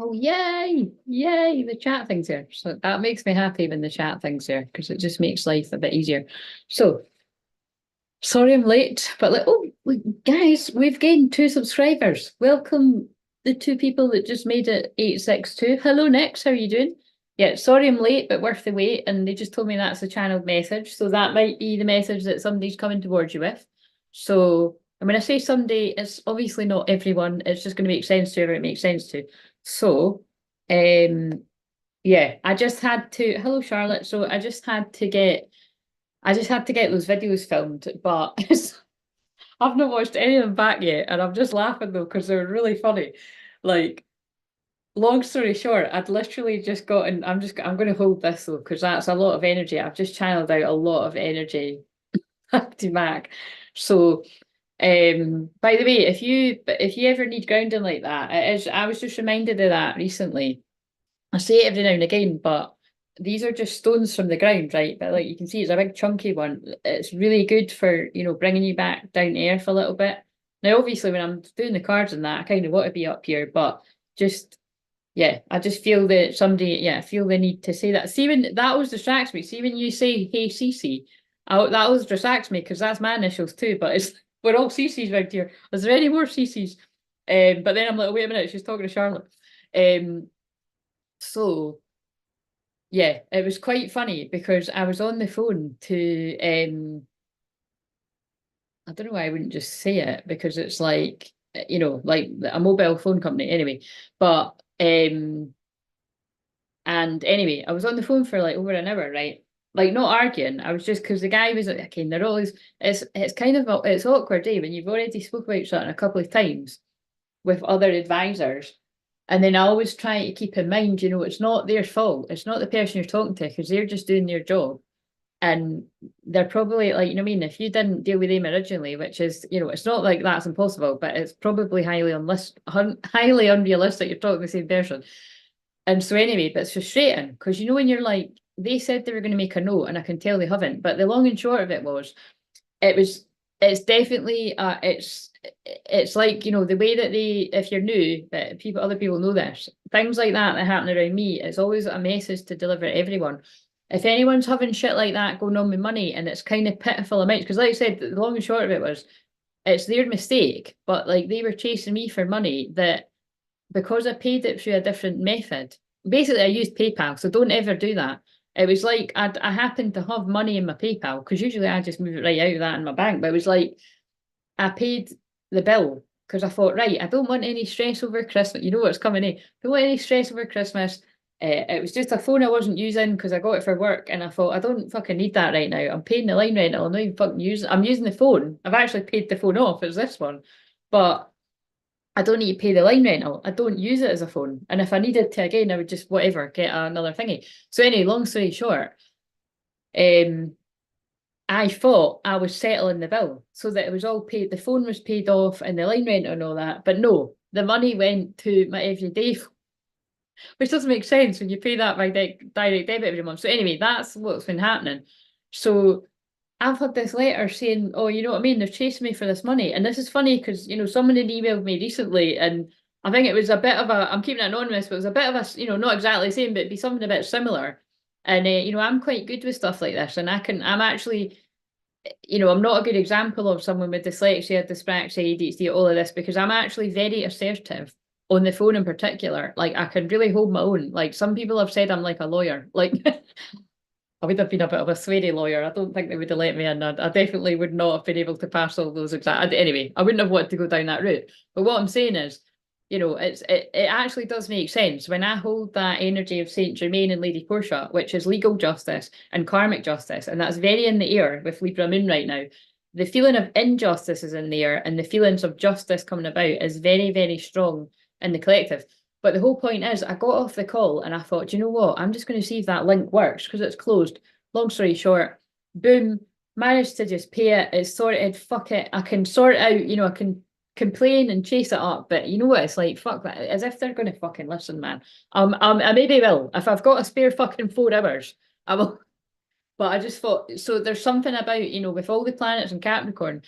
Oh, yay! Yay! The chat thing's here. So that makes me happy when the chat thing's here because it just makes life a bit easier. So, sorry I'm late, but guys, we've gained 2 subscribers. Welcome the 2 people that just made it 862. Hello, Nex, how are you doing? Yeah, sorry I'm late, but worth the wait. And they just told me that's the channeled message. So that might be the message that somebody's coming towards you with. So, and when I say somebody, it's obviously not everyone. It's just going to make sense to whoever it makes sense to. So, yeah, I just had to, hello Charlotte. So I just had to get those videos filmed, but I've not watched any of them back yet, and I'm just laughing though because they're really funny. Like, long story short, I'd literally just gotten. I'm going to hold this though because that's a lot of energy. I've just channeled out a lot of energy back to back. So, by the way, if you ever need grounding like that, it is. I was just reminded of that recently. I say it every now and again, but these are just stones from the ground, right? But like you can see, it's a big chunky one. It's really good for, bringing you back down to earth a little bit. Now, obviously, when I'm doing the cards and that, I kind of want to be up here, but just, yeah, I just feel that somebody, yeah, I feel the need to say that. See, when that always distracts me. See, when you say, hey, Cece, that always distracts me because that's my initials too, but it's, we're all Cece's right here. Is there any more Cece's? But then I'm like, wait a minute, she's talking to Charlotte. Um, so yeah, it was quite funny because I was on the phone to I don't know why I wouldn't just say it because it's like like a mobile phone company anyway. But and anyway, I was on the phone for like over an hour, right? Like not arguing. I was just because the guy was like, okay, they're always it's kind of it's awkward, eh? When you've already spoke about something a couple of times with other advisors. And then I always try to keep in mind, it's not their fault. It's not the person you're talking to because they're just doing their job. And they're probably like, what I mean? If you didn't deal with them originally, which is, it's not like that's impossible, but it's probably highly unrealistic you're talking to the same person. And so anyway, but it's frustrating because when you're like, they said they were going to make a note and I can tell they haven't. But the long and short of it was it was it's definitely it's like the way that they if you're new that other people know this things like that happen around me. It's always a message to deliver to everyone. If anyone's having shit like that going on with money and it's kind of pitiful amounts, because like I said, the long and short of it was it's their mistake, but like they were chasing me for money that because I paid it through a different method. Basically, I used PayPal, so don't ever do that. It was like I happened to have money in my PayPal because usually I just move it right out of that in my bank. But it was like I paid the bill because I thought, right, I don't want any stress over Christmas. You know what's coming in. Don't want any stress over Christmas. It was just a phone I wasn't using because I got it for work, and I thought I don't fucking need that right now. I'm paying the line rental. I'm not even fucking using. I'm using the phone. I've actually paid the phone off. It's this one, but I don't need to pay the line rental. I don't use it as a phone. And if I needed to again, I would just whatever, get another thingy. So anyway, long story short, um, I thought I was settling the bill so that it was all paid, the phone was paid off and the line rental and all that. But no, the money went to my everyday, which doesn't make sense when you pay that by direct debit every month. So anyway, that's what's been happening. So I've had this letter saying, oh, you know what I mean? They're chasing me for this money. And this is funny because, someone had emailed me recently and I think it was a bit of I'm keeping it anonymous, but it was a bit of not exactly the same, but it'd be something a bit similar. And, I'm quite good with stuff like this. And I'm actually, I'm not a good example of someone with dyslexia, dyspraxia, ADHD, all of this, because I'm actually very assertive on the phone in particular. Like I can really hold my own. Like some people have said I'm like a lawyer. Like I would have been a bit of a sweary lawyer. I don't think they would have let me in. I definitely would not have been able to pass all those exams. Anyway, I wouldn't have wanted to go down that route. But what I'm saying is, it actually does make sense when I hold that energy of Saint Germain and Lady Portia, which is legal justice and karmic justice, and that's very in the air with Libra Moon right now. The feeling of injustice is in the air, and the feelings of justice coming about is very, very strong in the collective. But the whole point is, I got off the call and I thought, do you know what? I'm just going to see if that link works because it's closed. Long story short, boom, managed to just pay it. It's sorted. Fuck it. I can sort it out. I can complain and chase it up. But you know what? It's like, fuck that. As if they're going to fucking listen, man. I maybe will. If I've got a spare fucking 4 hours, I will. But I just thought, so there's something about, with all the planets in Capricorn,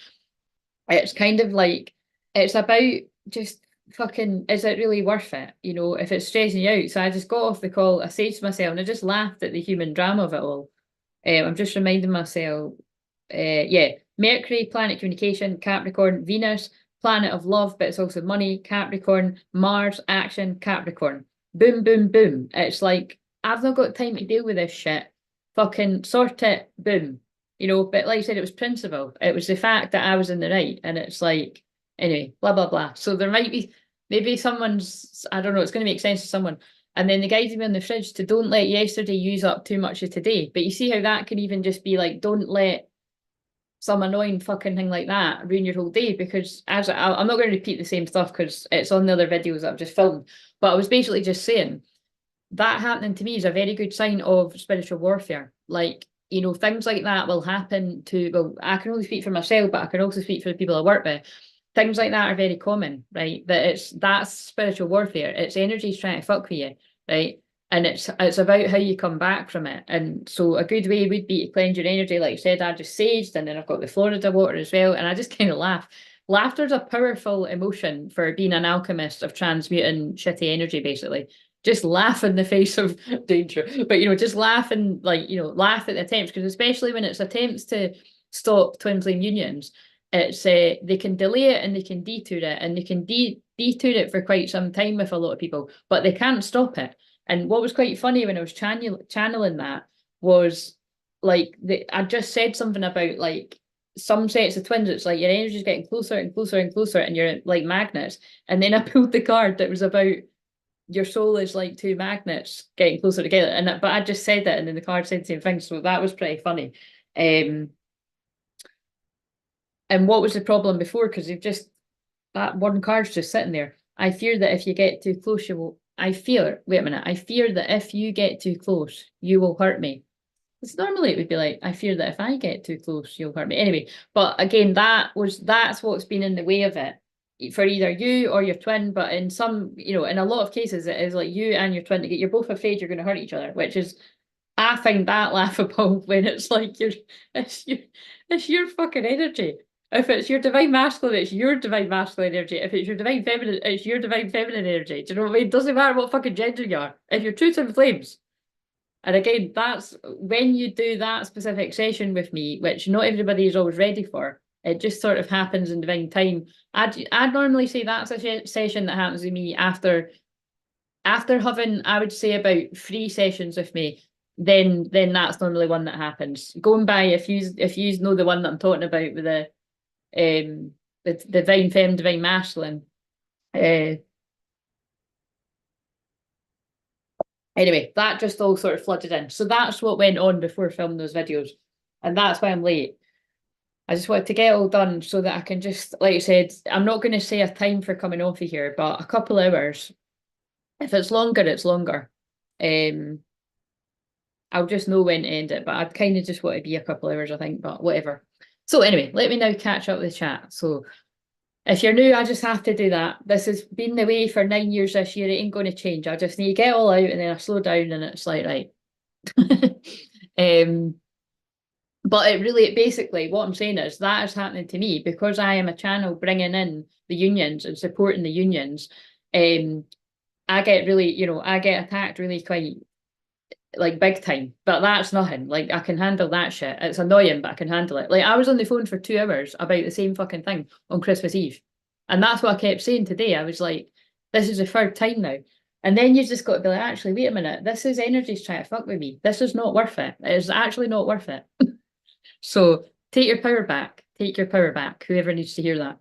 it's kind of like, it's about just fucking, is it really worth it? You know, if it's stressing you out. So I just got off the call, I said to myself, and I just laughed at the human drama of it all. I'm just reminding myself, yeah, Mercury, planet communication, Capricorn, Venus, planet of love, but it's also money, Capricorn, Mars, action, Capricorn. Boom, boom, boom. It's like, I've not got time to deal with this shit. Fucking sort it, boom. You know, but like I said, it was principle. It was the fact that I was in the right. And it's like, anyway, blah, blah, blah. So there might be, maybe someone's, I don't know, it's going to make sense to someone. And then the guided me on the fridge to don't let yesterday use up too much of today. But you see how that can even just be like, don't let some annoying fucking thing like that ruin your whole day. Because as I'm not going to repeat the same stuff because it's on the other videos that I've just filmed. But I was basically just saying that happening to me is a very good sign of spiritual warfare. Like, you know, things like that will happen to, well, I can only speak for myself, but I can also speak for the people I work with. Things like that are very common, right? That's spiritual warfare. It's energies trying to fuck with you, right? And it's about how you come back from it. And so a good way would be to cleanse your energy. Like I said, I just saged, and then I've got the Florida water as well. And I just kind of laugh. Laughter's a powerful emotion for being an alchemist of transmuting shitty energy, basically. Just laugh in the face of danger. But you know, just laugh and like, you know, laugh at the attempts, because especially when it's attempts to stop twin flame unions, it's they can delay it and they can detour it, and they can detour it for quite some time with a lot of people, but they can't stop it. And what was quite funny when I was channeling that was like I just said something about like some sets of twins, it's like your energy's getting closer and closer and closer, and you're like magnets. And then I pulled the card that was about your soul is like two magnets getting closer together. And but I just said it, and then the card said the same thing. So that was pretty funny. And what was the problem before? Because you've just, that one card's just sitting there. I fear that if you get too close, you will. I fear, wait a minute. I fear that if you get too close, you will hurt me. It's normally it would be like, I fear that if I get too close, you'll hurt me. Anyway, but again, that's what's been in the way of it for either you or your twin. But in some, you know, in a lot of cases, it is like you and your twin to get, you're both afraid you're going to hurt each other, which is, I find that laughable when it's like it's your fucking energy. If it's your divine masculine, it's your divine masculine energy. If it's your divine feminine, it's your divine feminine energy. Do you know what I mean? It doesn't matter what fucking gender you are. If you're true twin flames. And again, that's when you do that specific session with me, which not everybody is always ready for. It just sort of happens in divine time. I'd normally say that's a session that happens with me after having, I would say, about 3 sessions with me. Then that's normally one that happens. Going by, if you know the one that I'm talking about with the divine femme, divine masculine. Anyway, that just all sort of flooded in. So that's what went on before filming those videos. And that's why I'm late. I just wanted to get it all done so that I can just, like I said, I'm not going to say a time for coming off of here, but a couple hours. If it's longer, it's longer. I'll just know when to end it, but I'd kind of just want to be a couple hours, I think, but whatever. So anyway, let me now catch up with the chat. So if you're new, I just have to do that. This has been the way for 9 years this year. It ain't going to change. I just need to get it all out, and then I slow down, and it's like, right. But basically, what I'm saying is that is happening to me because I am a channel bringing in the unions and supporting the unions. I get really, you know, I get attacked really quite like big time, but that's nothing. Like I can handle that shit. It's annoying, but I can handle it. Like I was on the phone for 2 hours about the same fucking thing on Christmas Eve. And that's what I kept saying today. I was like, this is the 3rd time now. And then you just got to be like, actually, wait a minute. This is energies trying to fuck with me. This is not worth it. It is actually not worth it. So take your power back. Take your power back. Whoever needs to hear that.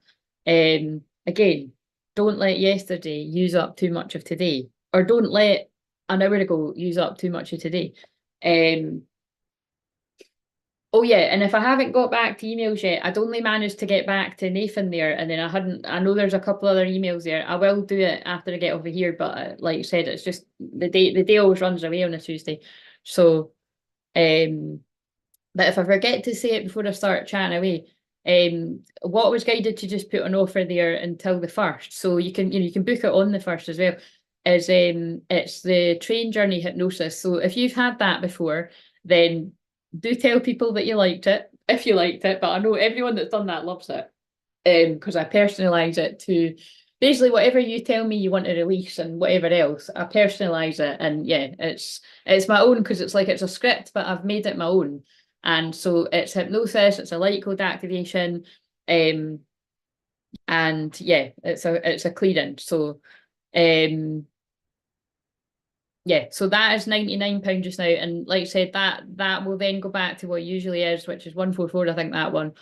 Again, don't let yesterday use up too much of today. Or don't let an hour ago use up too much of today. Oh yeah, and if I haven't got back to emails yet, I'd only managed to get back to Nathan there, and then I know there's a couple other emails there. I will do it after I get over here, but like I said, it's just the day always runs away on a Tuesday. So but if I forget to say it before I start chatting away, what was guided to just put an offer there until the 1st, so you can book it on the 1st as well, is it's the train journey hypnosis. So if you've had that before, then do tell people that you liked it, but I know everyone that's done that loves it, because I personalise it to basically whatever you tell me you want to release and whatever else, I personalize it, and yeah, it's my own, because it's like it's a script, but I've made it my own. And so it's hypnosis, it's a light code activation, and yeah, it's a clearing. So yeah, so that is £99 just now, and like I said, that will then go back to what it usually is, which is 144, I think, that one.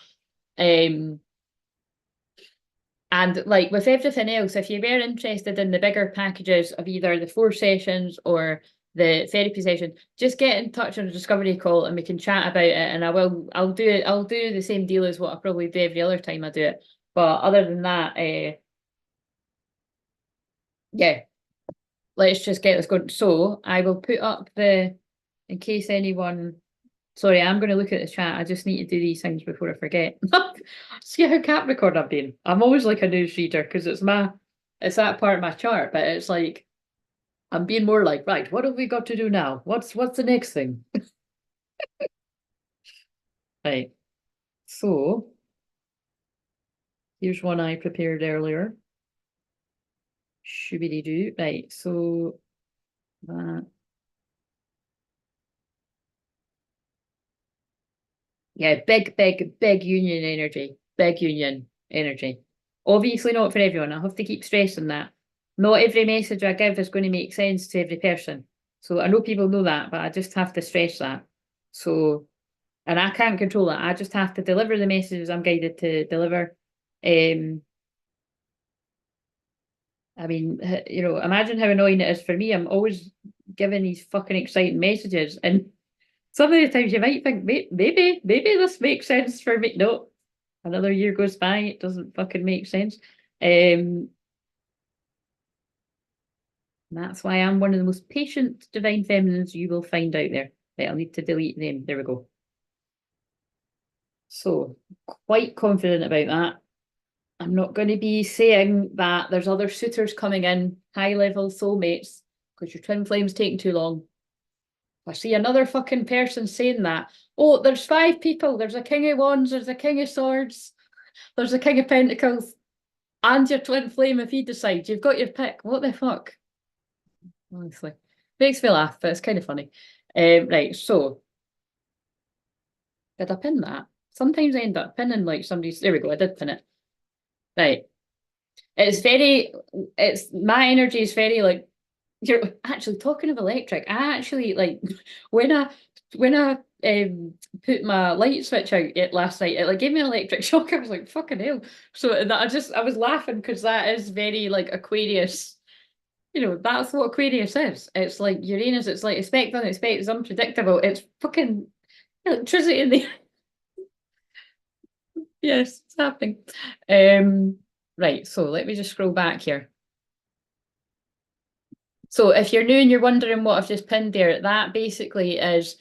And like with everything else, if you were interested in the bigger packages of either the 4 sessions or the therapy session, just get in touch on a discovery call and we can chat about it. And I'll do the same deal as what I probably do every other time I do it. But other than that, yeah, let's just get this going. So I will put up in case anyone. Sorry, I'm going to look at the chat. I just need to do these things before I forget. See how Capricorn I've been. I'm always like a newsreader because it's that part of my chart, but it's like I'm being more like, right, what have we got to do now? What's the next thing? Right. So here's one I prepared earlier. Shooby doo. Right. So that. Yeah, big union energy. Big union energy. Obviously not for everyone. I have to keep stressing that. Not every message I give is going to make sense to every person. So I know people know that, but I just have to stress that. So, and I can't control it. I just have to deliver the messages I'm guided to deliver. I mean, imagine how annoying it is for me. I'm always giving these fucking exciting messages, and some of the times you might think, maybe this makes sense for me. No, another year goes by, it doesn't fucking make sense. That's why I'm one of the most patient divine feminines you will find out there. Right, I'll need to delete them. There we go. So, quite confident about that. I'm not going to be saying that there's other suitors coming in, high-level soulmates, because your twin flame's taking too long. I see another fucking person saying that. Oh, there's 5 people. There's a King of Wands, there's a King of Swords, there's a King of Pentacles, and your twin flame if he decides. You've got your pick. What the fuck? Honestly. Makes me laugh, but it's kind of funny. Right, so did I pin that? Sometimes I end up pinning like somebody's. There we go, I did pin it. Right. It's my energy is very like, you're actually talking of electric. I actually like when I put my light switch out last night, it like gave me an electric shock. I was like, fucking hell. So that I was laughing because that is very like Aquarius. That's what Aquarius is. It's like Uranus, it's like expect unexpected, it's unpredictable. It's fucking electricity in the yes, it's happening. Right, so let me just scroll back here. So if you're new and you're wondering what I've just pinned there, that basically is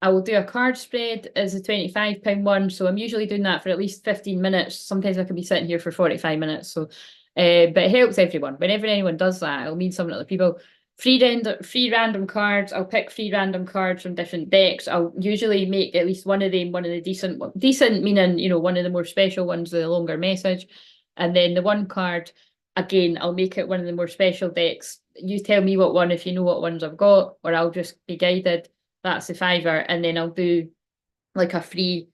I will do a card spread as a £25 one. So I'm usually doing that for at least 15 minutes. Sometimes I can be sitting here for 45 minutes. So, but it helps everyone. Whenever anyone does that, it'll mean something to other people. Free random cards. I'll pick 3 random cards from different decks. I'll usually make at least one of them, one of the decent meaning, one of the more special ones with a longer message. And then the one card, again, I'll make it one of the more special decks. You tell me what one, if you know what ones I've got, or I'll just be guided. That's the £5, and then I'll do like a free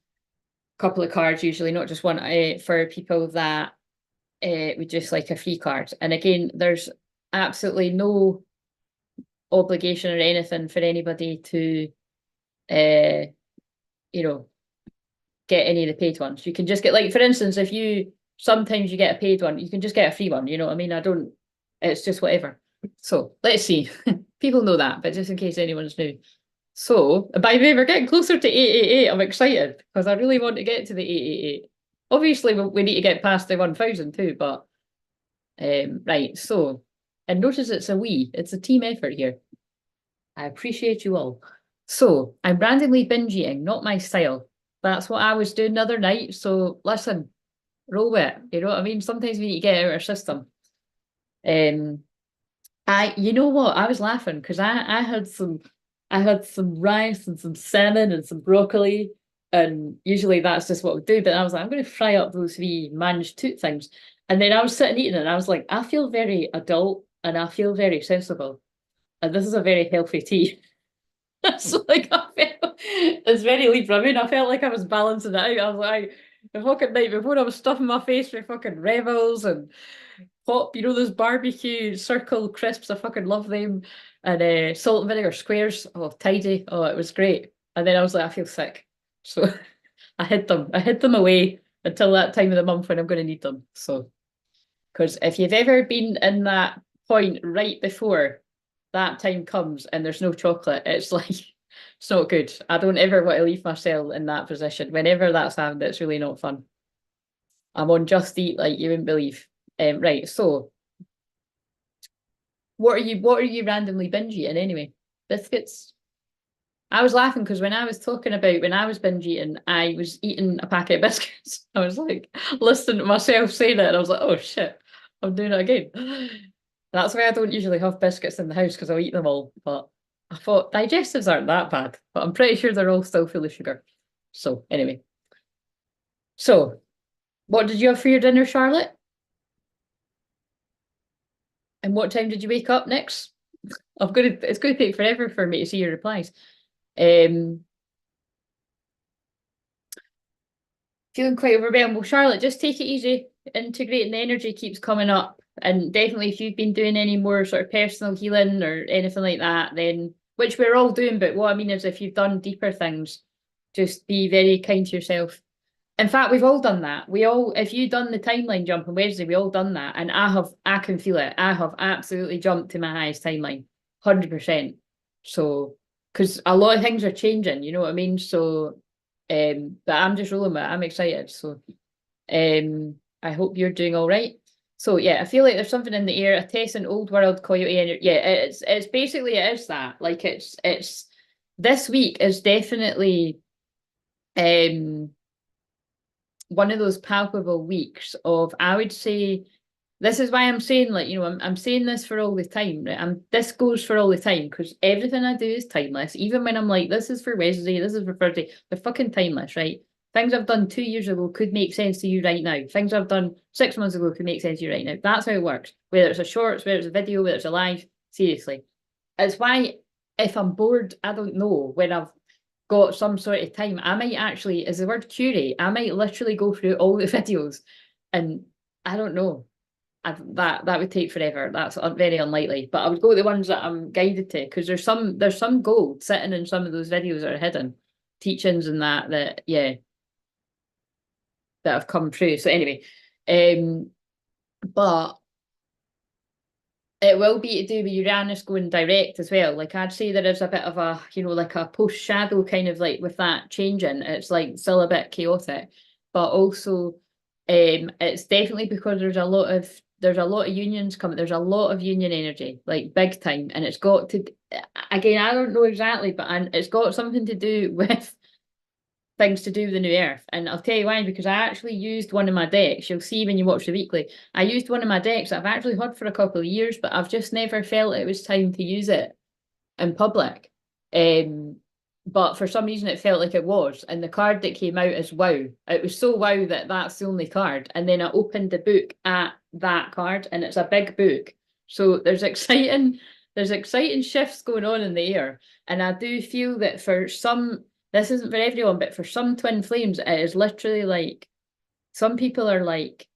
couple of cards, usually not just one, for people that would just like a free card. And again, there's absolutely no obligation or anything for anybody to, get any of the paid ones. You can just get, like, for instance, sometimes you get a paid one, you can just get a free one. You know what I mean? It's just whatever. So let's see. People know that, but just in case anyone's new. So, by the way, we're getting closer to 888. I'm excited because I really want to get to the 888. Obviously, we need to get past the 1000 too, but right. So, and notice it's a team effort here. I appreciate you all. So, I'm randomly binge eating, not my style. That's what I was doing the other night. So, listen, roll with it. You know what I mean? Sometimes we need to get out of our system. You know what? I was laughing because I had some rice and some salmon and some broccoli, and usually that's just what we do. But I was like, I'm going to fry up those wee mange tout things, And then I was sitting eating it and I was like, I feel very adult and I feel very sensible. And this is a very healthy tea. So like I felt it's very Libra. I mean, I felt like I was balancing it out. I was like, the fucking night before I was stuffing my face with fucking Revels and pop, you know, those barbecue circle crisps. I fucking love them. And salt and vinegar squares. Oh, tidy. Oh, it was great. And then I was like, I feel sick. So I hid them. I hid them away until that time of the month when I'm going to need them. So, because if you've ever been in that point right before that time comes and there's no chocolate, it's like, it's not good. I don't ever want to leave myself in that position. Whenever that's happened, it's really not fun. I'm on Just Eat like you wouldn't believe. Right, so what are you randomly binge eating anyway? Biscuits? I was laughing because when I was talking about when I was binge eating, I was eating a packet of biscuits. I was like listening to myself saying it, and I was like, oh shit, I'm doing it again. That's why I don't usually have biscuits in the house because I'll eat them all. But I thought digestives aren't that bad, but I'm pretty sure they're all still full of sugar. So anyway, so what did you have for your dinner, Charlotte? And what time did you wake up next? It's gonna take forever for me to see your replies. Um, Feeling quite overwhelmed. Well, Charlotte, just take it easy. Integrating the energy keeps coming up. And definitely if you've been doing any more sort of personal healing or anything like that, then which we're all doing, but what I mean is if you've done deeper things, just be very kind to yourself. In fact, we've all done that. We all, if you done the timeline jump on Wednesday, we all done that. And I can feel it. I have absolutely jumped to my highest timeline, 100%. So, because a lot of things are changing, you know what I mean? So, but I'm just rolling with it. I'm excited. So, I hope you're doing all right. So yeah, I feel like there's something in the air, a test in old world coyote energy. Yeah, it's basically it is that. Like it's this week is definitely one of those palpable weeks of, I would say, this is why I'm saying, like, you know, I'm saying this for all the time, right? This goes for all the time because everything I do is timeless. Even when I'm like, this is for Wednesday, this is for Thursday, they're fucking timeless, right? Things I've done 2 years ago could make sense to you right now. Things I've done 6 months ago could make sense to you right now. That's how it works. Whether it's a shorts, whether it's a video, whether it's a live, seriously. It's why if I'm bored, I don't know, when I've got some sort of time, I might actually, is the word curate, I might literally go through all the videos and I don't know. That would take forever. That's very unlikely. But I would go to the ones that I'm guided to because there's some gold sitting in some of those videos that are hidden, teachings and that yeah that have come through. So anyway, but it will be to do with Uranus going direct as well. Like I'd say there is a bit of a, you know, like a post shadow kind of like with that changing. It's like still a bit chaotic, but also it's definitely because there's a lot of unions coming. There's a lot of union energy, like big time, and it's got to, again, I don't know exactly, but it's got something to do with things to do with the new earth. And I'll tell you why, because I actually used one of my decks. You'll see when you watch the weekly. I used one of my decks that I've actually had for a couple of years, but I've just never felt it was time to use it in public. But for some reason it felt like it was. And the card that came out is wow. It was so wow that that's the only card. And then I opened the book at that card, and it's a big book. So there's exciting shifts going on in the air. And I do feel that for some, this isn't for everyone, but for some twin flames, it is literally like some people are like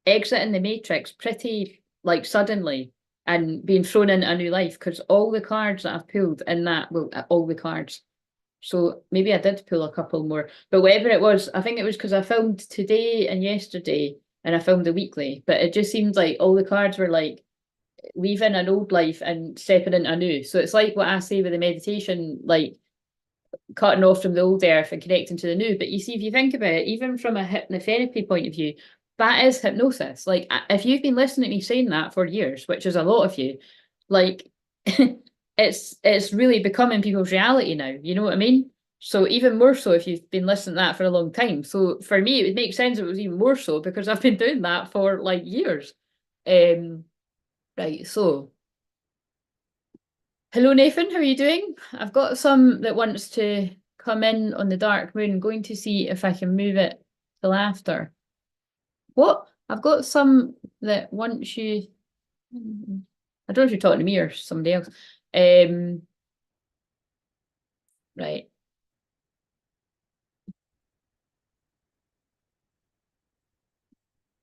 exiting the matrix pretty like suddenly and being thrown into a new life because all the cards that I've pulled in that, well, all the cards. So maybe I did pull a couple more, but whatever it was, I think it was because I filmed today and yesterday and I filmed a weekly, but it just seemed like all the cards were like leaving an old life and stepping into a new. So it's like what I say with the meditation, like cutting off from the old earth and connecting to the new. But you see, if you think about it, even from a hypnotherapy point of view, that is hypnosis. Like if you've been listening to me saying that for years, which is a lot of you, like it's really becoming people's reality now. You know what I mean? So even more so if you've been listening to that for a long time. So for me, it would make sense if it was even more so because I've been doing that for like years. Right, so hello Nathan, how are you doing? I've got some that wants to come in on the dark moon. I'm going to see if I can move it till after. What? I've got some that once you, I don't know if you're talking to me or somebody else. Right.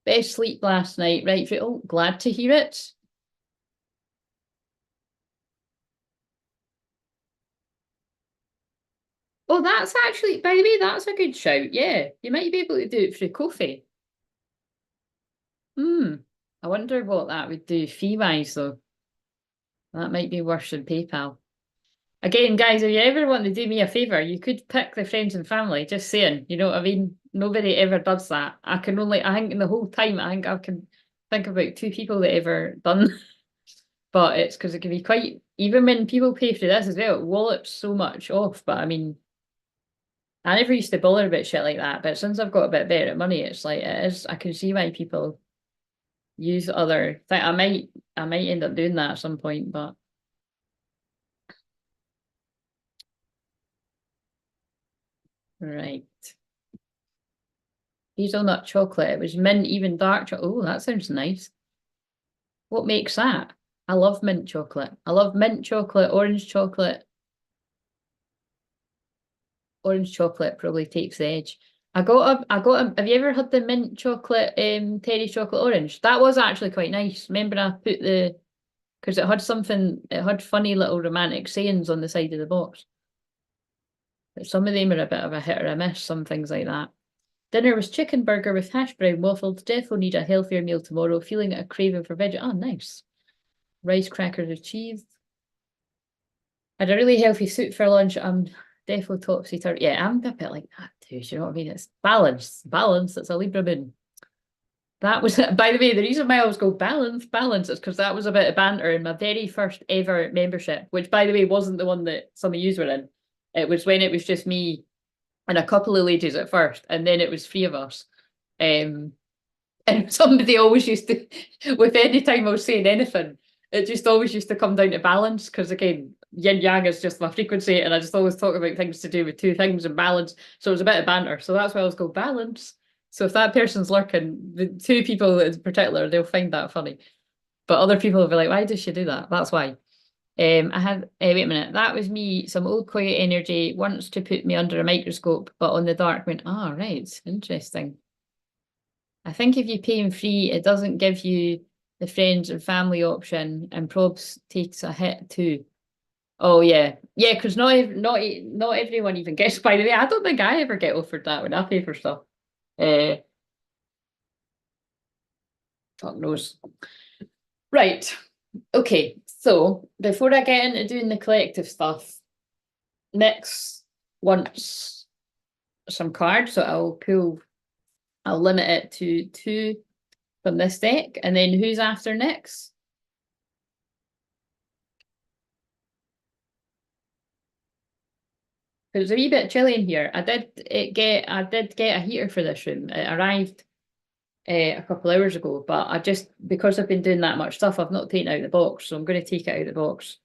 Best sleep last night, right? Oh, glad to hear it. Oh, that's actually, by the way, that's a good shout. Yeah, you might be able to do it through Kofi. I wonder what that would do fee-wise, though. That might be worse than PayPal. Again, guys, if you ever want to do me a favour, you could pick the friends and family, just saying, you know what I mean? Nobody ever does that. I can only, I think in the whole time, I think I can think about 2 people that ever done. But it's because it can be quite, even when people pay for this as well, it wallops so much off. But I mean, I never used to bother about shit like that. But since I've got a bit better at money, it's like it is, I can see why people use other things. I might end up doing that at some point, but right. Hazelnut chocolate. It was mint, even dark chocolate. Oh, that sounds nice. What makes that? I love mint chocolate. I love mint chocolate, orange chocolate. Orange chocolate probably takes the edge. Have you ever had the mint chocolate, Terry chocolate orange? That was actually quite nice. Remember I put because it had funny little romantic sayings on the side of the box. But some of them are a bit of a hit or a miss, some things like that. Dinner was chicken burger with hash brown waffles. Defo need a healthier meal tomorrow. Feeling a craving for veg. Oh, nice. Rice crackers with cheese. Had a really healthy soup for lunch. I'm defo topsy-turvy. Yeah, I'm a bit like that too. Do you know what I mean? It's balance. Balance. It's a Libra moon. That was, by the way, the reason why I was going balance, balance is because that was a bit of banter in my very first ever membership, which, by the way, wasn't the one that some of yous were in. It was when it was just me and a couple of ladies at first, and then it was 3 of us. Um, and somebody always used to, with any time I was saying anything, it just always used to come down to balance. Because again, yin yang is just my frequency, and I just always talk about things to do with 2 things and balance. So it was a bit of banter. So that's why I was going balance. So if that person's lurking, the 2 people in particular, they'll find that funny. But other people will be like, why does she do that? That's why. I had, wait a minute, that was me, some old quiet energy, wants to put me under a microscope, but on the dark went, ah, right, interesting. I think if you pay in free, it doesn't give you the friends and family option, and probs takes a hit too. Oh yeah, yeah, because not everyone even gets. By the way, I don't think I ever get offered that when I pay for stuff. Uh, Fuck knows. Right. Okay. So before I get into doing the collective stuff, Nick's wants some cards, so I'll limit it to 2 from this deck, and then who's after next? It was a wee bit chilly in here. I did get a heater for this room. It arrived a couple hours ago, but because I've been doing that much stuff, I've not taken it out of the box, so I'm going to take it out of the box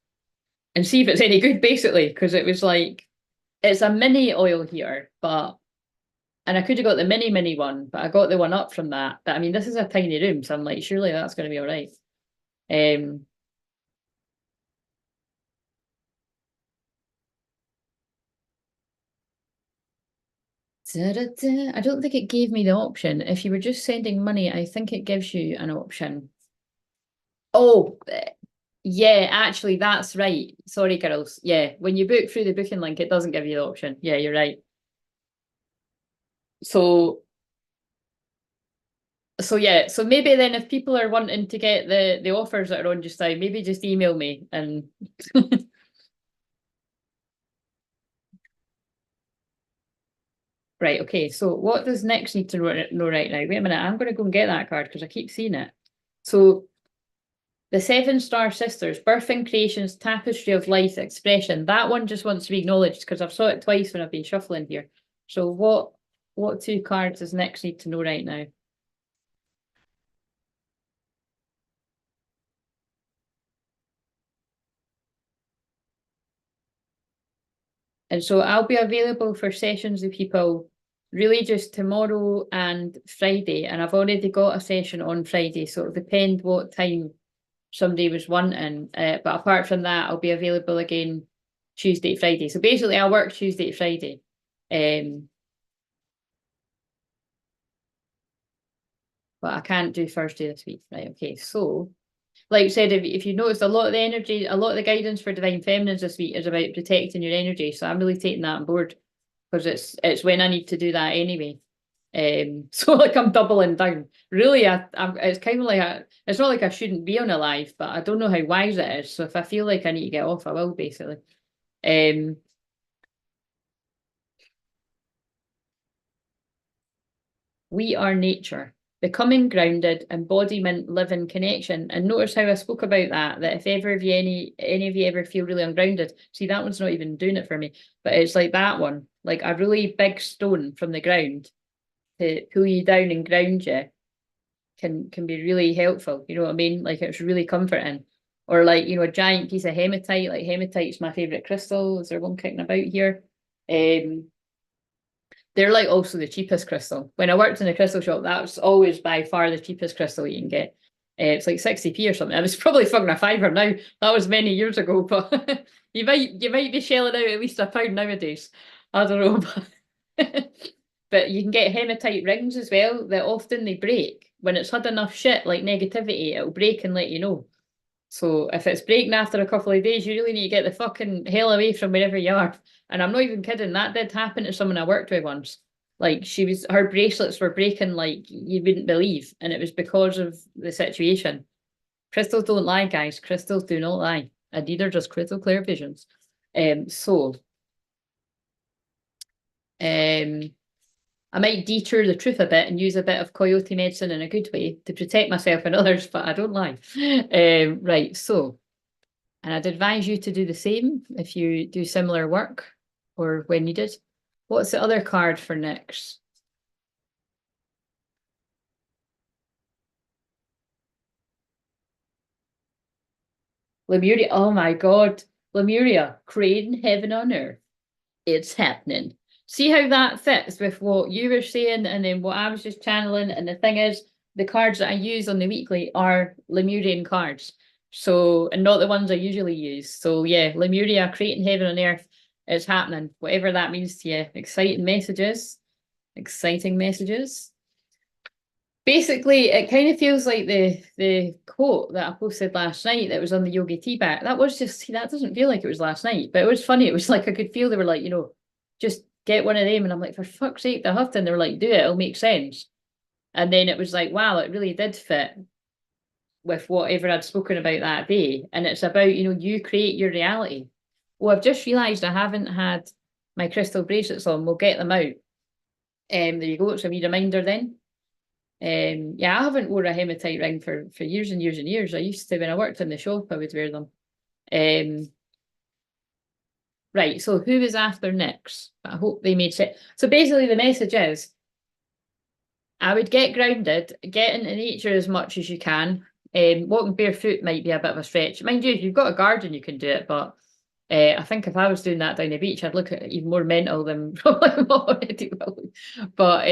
and see if it's any good, basically, because it was like it's a mini oil heater, and I could have got the mini one, but I got the one up from that. But I mean, this is a tiny room, so I'm like, surely that's going to be all right. Um, I don't think it gave me the option. If you were just sending money, I think it gives you an option. Oh, yeah, actually, that's right. Sorry, girls. Yeah, when you book through the booking link, it doesn't give you the option. Yeah, you're right. So, so yeah, so maybe then if people are wanting to get the offers that are on just now, maybe just email me and right. Okay, so what does next need to know right now? Wait a minute, I'm going to go and get that card because I keep seeing it. So the Seven Star Sisters, Birthing Creations, Tapestry of Life Expression. That one just wants to be acknowledged because I've saw it twice when I've been shuffling here. So what 2 cards does next need to know right now? And so I'll be available for sessions with people really just tomorrow and Friday, and I've already got a session on Friday, so it'll depend what time somebody was wanting. But apart from that, I'll be available again Tuesday, Friday. So basically, I'll work Tuesday to Friday. But I can't do Thursday this week. Right, okay. So, like I said, if you noticed, a lot of the energy, a lot of the guidance for Divine Feminines this week is about protecting your energy. So I'm really taking that on board because it's when I need to do that anyway. So like I'm doubling down. Really, it's kind of like it's not like I shouldn't be on a live, but I don't know how wise it is. So if I feel like I need to get off, I will basically. We are nature, becoming grounded, embodiment, living connection. And notice how I spoke about that if ever if you any of you ever feel really ungrounded, see that one's not even doing it for me, but it's like that one, like a really big stone from the ground to pull you down and ground you can be really helpful. You know what I mean? Like it's really comforting. Or like, you know, a giant piece of hematite, like hematite's my favourite crystal. Is there one kicking about here? They're like also the cheapest crystal. When I worked in a crystal shop, that was always by far the cheapest crystal you can get. It's like 60p or something. I was probably fucking a fiver now. That was many years ago, but you might be shelling out at least £1 nowadays. I don't know. But you can get hematite rings as well that often they break. When it's had enough shit like negativity, it'll break and let you know. So if it's breaking after a couple of days, you really need to get the fucking hell away from wherever you are. And I'm not even kidding. That did happen to someone I worked with once. Like her bracelets were breaking like you wouldn't believe. And it was because of the situation. Crystals don't lie, guys. Crystals do not lie. And neither does crystal clear visions. So I might detour the truth a bit and use a bit of coyote medicine in a good way to protect myself and others, but I don't lie. Right, so, and I'd advise you to do the same if you do similar work or when needed. What's the other card for next? Lemuria, oh my God. Lemuria, creating heaven on earth. It's happening. See how that fits with what you were saying and then what I was just channeling. And the thing is, the cards that I use on the weekly are Lemurian cards. So, and not the ones I usually use. So yeah, Lemuria, creating heaven on earth, is happening. Whatever that means to you. Exciting messages. Exciting messages. Basically, it kind of feels like the quote that I posted last night that was on the Yogi Tea Bag. That was just, see, that doesn't feel like it was last night, but it was funny. It was like I could feel they were like, you know, just get one of them. And I'm like, for fuck's sake, the Houghton. They were like, do it, it'll make sense. And then it was like, wow, it really did fit with whatever I'd spoken about that day. And it's about, you know, you create your reality. Well, I've just realised I haven't had my crystal bracelets on. We'll get them out. There you go. It's a wee reminder then. Yeah, I haven't worn a hematite ring for years and years and years. I used to, when I worked in the shop, I would wear them. Right, so who is after next? I hope they made sense. So basically the message is, I would get grounded, get into nature as much as you can. Walking barefoot might be a bit of a stretch. Mind you, if you've got a garden, you can do it, but I think if I was doing that down the beach, I'd look at it even more mental than probably I'm already will. But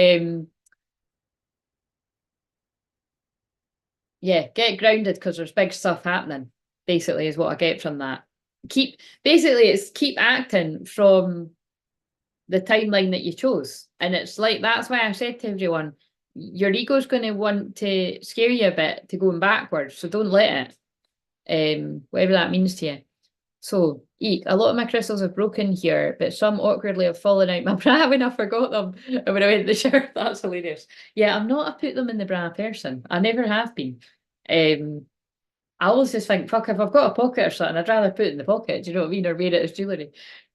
yeah, get grounded because there's big stuff happening, basically, is what I get from that. Keep acting from the timeline that you chose. And it's like, that's why I said to everyone, your ego's going to want to scare you a bit to going backwards. So don't let it, whatever that means to you. So, eek, a lot of my crystals have broken here, but some awkwardly have fallen out my bra when I forgot them. And when I went to the shower, that's hilarious. Yeah, I'm not a put them in the bra person. I never have been. I always just think, fuck, if I've got a pocket or something, I'd rather put it in the pocket, do you know what I mean? Or wear it as jewellery.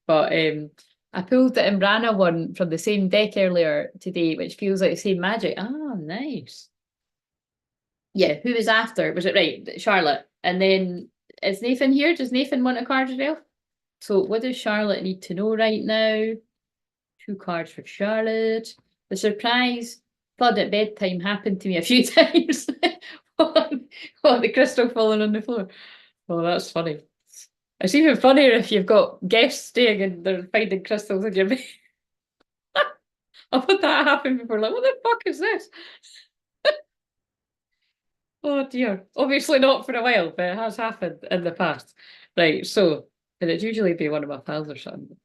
But I pulled the Imrana one from the same deck earlier today, which feels like the same magic. Ah, nice. Yeah, who was after? Was it right? Charlotte. And then is Nathan here? Does Nathan want a card as well? So what does Charlotte need to know right now? 2 cards for Charlotte. The surprise flood at bedtime happened to me a few times. Oh, the crystal falling on the floor. Oh, that's funny. It's even funnier if you've got guests staying and they're finding crystals in your bed. I've had that happen before. Like, what the fuck is this? Oh dear. Obviously not for a while, but it has happened in the past. Right, so, and it's usually be one of my pals or something.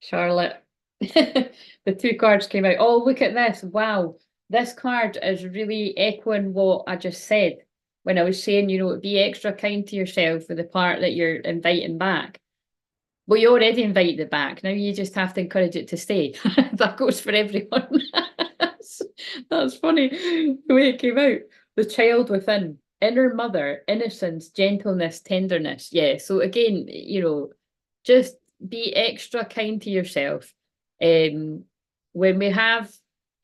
Charlotte. The two cards came out. Oh, look at this. Wow. This card is really echoing what I just said when I was saying, be extra kind to yourself for the part that you're inviting back. Well, you already invited it back. Now you just have to encourage it to stay. That goes for everyone. That's funny the way it came out. The child within, inner mother, innocence, gentleness, tenderness. Yeah. So again, just be extra kind to yourself. When we have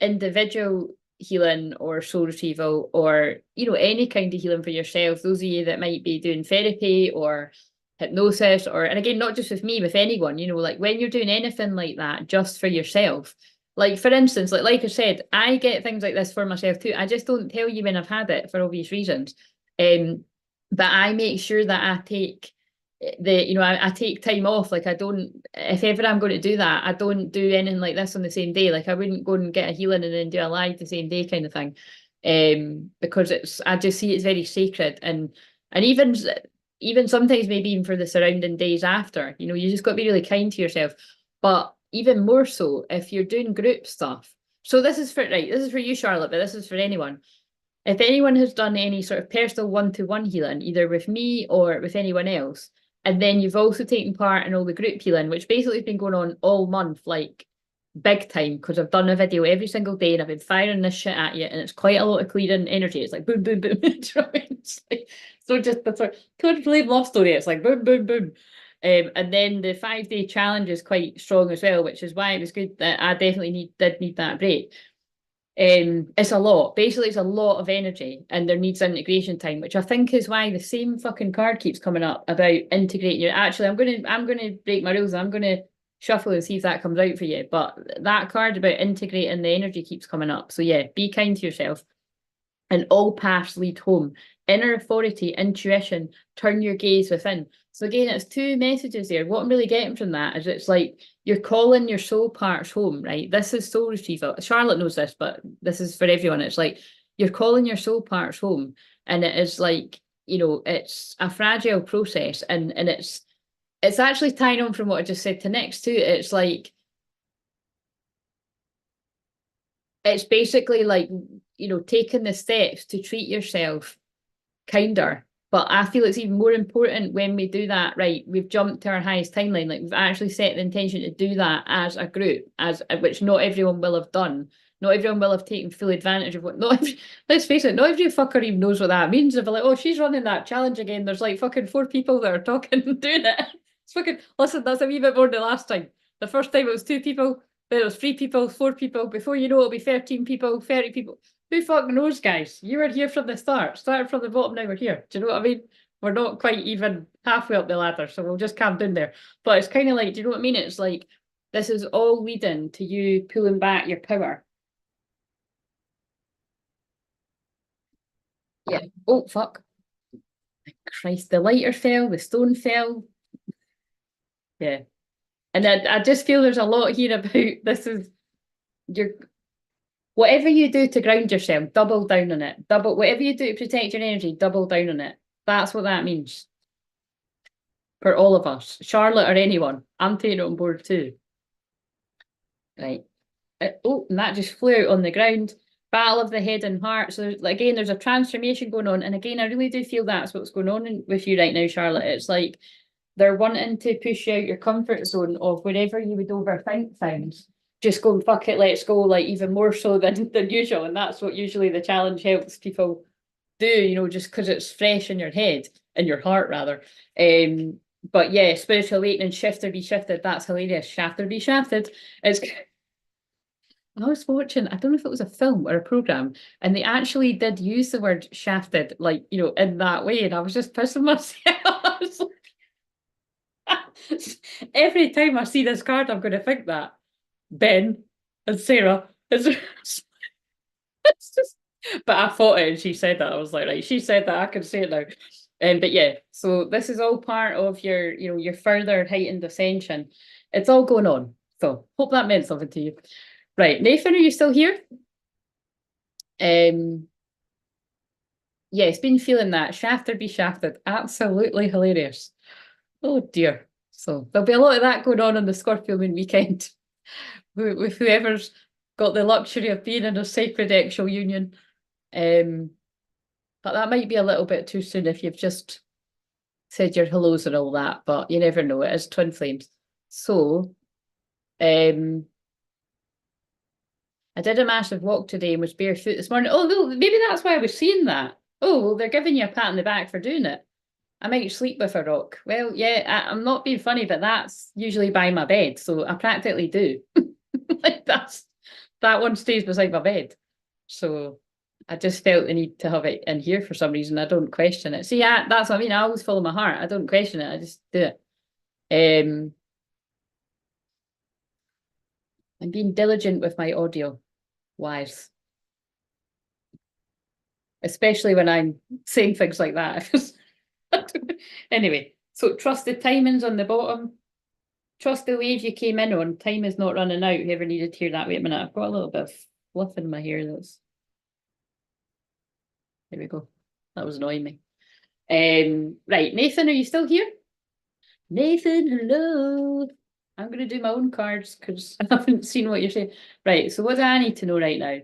individual healing or soul retrieval or any kind of healing for yourself, those of you that might be doing therapy or hypnosis, or, and again, not just with me, with anyone, like when you're doing anything like that just for yourself, like for instance, like I said, I get things like this for myself too. I just don't tell you when I've had it for obvious reasons. But I make sure that I take I take time off. Like I don't, if ever I'm going to do that, I don't do anything like this on the same day. Like I wouldn't go and get a healing and then do a live the same day kind of thing. Because I just see it's very sacred, and even sometimes maybe even for the surrounding days after, you just got to be really kind to yourself. But even more so if you're doing group stuff. So this is for you, Charlotte, but this is for anyone. If anyone has done any sort of personal one-to-one healing, either with me or with anyone else, and then you've also taken part in all the group healing, which basically has been going on all month, like big time, because I've done a video every single day and I've been firing this shit at you, and it's quite a lot of clearing energy. It's like boom, boom, boom. So just the sort of twin flame love story. It's like boom, boom, boom. And then the 5-day challenge is quite strong as well, which is why it was good that I definitely did need that break. It's a lot. Basically, it's a lot of energy, and there needs integration time, which I think is why the same fucking card keeps coming up about integrating your. Actually, I'm gonna break my rules. I'm gonna shuffle and see if that comes out for you. But that card about integrating the energy keeps coming up. So yeah, be kind to yourself. And all paths lead home. Inner authority, intuition, turn your gaze within. So again, it's two messages there. What I'm really getting from that is it's like you're calling your soul parts home, right? This is soul retrieval. Charlotte knows this, but this is for everyone. It's like you're calling your soul parts home. And it is like, it's a fragile process. And it's actually tying on from what I just said to next too. It's like, it's basically like, taking the steps to treat yourself kinder. But I feel it's even more important when we do that, right? We've jumped to our highest timeline. Like we've actually set the intention to do that as a group, which not everyone will have done. Not everyone will have taken full advantage of what. Let's face it, not every fucker even knows what that means. If they're like, oh, she's running that challenge again. There's like fucking 4 people that are talking and doing it. It's fucking listen. That's a wee bit more than last time. The first time it was 2 people. Then it was 3 people, 4 people. Before you know, it'll be 13 people, 30 people. Who fucking knows, guys? You were here from the start. Started from the bottom, now we're here. Do you know what I mean? We're not quite even halfway up the ladder, so we'll just calm down there. But it's kind of like, do you know what I mean? It's like, this is all leading to you pulling back your power. Yeah. Oh, fuck. Christ, the lighter fell, the stone fell. Yeah. And I just feel there's a lot here about this is your whatever you do to ground yourself, double down on it. Whatever you do to protect your energy, double down on it. That's what that means for all of us, Charlotte or anyone. I'm taking it on board too. Right. Oh, and that just flew out on the ground. Battle of the head and heart. So again, there's a transformation going on. And again, I really do feel that's what's going on with you right now, Charlotte. It's like they're wanting to push you out your comfort zone of wherever you would overthink things. Just go, fuck it, let's go, like even more so than usual. And that's what usually the challenge helps people do, just because it's fresh in your head, in your heart rather. But yeah, spiritual awakening, shift or be shifted. That's hilarious. Shaft or be shafted. It's I was watching, I don't know if it was a film or a program, and they actually did use the word shafted, like, in that way. And I was just pissing myself. Every time I see this card, I'm going to think that. Ben and Sarah. It's just, but I thought it and she said that. I was like, right, she said that, I can say it now. But yeah, so this is all part of your, your further heightened ascension. It's all going on. So hope that meant something to you. Right, Nathan, are you still here? Yes, been feeling that. Shafted be shafted. Absolutely hilarious. Oh dear. So there'll be a lot of that going on the Scorpio moon weekend with whoever's got the luxury of being in a sacred actual union. But that might be a little bit too soon if you've just said your hellos and all that, but you never know. It is twin flames. So I did a massive walk today and was barefoot this morning. Oh, no, maybe that's why I was seeing that. Oh, well, they're giving you a pat on the back for doing it. I might sleep with a rock. Well, yeah, I'm not being funny, but that's usually by my bed, so I practically do. Like that one stays beside my bed. So I just felt the need to have it in here for some reason. I don't question it. See, yeah, that's what I mean. I always follow my heart. I don't question it. I just do it. I'm being diligent with my audio wise, especially when I'm saying things like that. Anyway, so trust the timings on the bottom. Trust the wave you came in on. Time is not running out. Whoever needed to hear that. Wait a minute. I've got a little bit of fluff in my hair. There we go. That was annoying me. Right, Nathan, are you still here? Nathan, hello. I'm going to do my own cards because I haven't seen what you're saying. Right, so what do I need to know right now?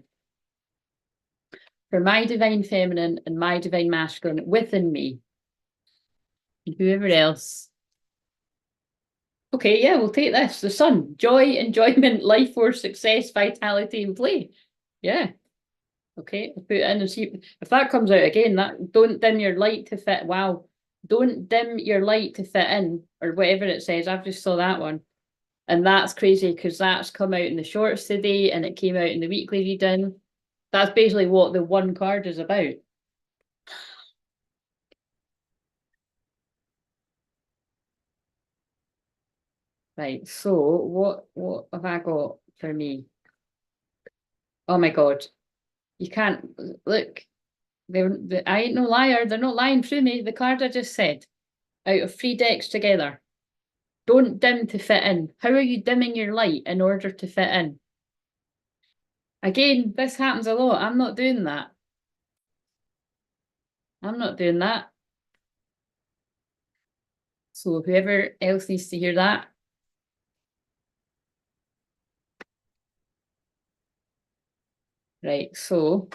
For my divine feminine and my divine masculine within me, and whoever else. Okay, yeah, we'll take this. The sun, joy, enjoyment, life force, success, vitality, and play. Yeah. Okay, I'll put it in and see if that comes out again. That don't dim your light to fit. Wow, don't dim your light to fit in, or whatever it says. I've just saw that one, and that's crazy because that's come out in the shorts today, and it came out in the weekly reading. That's basically what the one card is about. Right. So what have I got for me? Oh my God, you can't look. I ain't no liar. They're not lying through me. The card I just said out of 3 decks together. Don't dim to fit in. How are you dimming your light in order to fit in? Again, this happens a lot. I'm not doing that. I'm not doing that. So whoever else needs to hear that. Right, so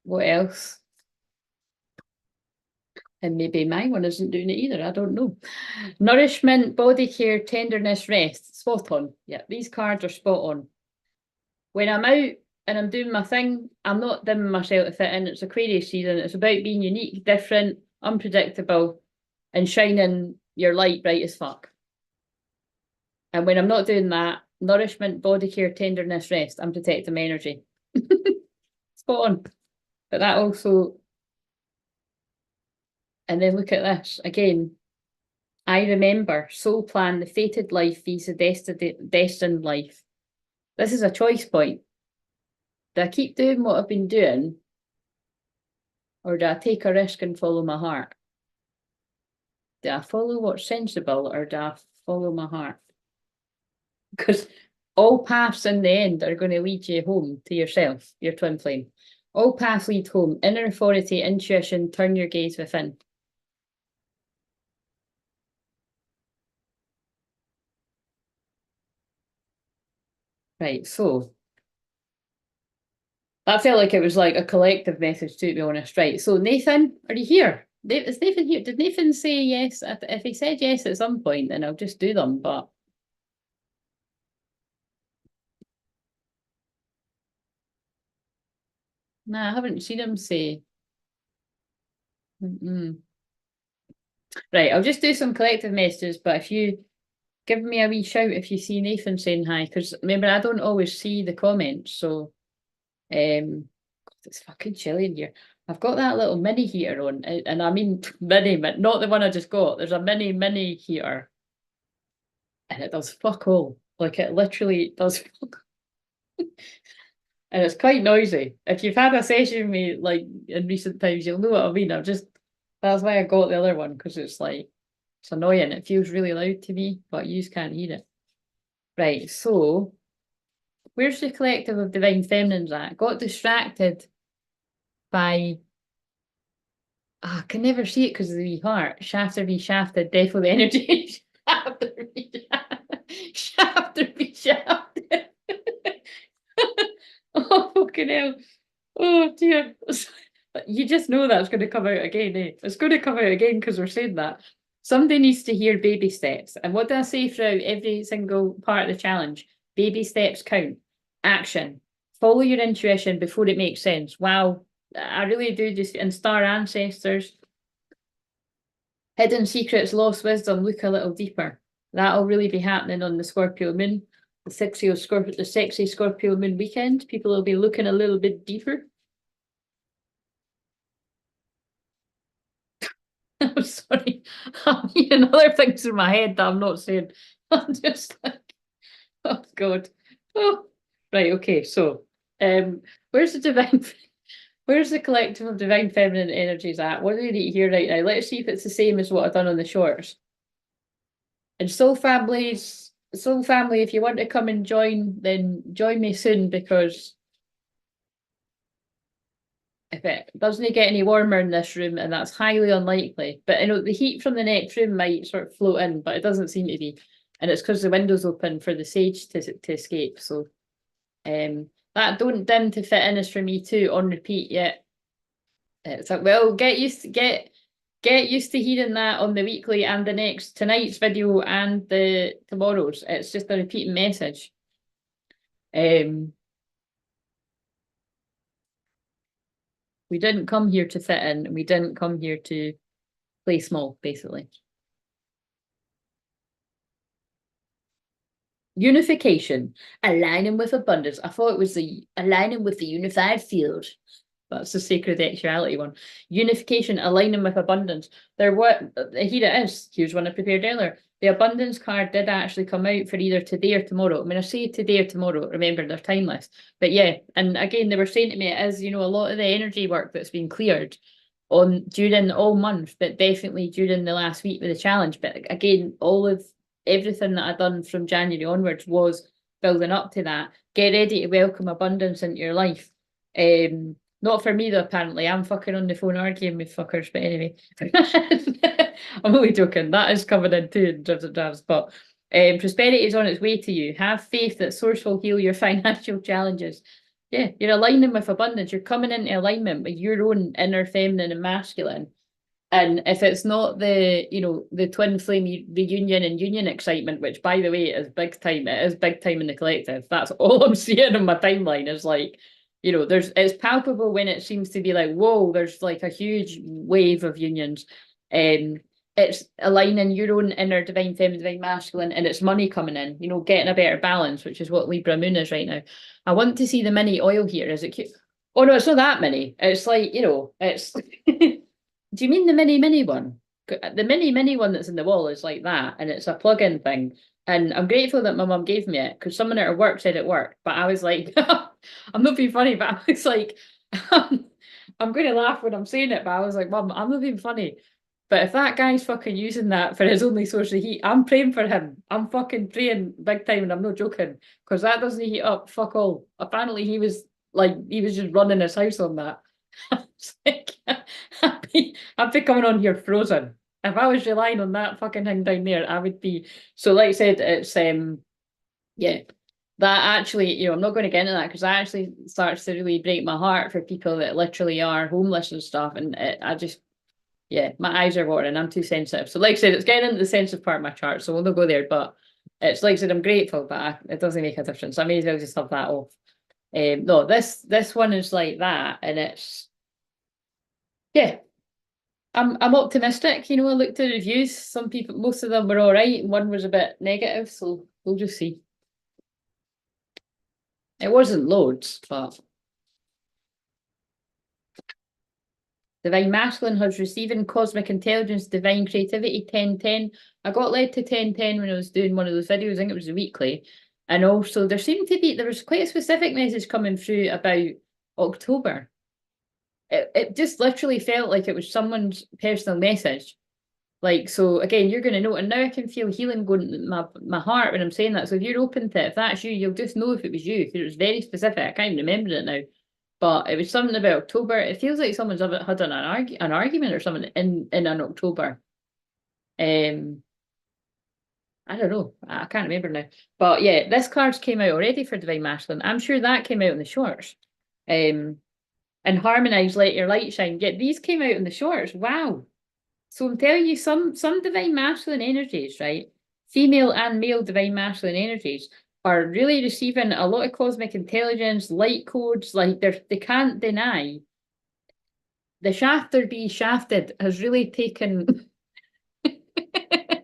what else? And maybe my one isn't doing it either. I don't know. Nourishment, body care, tenderness, rest. Spot on. Yeah, these cards are spot on. When I'm out and I'm doing my thing, I'm not dimming myself to fit in. It's Aquarius season. It's about being unique, different, unpredictable, and shining your light bright as fuck. And when I'm not doing that, nourishment, body care, tenderness, rest, I'm protecting my energy. Spot on. But that also, and then look at this again. I remember, soul plan, the fated life, these the destined life. This is a choice point. Do I keep doing what I've been doing? Or do I take a risk and follow my heart? Do I follow what's sensible or do I follow my heart? Because all paths in the end are going to lead you home to yourself, your twin flame. All paths lead home. Inner authority, intuition, turn your gaze within. Right, so that felt like it was like a collective message too, to be honest. Right, so Nathan, are you here? Is Nathan here? Did Nathan say yes? If he said yes at some point, then I'll just do them, but nah, I haven't seen him say. Right, I'll just do some collective messages, but if you give me a wee shout if you see Nathan saying hi, because remember, I don't always see the comments, so God, it's fucking chilly in here. I've got that little mini heater on, and I mean mini, but not the one I just got. There's a mini heater, and it does fuck all. Like it literally does fuck, and it's quite noisy. If you've had a session with me like in recent times, you'll know what I mean. That's why I got the other one because it's like it's annoying. It feels really loud to me, but you just can't hear it. Right, so where's the collective of divine feminines at? Got distracted by I can never see it because of the wee heart. Shafter be shafted, definitely energy. Shafter be shafted. Shafter be shafted. Oh, fucking hell. Oh, dear. You just know that's going to come out again, eh? It's going to come out again because we're saying that. Somebody needs to hear baby steps. And what do I say throughout every single part of the challenge? Baby steps count. Action. Follow your intuition before it makes sense. Wow. I really do just, and star ancestors, hidden secrets, lost wisdom, look a little deeper. That'll really be happening on the Scorpio moon, the sexy Scorpio moon weekend. People will be looking a little bit deeper. I'm sorry. I'm hearing other things in my head that I'm not saying. I'm just like, oh God. Oh, right, okay. So where's the divine where's the collective of divine feminine energies at? What do we need here right now? Let's see if it's the same as what I've done on the shorts. And soul family, if you want to come and join, then join me soon, because if it doesn't get any warmer in this room, and that's highly unlikely, but I know the heat from the next room might sort of float in, but it doesn't seem to be. And it's because the window's open for the sage to escape. So that don't dim to fit in is for me too, on repeat. Yeah. It's like, well, get used to hearing that on the weekly and the next tonight's video and the tomorrow's. It's just a repeating message. We didn't come here to fit in. We didn't come here to play small, basically. Unification, aligning with abundance. I thought it was the aligning with the unified field. That's the sacred actuality one. Unification, aligning with abundance. Here it is. Here's one I prepared earlier. The abundance card did actually come out for either today or tomorrow. I mean, I say today or tomorrow, remember they're timeless. But yeah, and again, they were saying to me, it is, a lot of the energy work that's been cleared on during all month, but definitely during the last week with the challenge. But again, everything that I'd done from January onwards was building up to that. Get ready to welcome abundance into your life. Not for me though, apparently. I'm fucking on the phone arguing with fuckers, but anyway. I'm only joking. That is coming in too in dribs and drabs. But prosperity is on its way to you. Have faith that source will heal your financial challenges. Yeah, you're aligning with abundance. You're coming into alignment with your own inner feminine and masculine. And if it's not the twin flame reunion and union excitement, which by the way is big time, it is big time in the collective. That's all I'm seeing on my timeline is like, it's palpable when it seems to be like, whoa, there's like a huge wave of unions. It's aligning your own inner divine feminine, divine masculine, and it's money coming in, getting a better balance, which is what Libra moon is right now. I want to see the mini oil here. Is it cute? Oh no, it's not that many. It's like, it's do you mean the mini one? The mini one that's in the wall is like that, and it's a plug-in thing. And I'm grateful that my mum gave me it, because someone at her work said it worked. But I was like, I'm not being funny, but I was like, I'm going to laugh when I'm saying it, but I was like, Mum, I'm not being funny. But if that guy's fucking using that for his only source of heat, I'm praying for him. I'm fucking praying big time, and I'm not joking, because that doesn't heat up fuck all. Apparently he was just running his house on that. It's like, I'd be coming on here frozen. If I was relying on that fucking thing down there, I would be. So like I said, it's yeah. That actually, I'm not going to get into that, because that actually starts to really break my heart for people that literally are homeless and stuff. And my eyes are watering. I'm too sensitive. So like I said, it's getting into the sensitive part of my chart, so we'll not go there. But it's like I said, I'm grateful, but it doesn't make a difference. I may as well just have that off. No, this one is like that, and it's I'm optimistic. I looked at the reviews. Some people, most of them were all right, and one was a bit negative. So we'll just see. It wasn't loads, but divine masculine has receiving cosmic intelligence, divine creativity 1010. I got led to 1010 when I was doing one of those videos. I think it was a weekly, and also there was quite a specific message coming through about October. It just literally felt like it was someone's personal message. Like, so again, you're going to know, and now I can feel healing going in my heart when I'm saying that. So if you're open to it, if that's you, you'll just know if it was you, because it was very specific. I can't even remember it now. But it was something about October. It feels like someone's had an argument or something in an October. I don't know. I can't remember now. But yeah, this card's came out already for Divine Masculine. I'm sure that came out in the shorts. And Harmonise, Let Your Light Shine. Yeah, these came out in the shorts. Wow. So I'm telling you, some Divine Masculine energies, right? Female and male Divine Masculine energies are really receiving a lot of cosmic intelligence, light codes. Like they can't deny the shafter be shafted has really taken the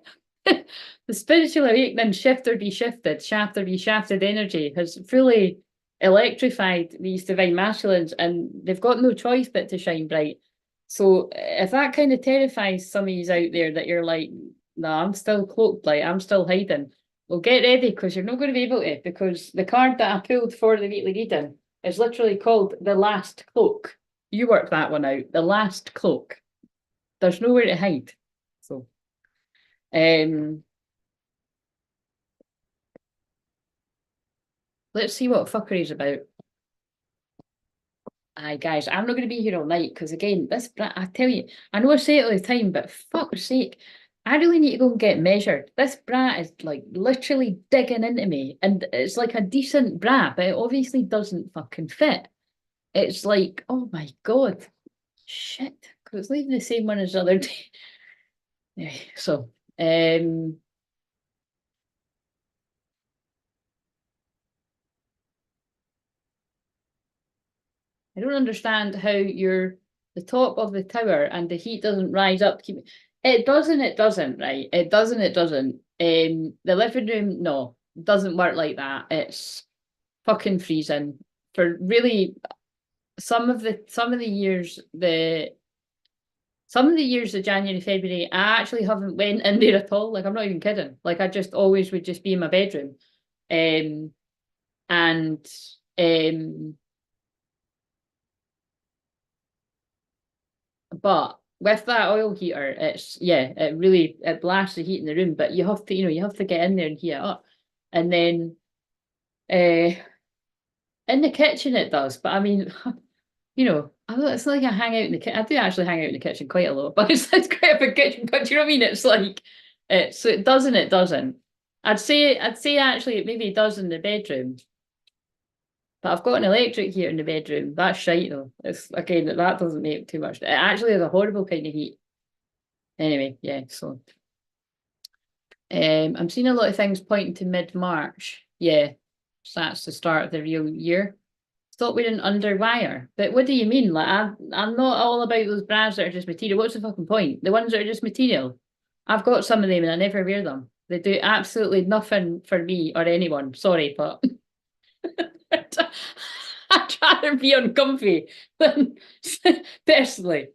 spiritual awakening, shifter be shifted, shafter be shafted energy has fully electrified these Divine Masculines, and they've got no choice but to shine bright. So if that kind of terrifies some of you out there, that you're like, no, I'm still cloaked, like I'm still hiding, well, get ready, because you're not going to be able to, because the card that I pulled for the weekly reading is literally called The Last Cloak. You work that one out. The Last Cloak. There's nowhere to hide. So let's see what fuckery's about. Aye, guys, I'm not going to be here all night, because again, this brat, I tell you, I know I say it all the time, but fuck's sake, I really need to go and get measured. This brat is like literally digging into me, and it's like a decent bra, but it obviously doesn't fucking fit. It's like, oh my God, shit, because it's leaving the same one as the other day. Yeah, so, I don't understand how you're the top of the tower and the heat doesn't rise up. It doesn't, right? It doesn't. The living room, no, doesn't work like that. It's fucking freezing. For really some of the years of January, February, I actually haven't went in there at all. Like, I'm not even kidding. Like, I just always would just be in my bedroom. And but with that oil heater, it blasts the heat in the room, but you have to get in there and heat it up. And then in the kitchen it does, but I mean, it's not like I hang out in the kitchen. I do actually hang out in the kitchen quite a lot, but it's quite a big kitchen. But do you know what I mean? It's like it doesn't. I'd say actually it maybe does in the bedroom. But I've got an electric heater in the bedroom. That's shite though. It's again that doesn't make too much. It actually is a horrible kind of heat. Anyway, yeah, so I'm seeing a lot of things pointing to mid-March. Yeah. So that's the start of the real year. Stop wearing underwire. But what do you mean? Like I'm not all about those bras that are just material. What's the fucking point? The ones that are just material. I've got some of them and I never wear them. They do absolutely nothing for me or anyone. Sorry, but I'd rather be uncomfy than personally.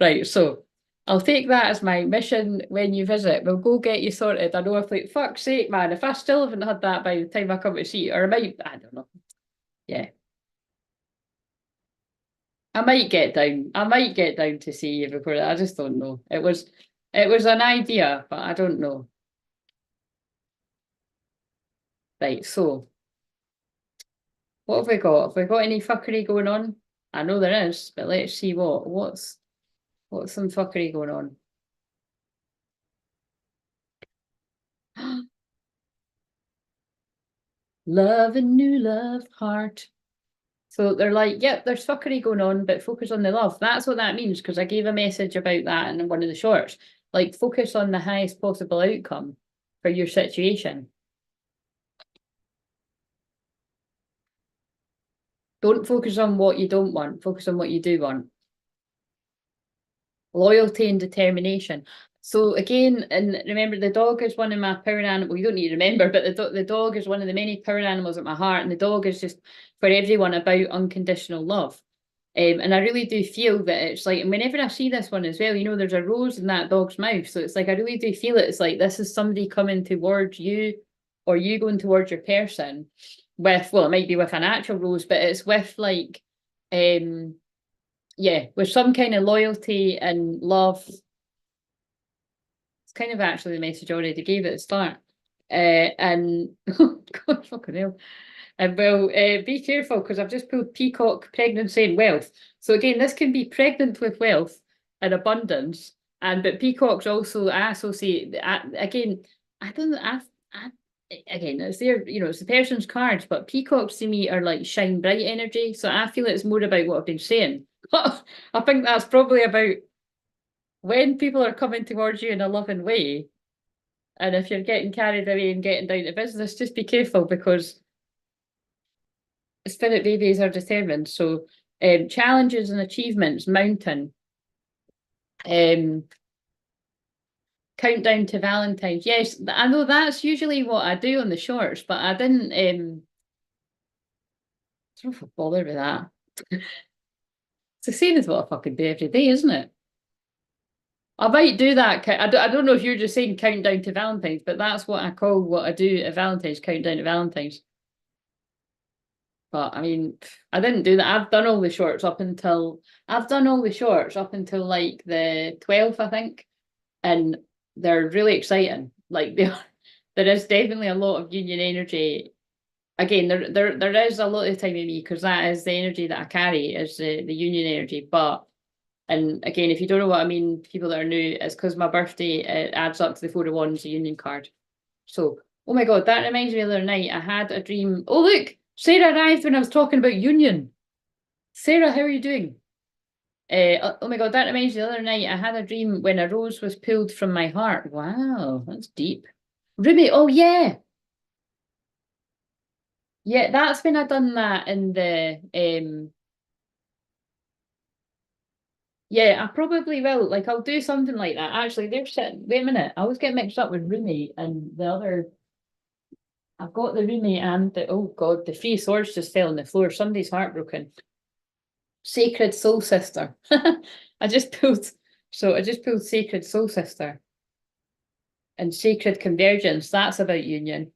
Right, so I'll take that as my mission when you visit. We'll go get you sorted. I know if like fuck's sake, man, if I still haven't had that by the time I come to see you, or I don't know. Yeah. I might get down. I might get down to see you before that. I just don't know. It was an idea, but I don't know. Right, so what have we got? Have we got any fuckery going on? I know there is, but let's see what's some fuckery going on. Love and new love heart. So they're like, yep, there's fuckery going on, but focus on the love. That's what that means, because I gave a message about that in one of the shorts. Like, focus on the highest possible outcome for your situation. Don't focus on what you don't want, focus on what you do want. Loyalty and determination. So again, and remember, the dog is one of my power animals. You don't need to remember, but the dog is one of the many power animals at my heart, and the dog is just for everyone about unconditional love. And I really do feel that it's like, and whenever I see this one as well, there's a rose in that dog's mouth. So it's like, I really do feel it. It's like, this is somebody coming towards you, or you going towards your person with, well, it might be with an actual rose, but it's with like, with some kind of loyalty and love kind of actually the message I already gave at the start. And oh God, fucking hell. And well, be careful because I've just pulled peacock, pregnancy, and wealth. So again, this can be pregnant with wealth and abundance, but peacocks also I associate. Again, I don't. Again, it's their, it's the person's cards, but peacocks to me are like shine bright energy. So I feel it's more about what I've been saying. I think that's probably about when people are coming towards you in a loving way. And if you're getting carried away and getting down to business, just be careful because spirit babies are determined. So challenges and achievements, mountain. Countdown to Valentine's. Yes, I know that's usually what I do on the shorts, but I didn't don't bother with that. It's the same as what I fucking do every day, isn't it? I might do that. I don't know if you're just saying countdown to Valentine's, but that's what I call what I do at Valentine's, countdown to Valentine's. But I mean, I didn't do that. I've done all the shorts up until like the 12th, I think. And they're really exciting. Like there is definitely a lot of union energy. Again, there is a lot of time in me because that is the energy that I carry, is the union energy. And again, if you don't know what I mean, people that are new, it's because my birthday, it adds up to the 4 of Wands, the union card. So, oh my God, that reminds me of the other night, I had a dream. Oh, look, Sarah arrived when I was talking about union. Sarah, how are you doing? Oh my God, that reminds me, the other night I had a dream when a rose was pulled from my heart. Wow, that's deep. Ruby, oh yeah. Yeah, that's when I done that in the yeah, I probably will. Like I'll do something like that. Actually, they're sitting. Wait a minute. I always get mixed up with roommate and the other. I've got the roommate and the oh God, the 3 swords just fell on the floor. Somebody's heartbroken. Sacred Soul Sister. I just pulled Sacred Soul Sister. And Sacred Convergence. That's about union.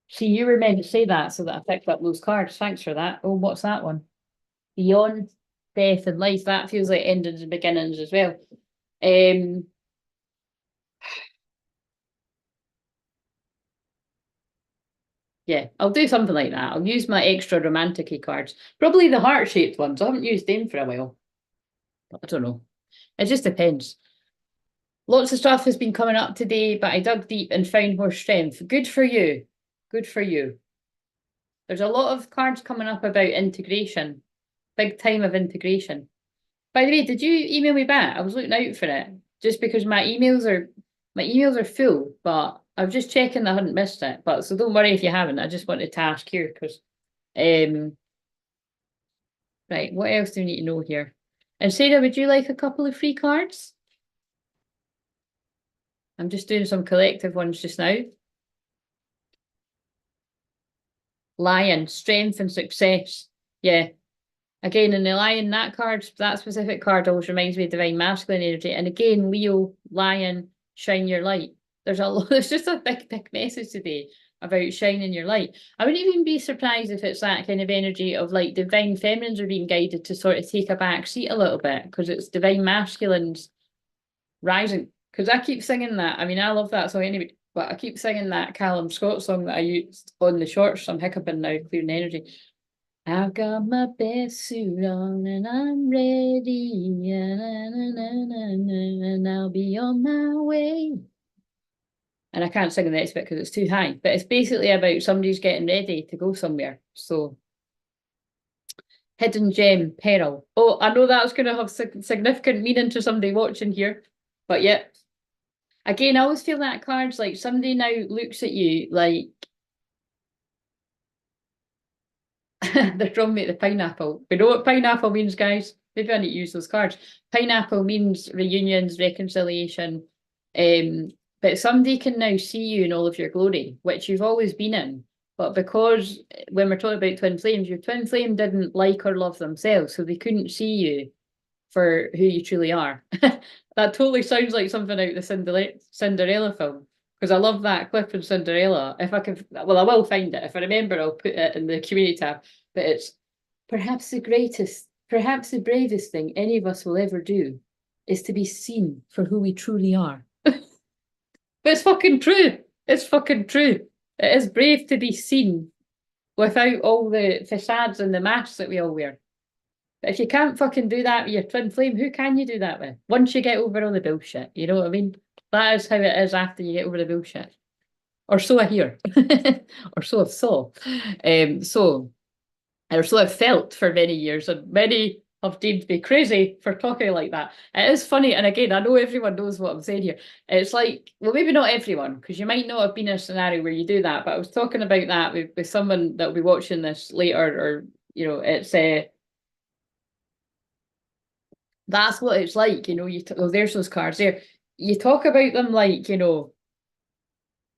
See, you were meant to say that so that I picked up those cards. Thanks for that. Oh, what's that one? Beyond death and life. That feels like endings and beginnings as well. Yeah, I'll do something like that. I'll use my extra romantic-y cards. Probably the heart-shaped ones. I haven't used them for a while. I don't know. It just depends. Lots of stuff has been coming up today, but I dug deep and found more strength. Good for you. Good for you. There's a lot of cards coming up about integration. Big time of integration. By the way, did you email me back? I was looking out for it. Just because my emails are full, but I was just checking that I hadn't missed it. But so don't worry if you haven't. I just wanted to ask here because right, what else do we need to know here? And Sarah, would you like a couple of free cards? I'm just doing some collective ones just now. Lion, strength and success. Yeah. Again, in the Lion, that specific card always reminds me of divine masculine energy. And again, Leo, Lion, shine your light. There's just a big message today about shining your light. I wouldn't even be surprised if it's that kind of energy of like divine feminines are being guided to sort of take a back seat a little bit because it's divine masculines rising. Because I keep singing that. I mean, I love that song anyway, but I keep singing that Callum Scott song that I used on the shorts. I'm hiccuping now, clearing energy. I've got my best suit on and I'm ready, and I'll be on my way. And I can't sing the next bit because it's too high, but it's basically about somebody's getting ready to go somewhere. So, hidden gem, peril. Oh, I know that's going to have significant meaning to somebody watching here, but yeah. Again, I always feel that card's like somebody now looks at you like they're drawing me at the pineapple. We know what pineapple means, guys. Maybe I need to use those cards. Pineapple means reunions, reconciliation. But somebody can now see you in all of your glory, which you've always been in. But because when we're talking about twin flames, your twin flame didn't like or love themselves, so they couldn't see you for who you truly are. That totally sounds like something out of the Cinderella film. Because I love that clip in Cinderella. If I can, well, I will find it. If I remember, I'll put it in the community tab. But it's perhaps the bravest thing any of us will ever do is to be seen for who we truly are. But it's fucking true. It's fucking true. It is brave to be seen without all the facades and the masks that we all wear. But if you can't fucking do that with your twin flame, who can you do that with? Once you get over all the bullshit, you know what I mean? That is how it is after you get over the bullshit. Or so I hear. Or so I saw. Or so I've felt for many years, and many have deemed me crazy for talking like that. It is funny, and again, I know everyone knows what I'm saying here. It's like, well, maybe not everyone, because you might not have been in a scenario where you do that, but I was talking about that with someone that will be watching this later, or, you know, it's that's what it's like, you know, oh, there's those cards there. You talk about them like, you know,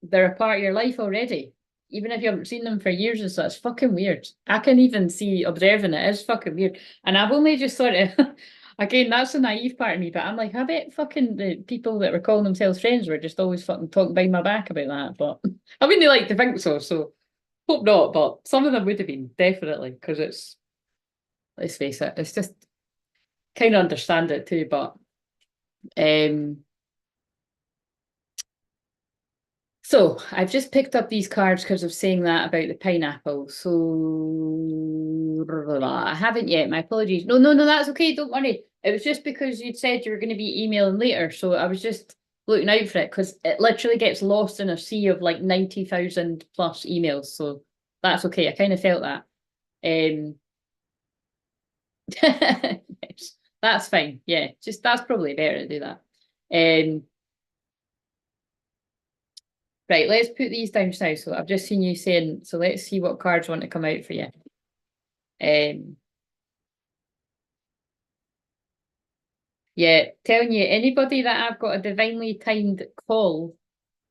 they're a part of your life already. Even if you haven't seen them for years and such, it's fucking weird. I can even see observing it is fucking weird. And I've only just sort of, again, that's a naive part of me, but I'm like, I bet fucking the people that were calling themselves friends were just always fucking talking behind my back about that. But I wouldn't like to think so hope not. But some of them would have been, definitely, because it's, let's face it, it's just kind of understand it too. But so I've just picked up these cards because of saying that about the pineapple. So I haven't yet. My apologies. No, that's okay. Don't worry. It was just because you'd said you were going to be emailing later, so I was just looking out for it because it literally gets lost in a sea of like 90,000 plus emails. So that's okay. I kind of felt that. Yes, that's fine. Yeah, just that's probably better to do that. Right, let's put these down now. So I've just seen you saying, so let's see what cards want to come out for you. Yeah, telling you, anybody that I've got a divinely timed call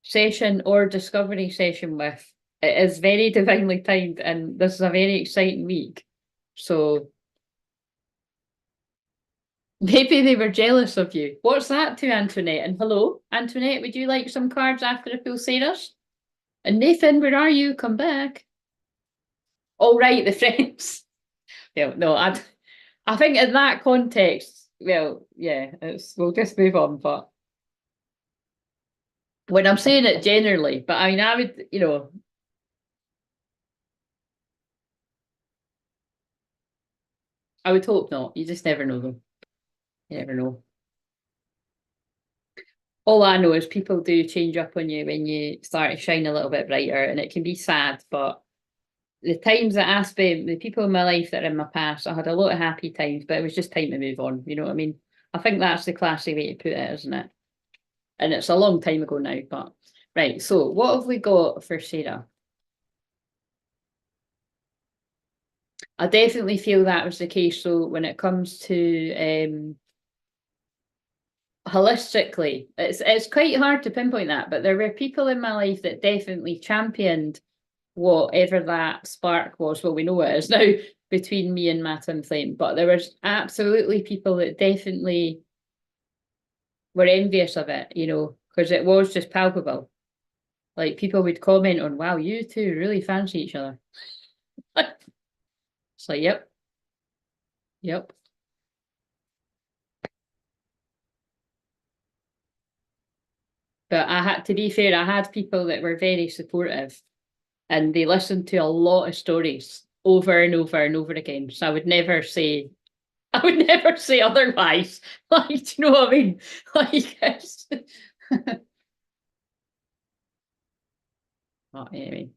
session or discovery session with, it is very divinely timed, and this is a very exciting week. So maybe they were jealous of you. What's that to Antoinette? And hello, Antoinette, would you like some cards after the full Sarah's? And Nathan, where are you? Come back. All right, the friends. Yeah, no, I think in that context, well, yeah, we'll just move on. But when I'm saying it generally, but I mean, I would, you know, I would hope not. You just never know, though. You never know. All I know is people do change up on you when you start to shine a little bit brighter, and it can be sad. But the times that I spent, the people in my life that are in my past, I had a lot of happy times, but it was just time to move on. You know what I mean? I think that's the classy way to put it, isn't it? And it's a long time ago now, but right. So what have we got for Sarah? I definitely feel that was the case. So when it comes to holistically, it's quite hard to pinpoint that, but there were people in my life that definitely championed whatever that spark was. Well, we know it is now between me and my twin flame, but there was absolutely people that definitely were envious of it, you know, because it was just palpable. Like people would comment on, wow, you two really fancy each other. It's like, yep. But I had to be fair, I had people that were very supportive and they listened to a lot of stories over and over and over again. So I would never say otherwise. Like, do you know what I mean? Like, oh, anyway.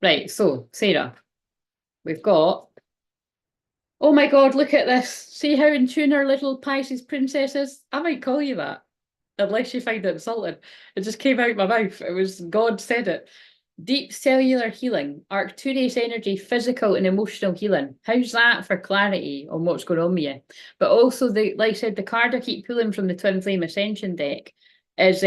Right, so Sarah, we've got, oh my God, look at this. See how in tune our little Pisces princess is? I might call you that, unless you find it insulting. It just came out my mouth. It was God said it. Deep cellular healing, Arcturus energy, physical and emotional healing. How's that for clarity on what's going on with you? But also, like I said, the card I keep pulling from the Twin Flame Ascension deck is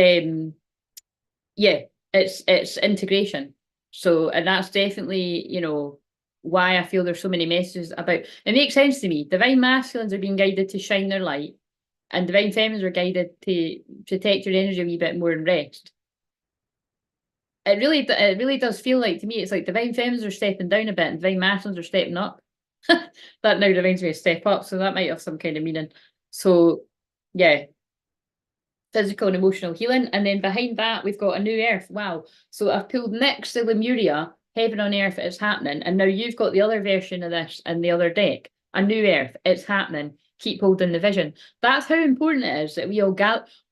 yeah, it's integration. So, and that's definitely, you know, why I feel there's so many messages about it. Makes sense to me. Divine masculines are being guided to shine their light, and divine feminines are guided to protect your energy a wee bit more and rest. It really does feel like to me, it's like divine feminines are stepping down a bit and divine masculines are stepping up. That now reminds me of step up, so that might have some kind of meaning. So yeah, physical and emotional healing. And then behind that, we've got a new earth. Wow. So I've pulled next to Lemuria, heaven on earth, it's happening. And now you've got the other version of this in the other deck. A new earth, it's happening. Keep holding the vision. That's how important it is that we all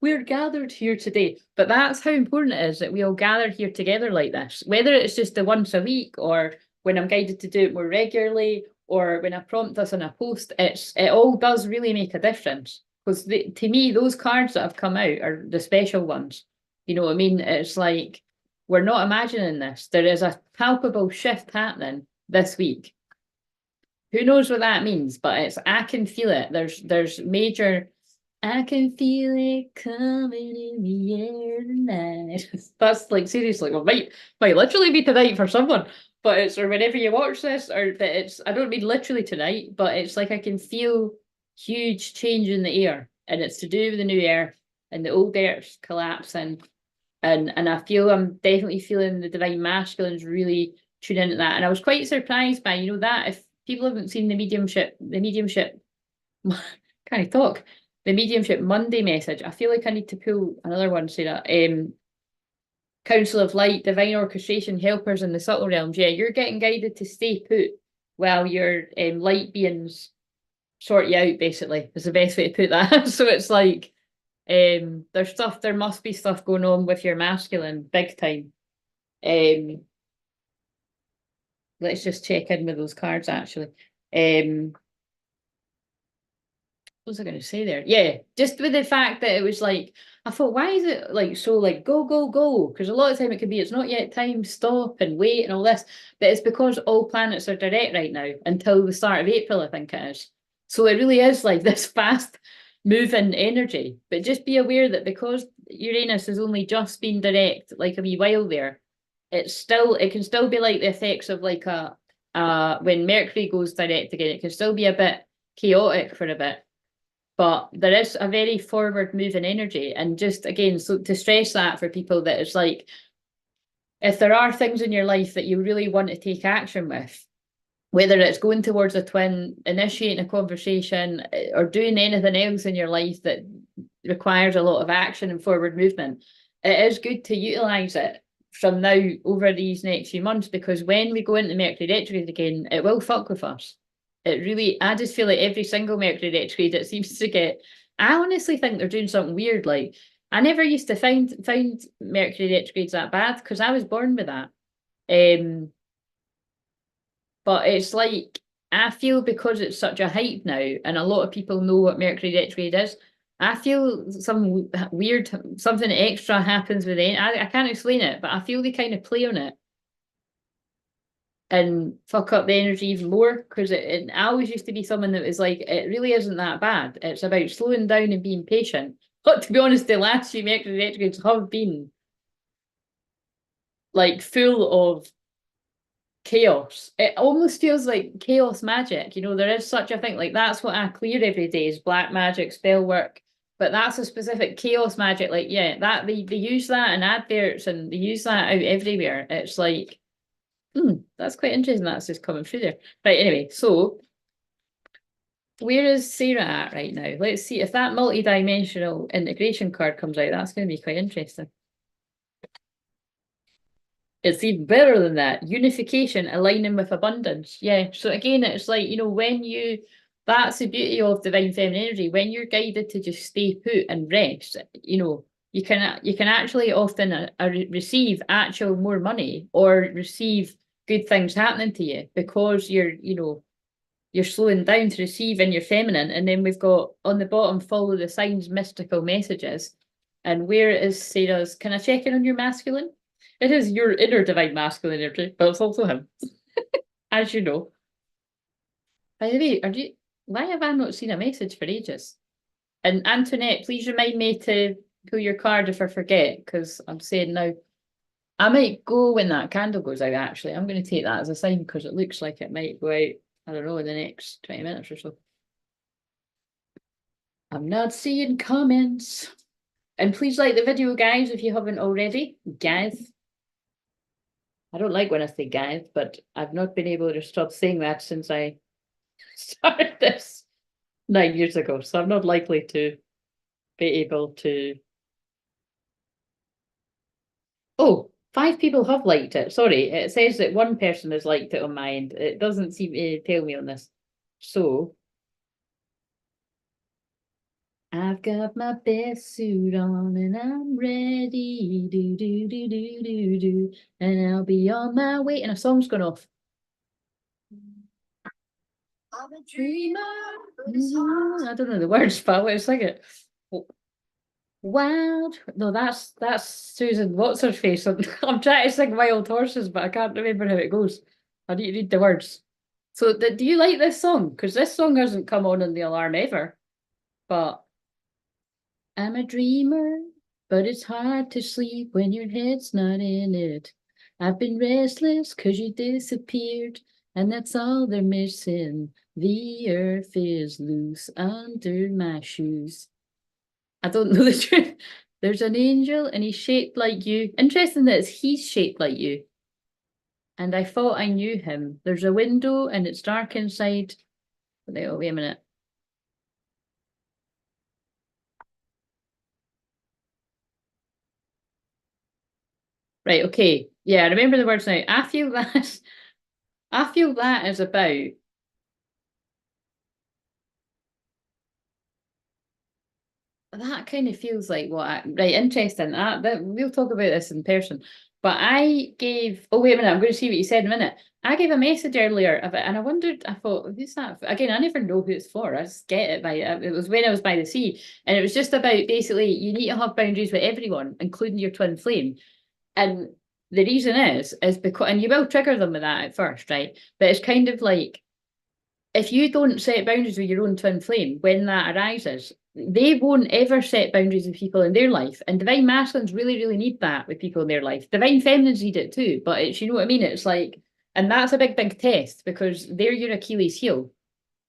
we're gathered here today. But that's how important it is that we all gather here together like this. Whether it's just the once a week, or when I'm guided to do it more regularly, or when I prompt us in a post, it all does really make a difference. Because to me, those cards that have come out are the special ones. You know what I mean? It's like, we're not imagining this. There is a palpable shift happening this week. Who knows what that means? But I can feel it. There's major, I can feel it coming in the air tonight. That's like, seriously, well, might literally be tonight for someone. But it's, or whenever you watch this, or that it's, I don't mean literally tonight, but it's like I can feel huge change in the air, and it's to do with the new earth and the old earth's collapsing, and I feel, I'm definitely feeling the divine masculines really tune into that. And I was quite surprised by, you know, that if people haven't seen the mediumship can't I talk, the mediumship Monday message, I feel like I need to pull another one, Sarah. Council of Light, divine orchestration, helpers in the subtle realms. Yeah, you're getting guided to stay put while your light beings sort you out, basically, is the best way to put that. So it's like, there must be stuff going on with your masculine, big time. Let's just check in with those cards, actually. What was I going to say there? Yeah, just with the fact that it was like, I thought, why is it like so like go, go, go? Because a lot of the time it could be, it's not yet time, stop and wait and all this. But it's because all planets are direct right now until the start of April, I think it is. So it really is like this fast moving energy. But just be aware that because Uranus has only just been direct like a wee while there, it can still be like the effects of like when Mercury goes direct again, it can still be a bit chaotic for a bit. But there is a very forward moving energy. And just again, so to stress that for people, that it's like, if there are things in your life that you really want to take action with, whether it's going towards a twin, initiating a conversation, or doing anything else in your life that requires a lot of action and forward movement, it is good to utilize it from now over these next few months, because when we go into Mercury retrograde again, it will fuck with us. It really, I just feel like every single Mercury retrograde, it seems to get, I honestly think they're doing something weird. Like, I never used to find Mercury retrogrades that bad, because I was born with that. But it's like, I feel because it's such a hype now, and a lot of people know what Mercury retrograde is, I feel some weird, something extra happens with it. I can't explain it, but I feel they kind of play on it and fuck up the energy even more, because I always used to be someone that was like, it really isn't that bad. It's about slowing down and being patient. But to be honest, the last few Mercury retrogrades have been like full of chaos. It almost feels like chaos magic. You know, there is such a thing, like that's what I clear every day, is black magic, spell work. But that's a specific chaos magic. Like, yeah, that they use that in adverts, and they use that out everywhere. It's like, that's quite interesting. That's just coming through there. Right, anyway, so where is Sarah at right now? Let's see if that multi-dimensional integration card comes out. That's going to be quite interesting. It's even better than that. Unification, aligning with abundance. Yeah. So again, it's like, you know, that's the beauty of divine feminine energy. When you're guided to just stay put and rest, you know, you can actually often receive actual more money, or receive good things happening to you, because you're slowing down to receive in your feminine. And then we've got on the bottom, follow the signs, mystical messages. And where is Sarah's, can I check in on your masculine? It is your inner divine masculine energy, but it's also him, as you know. By the way, why have I not seen a message for ages? And Antoinette, please remind me to pull your card if I forget, because I'm saying now, I might go when that candle goes out, actually. I'm going to take that as a sign, because it looks like it might go out, I don't know, in the next 20 minutes or so. I'm not seeing comments. And please like the video, guys, if you haven't already. Guys. I don't like when I say guys, but I've not been able to stop saying that since I started this 9 years ago. So I'm not likely to be able to Oh, 5 people have liked it. Sorry, it says that one person has liked it on my end. It doesn't seem to tell me on this. So I've got my best suit on and I'm ready, do do do do do do, and I'll be on my way. And a song's gone off. I'm a dreamer. I don't know the words, but I want to sing it. Wild. No, that's Susan. What's her face? I'm trying to sing Wild Horses, but I can't remember how it goes. I need to read the words. So, do you like this song? Because this song hasn't come on the alarm ever. But I'm a dreamer, but it's hard to sleep when your head's not in it. I've been restless because you disappeared, and that's all they're missing. The earth is loose under my shoes. I don't know the truth. There's an angel and he's shaped like you. Interesting that he's shaped like you. And I thought I knew him. There's a window and it's dark inside. Oh, wait a minute. Right, okay. Yeah, I remember the words now. I feel that is about that kind of feels like right, interesting. We'll talk about this in person. But I gave wait a minute, I'm going to see what you said in a minute. I gave a message earlier of it and I wondered, I thought, who's that? Again, I never know who it's for. I just get it it was when I was by the sea. And it was just about basically you need to have boundaries with everyone, including your twin flame. And the reason is because, and you will trigger them with that at first, right? But it's kind of like if you don't set boundaries with your own twin flame when that arises, they won't ever set boundaries with people in their life. And divine masculines really, really need that with people in their life. Divine feminines need it too, but it's, you know what I mean? It's like, and that's a big, big test because they're your Achilles heel.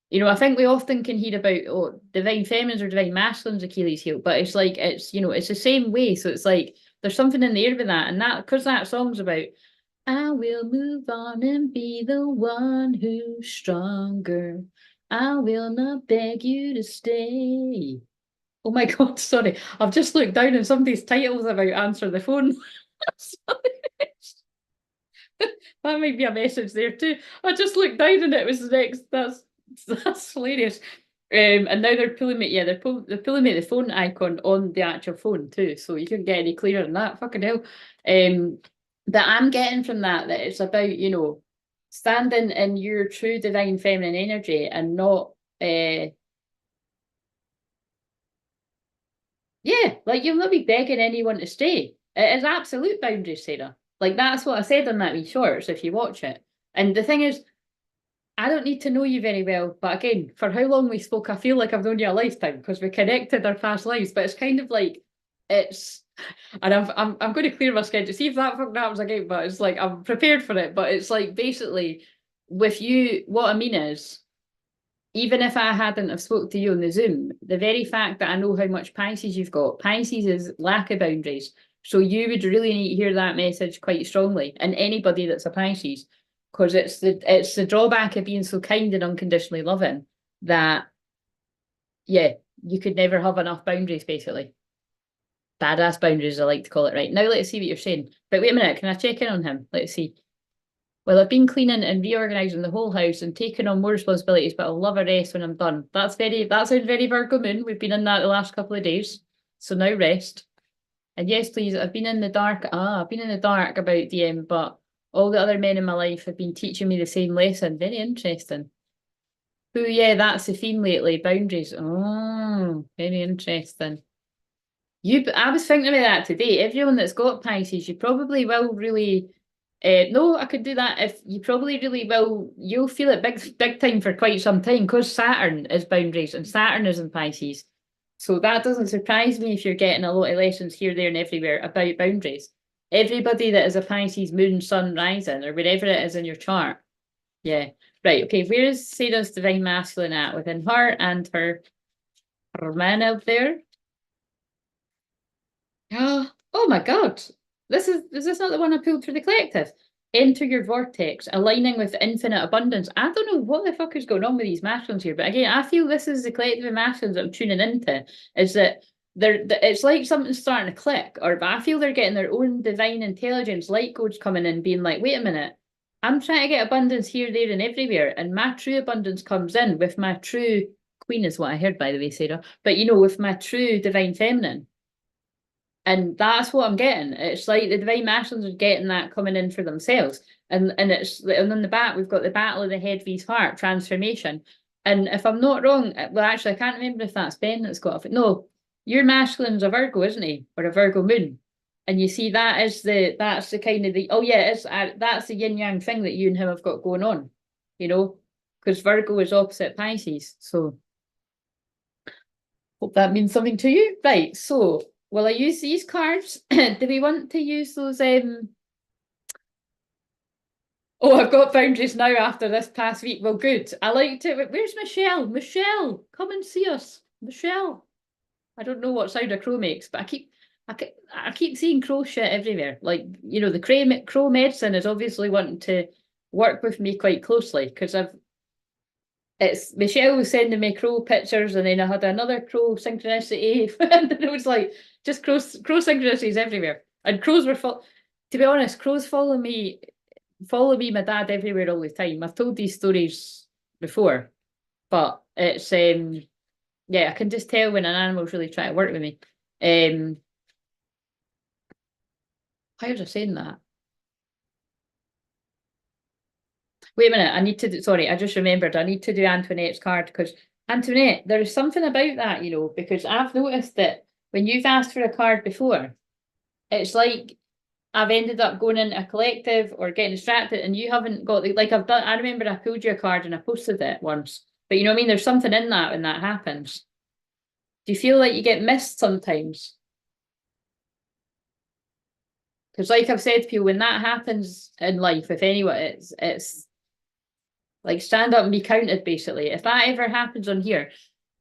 You know, I think we often can hear about divine feminines or divine masculines Achilles heel, but it's like it's it's the same way. So it's like there's something in the air with that, and that because that song's about I will move on and be the one who's stronger. I will not beg you to stay. Oh my God, sorry. I've just looked down and somebody's title's about answer the phone. That might be a message there too. I just looked down and it was the next. That's hilarious. And now they're pulling me. Yeah, they're pulling me the phone icon on the actual phone too. So you couldn't get any clearer than that. Fucking hell. That I'm getting from that it's about standing in your true divine feminine energy and not yeah, like you'll not be begging anyone to stay. It is absolute boundaries, Sarah. Like that's what I said on that wee shorts if you watch it. And the thing is, I don't need to know you very well, but again, for how long we spoke, I feel like I've known you a lifetime because we connected our past lives. But it's kind of like it's, and I'm going to clear my schedule. See if that fucking happens again. But it's like I'm prepared for it. But it's like basically with you, what I mean is, even if I hadn't have spoke to you on the Zoom, the very fact that I know how much Pisces you've got, Pisces is lack of boundaries. So you would really need to hear that message quite strongly, and anybody that's a Pisces, because it's the drawback of being so kind and unconditionally loving that yeah, you could never have enough boundaries basically. Badass boundaries, I like to call it. Right now, let's see what you're saying. But wait a minute, can I check in on him? Let's see. Well, I've been cleaning and reorganising the whole house and taking on more responsibilities, but I'll love a rest when I'm done. That sounds very Virgo moon. We've been in that the last couple of days. So now rest. And yes, please, I've been in the dark. I've been in the dark about DM, but all the other men in my life have been teaching me the same lesson. Very interesting. Oh, yeah, that's the theme lately. Boundaries. Oh, very interesting. I was thinking about that today. Everyone that's got Pisces, you probably will really. No, I could do that if you probably really will. You'll feel it big time for quite some time because Saturn is boundaries and Saturn is in Pisces. So that doesn't surprise me if you're getting a lot of lessons here, there, and everywhere about boundaries. Everybody that is a Pisces moon, sun, rising, or wherever it is in your chart. Yeah. Right. Okay. Where is Sarah's divine masculine at within her and her man out there? Oh my God. Is this not the one I pulled for the collective? Enter your vortex, aligning with infinite abundance. I don't know what the fuck is going on with these masculines here, but again, I feel this is the collective of masculines that I'm tuning into, is that it's like something's starting to click, or I feel they're getting their own divine intelligence, light codes coming in, being like, wait a minute, I'm trying to get abundance here, there, and everywhere, and my true abundance comes in with my true queen, is what I heard, by the way, Sarah. But you know, with my true divine feminine. And that's what I'm getting. It's like the divine masculines are getting that coming in for themselves. And on the back, we've got the battle of the head vs heart, transformation. And if I'm not wrong, well, actually, I can't remember if that's Ben that's got it. No, your masculine's a Virgo, isn't he? Or a Virgo moon. And you see, that's the kind of the, oh yeah, that's the yin yang thing that you and him have got going on, you know, because Virgo is opposite Pisces. So hope that means something to you. Right. So will I use these cards? Do we want to use those? Oh, I've got boundaries now after this past week. Well, good. I liked it. Where's Michelle? Michelle, come and see us. Michelle. I don't know what sound a crow makes, but I keep seeing crow shit everywhere. Like, you know, the crow medicine is obviously wanting to work with me quite closely because it's Michelle was sending me crow pictures, and then I had another crow synchronicity, and it was like just crow synchronicities everywhere. And crows were to be honest, crows follow me, my dad everywhere all the time. I've told these stories before, but it's yeah, I can just tell when an animal's really trying to work with me. How was I saying that? Wait a minute, I need to do, sorry, I just remembered, I need to do Antoinette's card, because Antoinette, there is something about that, you know, because I've noticed that when you've asked for a card before, it's like I've ended up going into a collective or getting distracted, and you haven't got the, like I've done, I remember I pulled your card and I posted it once, but you know what I mean, there's something in that when that happens. Do you feel like you get missed sometimes? Because like I've said to people, when that happens in life, if anyone, it's like stand up and be counted, basically. If that ever happens on here,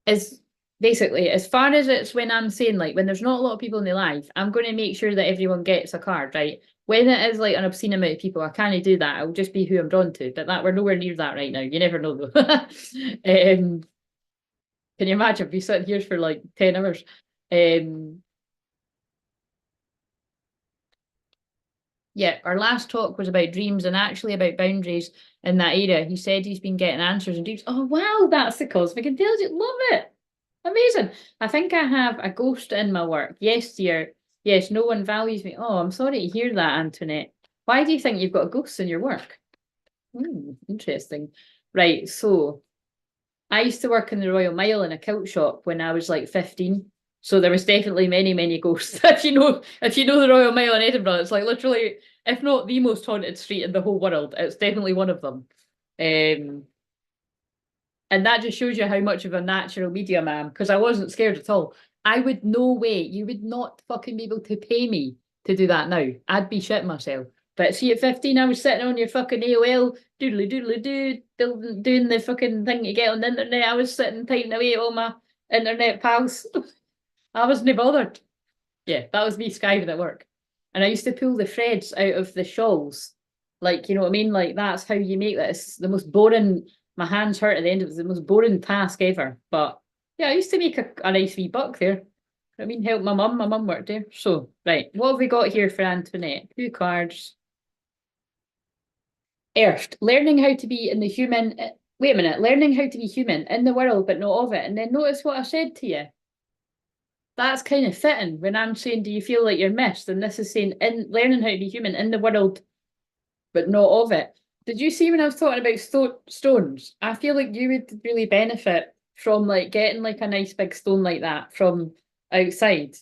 is basically, as far as it's when I'm saying, like, when there's not a lot of people in the live, I'm going to make sure that everyone gets a card, right? When it is like an obscene amount of people, I can't do that. I'll just be who I'm drawn to. But that we're nowhere near that right now. You never know though. Can you imagine be sitting here for like 10 hours? Yeah, our last talk was about dreams and actually about boundaries in that area. He said he's been getting answers in dreams. Oh, wow, that's the cosmic intelligence. Love it. Amazing. I think I have a ghost in my work. Yes, dear. Yes, no one values me. Oh, I'm sorry to hear that, Antoinette. Why do you think you've got ghosts in your work? Interesting. Right, so I used to work in the Royal Mile in a kilt shop when I was like 15. So there was definitely many, many ghosts. If you know the Royal Mile in Edinburgh, it's like literally, if not the most haunted street in the whole world, it's definitely one of them. And that just shows you how much of a natural medium I am, because I wasn't scared at all. I would, no way, you would not fucking be able to pay me to do that now. I'd be shitting myself. But see, at 15, I was sitting on your fucking AOL, doodly doodly doo, doing the fucking thing to get on the internet. I was sitting typing away at all my internet pals. I wasn't bothered. Yeah, that was me skiving at work. And I used to pull the threads out of the shawls. Like, you know what I mean? Like, that's how you make that. It's the most boring, my hands hurt at the end of it. It's the most boring task ever. But yeah, I used to make a nice wee buck there. I mean, help my mum. My mum worked there. So, right, what have we got here for Antoinette? 2 cards. Earthed, learning how to be in the human. Wait a minute, learning how to be human in the world, but not of it. And then notice what I said to you. That's kind of fitting when I'm saying, do you feel like you're missed? And this is saying, in learning how to be human in the world, but not of it. Did you see when I was talking about stones? I feel like you would really benefit from like getting like a nice big stone like that from outside.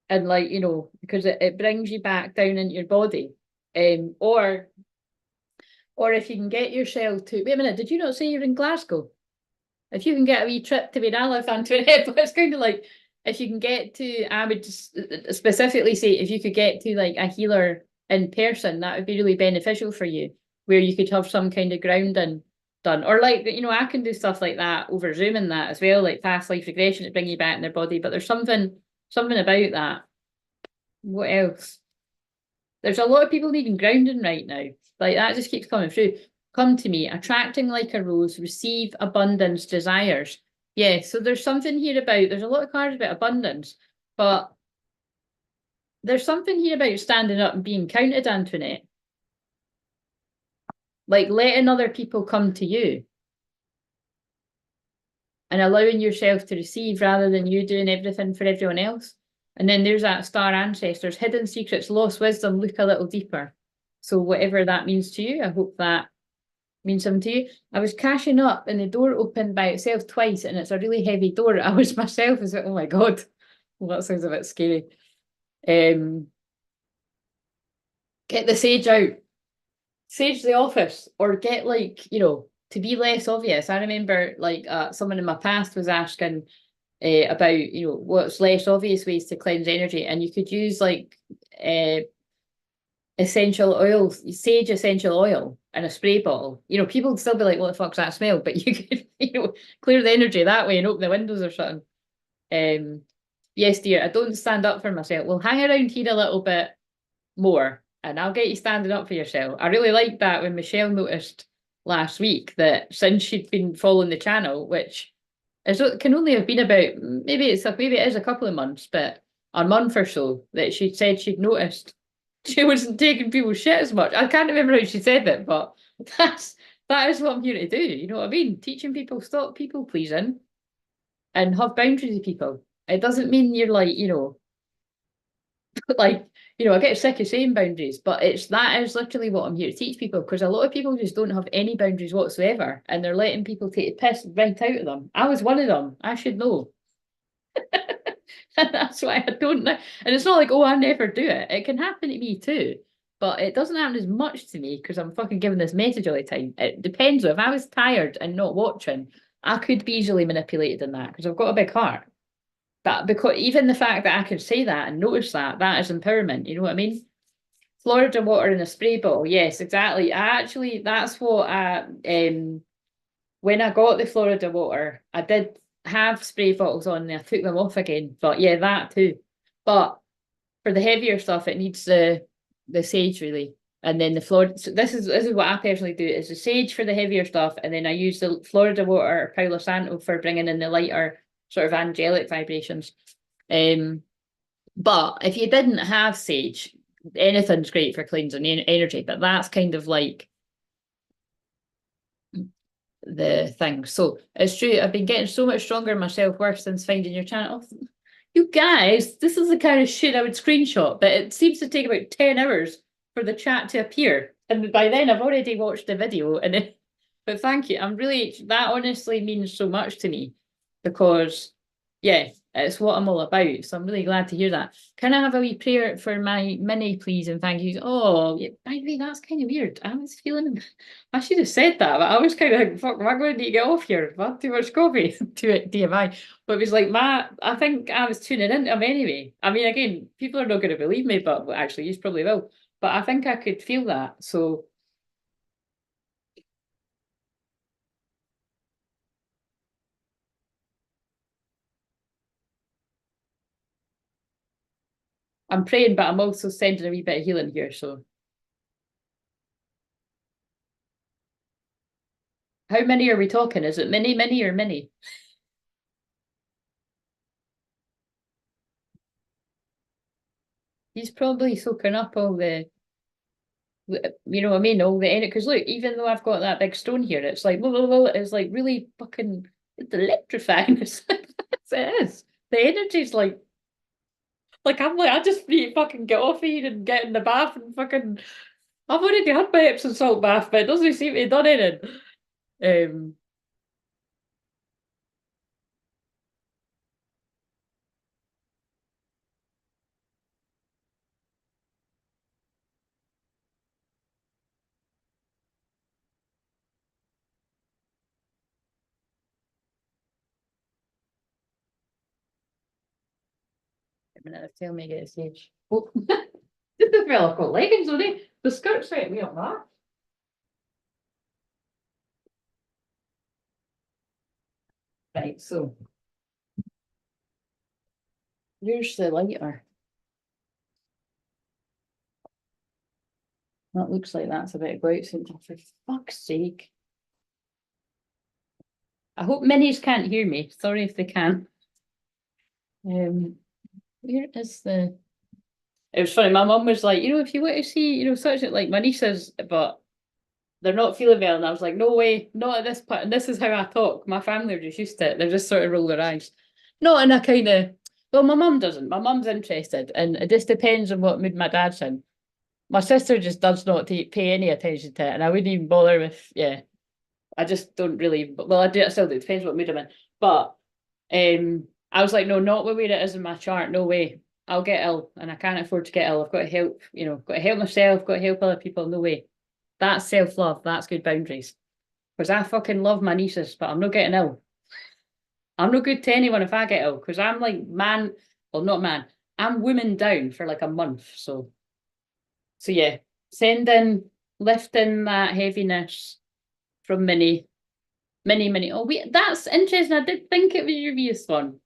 And like, you know, because it brings you back down into your body. Or if you can get yourself to, wait a minute, did you not say you're in Glasgow? If you can get a wee trip to where I live, Antoinette, but it's kind of like, if you can get to, I would specifically say, if you could get to like a healer in person, that would be really beneficial for you, where you could have some kind of grounding done. Or like, you know, I can do stuff like that over Zoom and that as well, like past life regression to bring you back in their body. But there's something about that. What else? There's a lot of people needing grounding right now. Like that just keeps coming through. Come to me, attracting like a rose, receive abundance, desires. Yeah, so there's something here about, there's a lot of cards about abundance, but there's something here about standing up and being counted, Antoinette. Like letting other people come to you and allowing yourself to receive rather than you doing everything for everyone else. And then there's that star ancestors, hidden secrets, lost wisdom, look a little deeper. So whatever that means to you, I hope that means something to you. I was cashing up and the door opened by itself twice and it's a really heavy door. I was myself, was like, oh my God, well, that sounds a bit scary. Get the sage out, sage the office, or get like, to be less obvious. I remember like someone in my past was asking about, what's less obvious ways to cleanse energy. And you could use like essential oil, sage essential oil in a spray bottle. People would still be like, what the fuck's that smell? But you could, clear the energy that way and open the windows or something. Yes, dear, I don't stand up for myself. We'll hang around here a little bit more and I'll get you standing up for yourself. I really liked that when Michelle noticed last week that since she'd been following the channel, which can only have been about, maybe it is a couple of months, but a month or so, that she said she'd noticed she wasn't taking people's shit as much. I can't remember how she said it, but that is what I'm here to do. You know what I mean? Teaching people, stop people pleasing and have boundaries with people. It doesn't mean you're like, like, I get sick of saying boundaries, but that is literally what I'm here to teach people, because a lot of people just don't have any boundaries whatsoever and they're letting people take the piss right out of them. I was one of them. I should know. And that's why I don't know. And it's not like, oh, I never do it. It can happen to me too. But it doesn't happen as much to me because I'm fucking giving this message all the time. It depends. If I was tired and not watching, I could be easily manipulated in that because I've got a big heart. But because even the fact that I can say that and notice that is empowerment. You know what I mean? Florida water in a spray bottle. Yes, exactly. That's what when I got the Florida water, I did have spray bottles on and I took them off again. But yeah, that too. But for the heavier stuff, it needs the sage really. And then the Florida, so this is what I personally do, is the sage for the heavier stuff, and then I use the Florida water or Palo Santo for bringing in the lighter sort of angelic vibrations. But if you didn't have sage, anything's great for cleansing energy, but that's kind of like the thing. So it's true, I've been getting so much stronger in my self-worth since finding your channel. You guys, this is the kind of shit I would screenshot, but it seems to take about 10 hours for the chat to appear. And by then I've already watched the video but thank you. That honestly means so much to me because yeah, it's what I'm all about. So I'm really glad to hear that. Can I have a wee prayer for my mini, please? And thank you. Oh, yeah, by the way, that's kind of weird. I was feeling, I should have said that, but I was kind of like, fuck, am I going to need to get off here? I've had too much coffee to it, DMI. But it was like, I think I was tuning into him anyway. I mean, again, people are not going to believe me, but well, actually, you probably will. But I think I could feel that. So I'm praying, but I'm also sending a wee bit of healing here. So how many are we talking? Is it many, or many? He's probably soaking up all you know what I mean, all the energy. Because look, even though I've got that big stone here, it's like, it's like really fucking, it's electrifying. It is. The energy's like I'm like, I just need to fucking get off here and get in the bath and fucking, I've already had my Epsom salt bath, but it doesn't seem to have done anything. Um, a minute, tell me get a stage. Oh, this fella got leggings on it. The skirt's right me up that. Right, so here's the lighter. That looks like that's a bit of go out, for fuck's sake. I hope minis can't hear me. Sorry if they can. Where is the... It was funny, my mum was like, if you want to see, such like my nieces, but they're not feeling well. And I was like, no way, not at this point. And this is how I talk. My family are just used to it. They just sort of roll their eyes. Not in a kind of, well, my mum doesn't. My mum's interested. And it just depends on what mood my dad's in. My sister just does not pay any attention to it. And I wouldn't even bother with, yeah. I just don't really, well, I do, it still do. It depends what mood I'm in. But I was like, no, not where it is in my chart. No way. I'll get ill and I can't afford to get ill. I've got to help, got to help myself, got to help other people. No way. That's self-love. That's good boundaries. Because I fucking love my nieces, but I'm not getting ill. I'm not good to anyone if I get ill, because I'm like not man. I'm woman down for like a month. So yeah, lifting that heaviness from many. Oh, that's interesting. I did think it was your Venus one.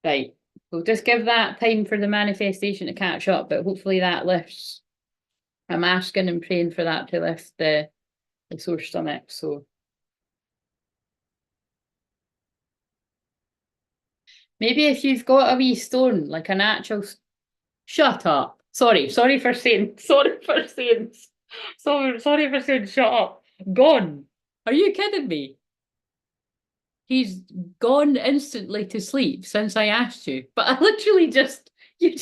Right. We'll just give that time for the manifestation to catch up, but hopefully that lifts. I'm asking and praying for that to lift the sore stomach. So maybe if you've got a wee stone, like an actual... Shut up. Sorry for saying shut up. Gone. Are you kidding me? He's gone instantly to sleep since I asked you. But I literally just, you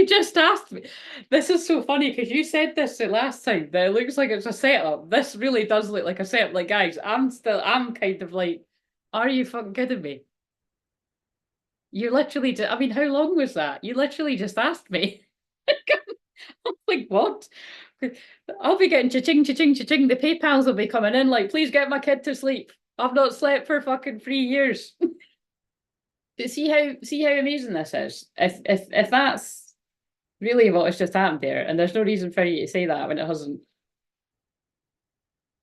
just asked me. This is so funny because you said this the last time that it looks like it's a setup. This really does look like a setup. Like, guys, I'm kind of like, are you fucking kidding me? You literally I mean, how long was that? You literally just asked me. I'm like, what? I'll be getting cha-ching, cha-ching, cha-ching. The PayPals will be coming in like, please get my kid to sleep. I've not slept for fucking 3 years. But see how amazing this is. If that's really what has just happened there, and there's no reason for you to say that when it hasn't.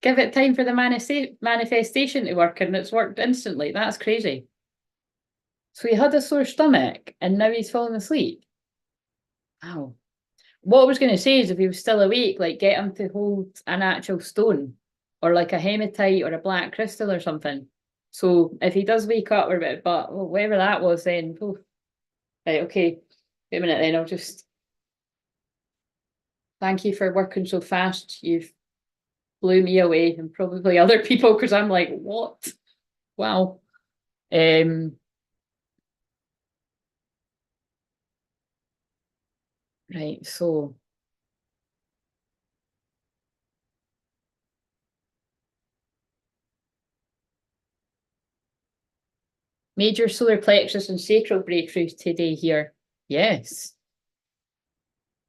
Give it time for the manifestation to work, and it's worked instantly. That's crazy. So he had a sore stomach, and now he's falling asleep. Wow. What I was going to say is if he was still awake, like get him to hold an actual stone or like a hematite or a black crystal or something. So if he does wake up or a bit, but whatever that was, then right, okay. Wait a minute, then I'll just thank you for working so fast. You've blew me away and probably other people because I'm like, what? Wow. Right, so major solar plexus and sacral breakthroughs today here. Yes.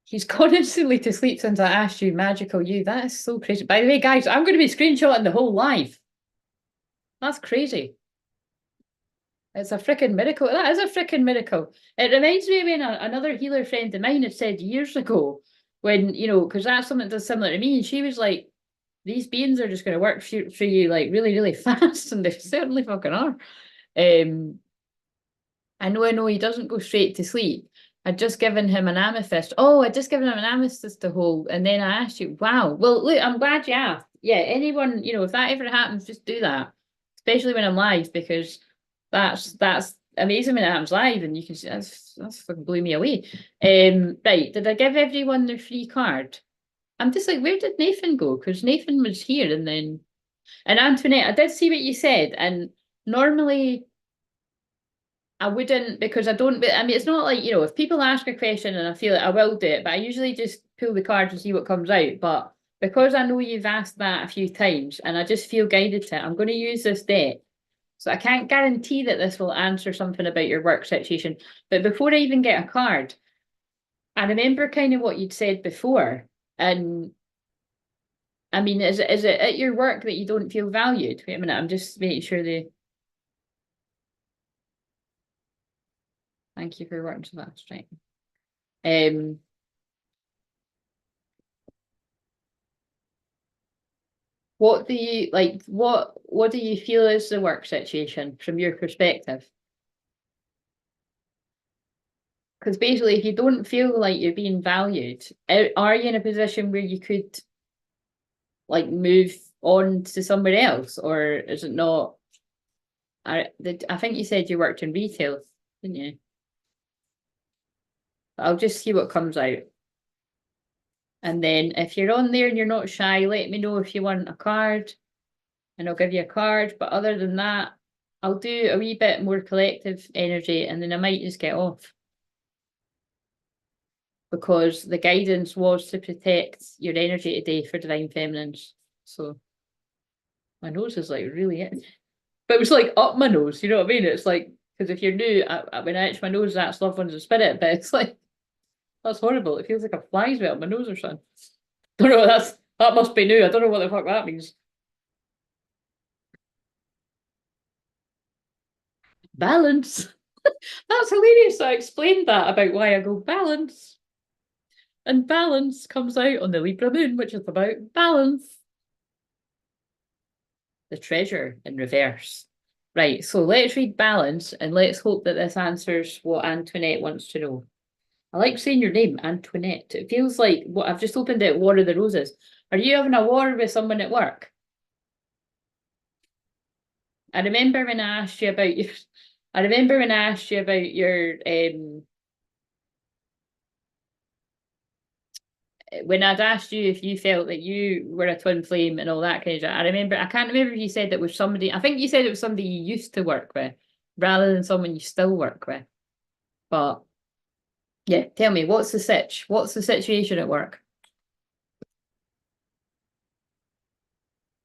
He's gone instantly to sleep since I asked you, magical you. That is so crazy. By the way, guys, I'm going to be screenshotting the whole live. That's crazy. It's a freaking miracle. That is a freaking miracle. It reminds me of when another healer friend of mine had said years ago, when, because that's something that's similar to me, and she was like, these beings are just going to work for you like really, really fast, and they certainly fucking are. I know he doesn't go straight to sleep. I'd just given him an amethyst. Oh, I'd just given him an amethyst to hold. And then I asked you, wow. Well, look, I'm glad you asked. Yeah, anyone, if that ever happens, just do that. Especially when I'm live, because that's amazing when it happens live and you can see that's fucking blew me away. Right, did I give everyone their free card? I'm just like, where did Nathan go? Because Nathan was here and Antoinette, I did see what you said, and normally I wouldn't, because I don't, I mean, it's not like, if people ask a question and I feel it, I will do it, but I usually just pull the cards and see what comes out. But because I know you've asked that a few times and I just feel guided to it, I'm going to use this deck. So I can't guarantee that this will answer something about your work situation. But before I even get a card, I remember kind of what you'd said before. And I mean, is it at your work that you don't feel valued? Wait a minute, I'm just making sure thank you for working so fast, right? What do you like? What do you feel is the work situation from your perspective? Because basically, if you don't feel like you're being valued, are you in a position where you could like move on to somewhere else, or is it not? I think you said you worked in retail, didn't you? I'll just see what comes out. And then if you're on there and you're not shy, let me know if you want a card and I'll give you a card. But other than that, I'll do a wee bit more collective energy and then I might just get off. Because the guidance was to protect your energy today for Divine Feminines. So my nose is like really it. But it was like up my nose, you know what I mean? It's like, because if you're new, when I itch my nose, that's loved ones of spirit, but it's like, that's horrible. It feels like a fly's bit up my nose or something. Don't know, that must be new. I don't know what the fuck that means. Balance. That's hilarious. I explained that about why I go balance. And balance comes out on the Libra moon, which is about balance. The treasure in reverse. Right, so let's read balance and let's hope that this answers what Antoinette wants to know. I like saying your name, Antoinette. It feels like what I've just opened it, War of the Roses. Are you having a war with someone at work? I remember when I asked you about your when I'd asked you if you felt that you were a twin flame and all that kind of stuff. I can't remember if you said that was somebody, I think you said it was somebody you used to work with rather than someone you still work with. But yeah, tell me, what's the sitch? What's the situation at work?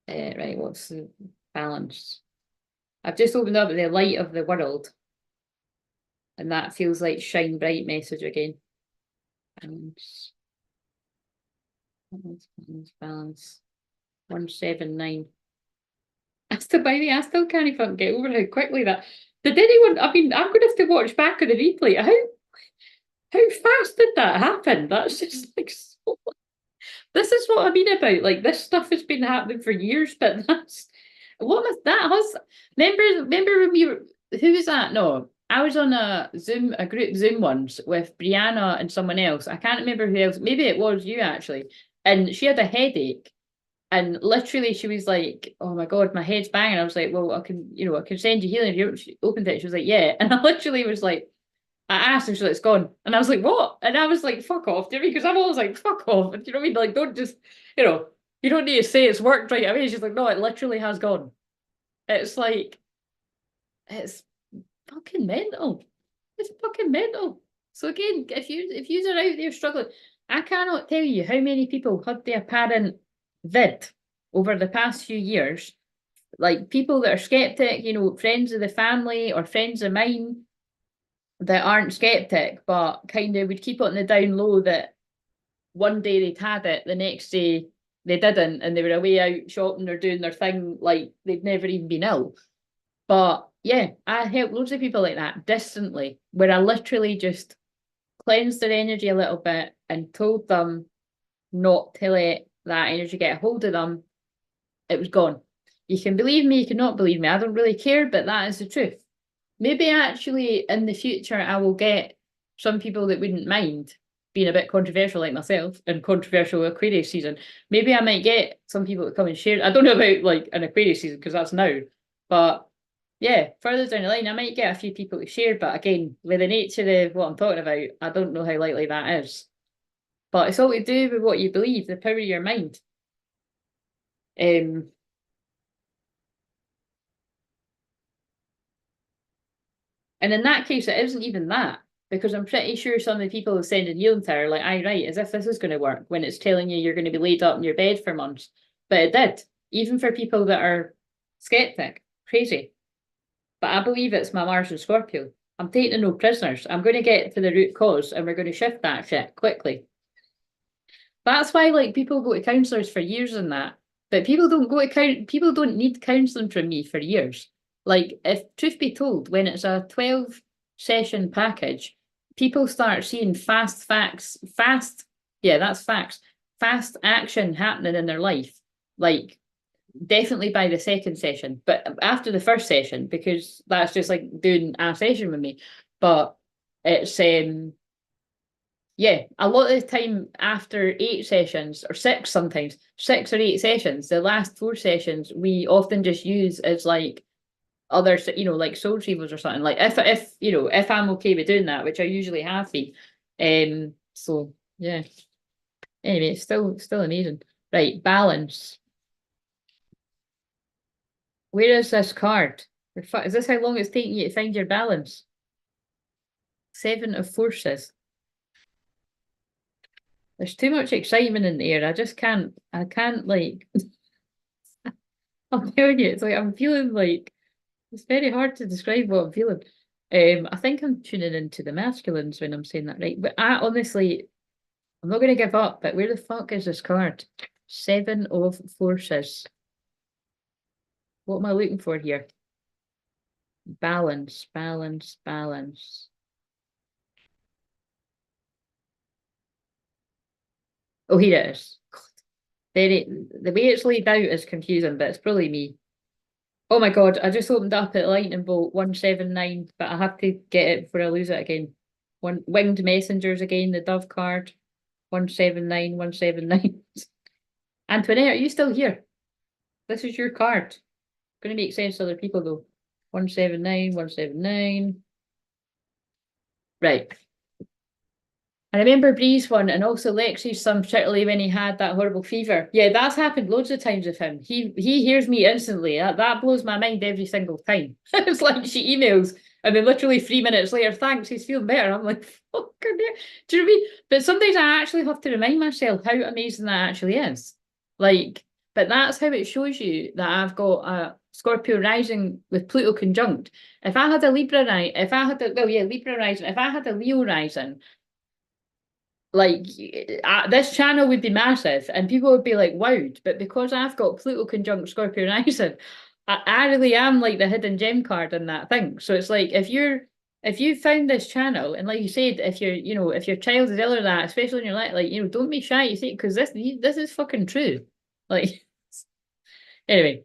Right, what's the balance? I've just opened up the light of the world. And that feels like shine bright message again. Balance. Balance. 179. I still can't even get over how quickly that. Did anyone? I mean, I'm gonna have to watch back on the replay. How fast did that happen? That's just like so. This is what I mean about like this stuff has been happening for years, but that's what was that? Remember when we were? Who was that? No, I was on a group Zoom once with Brianna and someone else. I can't remember who else. Maybe it was you actually. And she had a headache. And literally she was like, oh my God, my head's banging. I was like, well, I can send you healing if you opened it. She was like, yeah. And I literally was like, I asked and she's like, it's gone. And I was like, what? And I was like, fuck off. Do you know what I mean? Because I'm always like, fuck off. Do you know what I mean? Like, don't just, you don't need to say it's worked right away. She's like, no, it literally has gone. It's like, it's fucking mental. It's fucking mental. So again, if you are out there struggling, I cannot tell you how many people had their parent vid over the past few years, like people that are skeptic, friends of the family or friends of mine that aren't skeptic, but kind of would keep it on the down low that one day they'd had it, the next day they didn't, and they were away out shopping or doing their thing like they'd never even been ill. But yeah, I help loads of people like that distantly, where I literally just cleansed their energy a little bit and told them not to let that energy get a hold of them. It was gone. You can believe me, you cannot believe me. I don't really care, but that is the truth. Maybe actually in the future I will get some people that wouldn't mind being a bit controversial like myself and controversial Aquarius season. Maybe I might get some people to come and share. I don't know about like an Aquarius season because that's now, but yeah, further down the line, I might get a few people to share. But again, with the nature of what I'm talking about, I don't know how likely that is. But it's all to do with what you believe, the power of your mind. And in that case, it isn't even that, because I'm pretty sure some of the people who send in healing tower are like, aye, right, as if this is going to work when it's telling you you're going to be laid up in your bed for months. But it did, even for people that are skeptic. Crazy. But I believe it's my Mars and Scorpio. I'm taking no prisoners. I'm going to get to the root cause and we're going to shift that shit quickly. That's why like people go to counsellors for years and that. But people don't need counselling from me for years. Like, if truth be told, when it's a 12 session package, people start seeing fast action happening in their life. Like, definitely by the second session, but after the first session, because that's just like doing a session with me. But it's Yeah, a lot of the time after 8 sessions, or 6 sometimes, 6 or 8 sessions, the last 4 sessions we often just use as like other, like soul retrievals or something. Like if I'm okay with doing that, which I usually have been. So yeah. Anyway, it's still amazing. Right, balance. Where is this card? Is this how long it's taking you to find your balance? 7 of forces. There's too much excitement in the air. I can't like, I'm telling you, it's like I'm feeling like, it's very hard to describe what I'm feeling. I think I'm tuning into the masculines when I'm saying that, right? But I honestly, I'm not going to give up, but where the fuck is this card? 7 of forces. What am I looking for here? Balance, balance, balance. Oh, here it is. The way it's laid out is confusing, but it's probably me. Oh my God, I just opened up at Lightning Bolt 179, but I have to get it before I lose it again. Winged Messengers again, the Dove card. 179, 179. Antoinette, are you still here? This is your card. Going to make sense to other people though. 179, 179. Right. I remember Bree's one and also Lexi's some particularly when he had that horrible fever. Yeah, that's happened loads of times with him. He hears me instantly. That blows my mind every single time. It's like she emails and then literally 3 minutes later, thanks, he's feeling better. I'm like, fuck, do you know what I mean? But sometimes I actually have to remind myself how amazing that actually is. Like, but that's how it shows you that I've got a Scorpio rising with Pluto conjunct. If I had a Libra rising, Libra rising, if I had a Leo rising, like this channel would be massive and people would be like wowed, but because I've got Pluto conjunct Scorpio rising, I really am like the hidden gem card in that thing. So it's like if you found this channel and like you said, if if your child is ill or that, especially in your life, like don't be shy to say it because this is fucking true. Like anyway,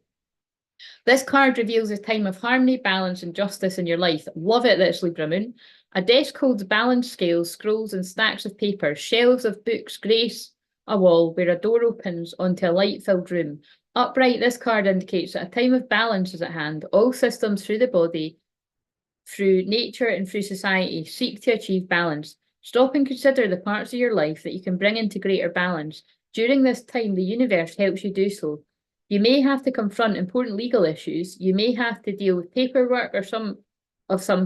this card reveals a time of harmony, balance, and justice in your life. Love it that it's Libra Moon. A desk holds balance scales, scrolls, and stacks of paper. Shelves of books grace a wall where a door opens onto a light-filled room. Upright, this card indicates that a time of balance is at hand. All systems through the body, through nature, and through society seek to achieve balance. Stop and consider the parts of your life that you can bring into greater balance. During this time, the universe helps you do so. You may have to confront important legal issues. You may have to deal with paperwork or some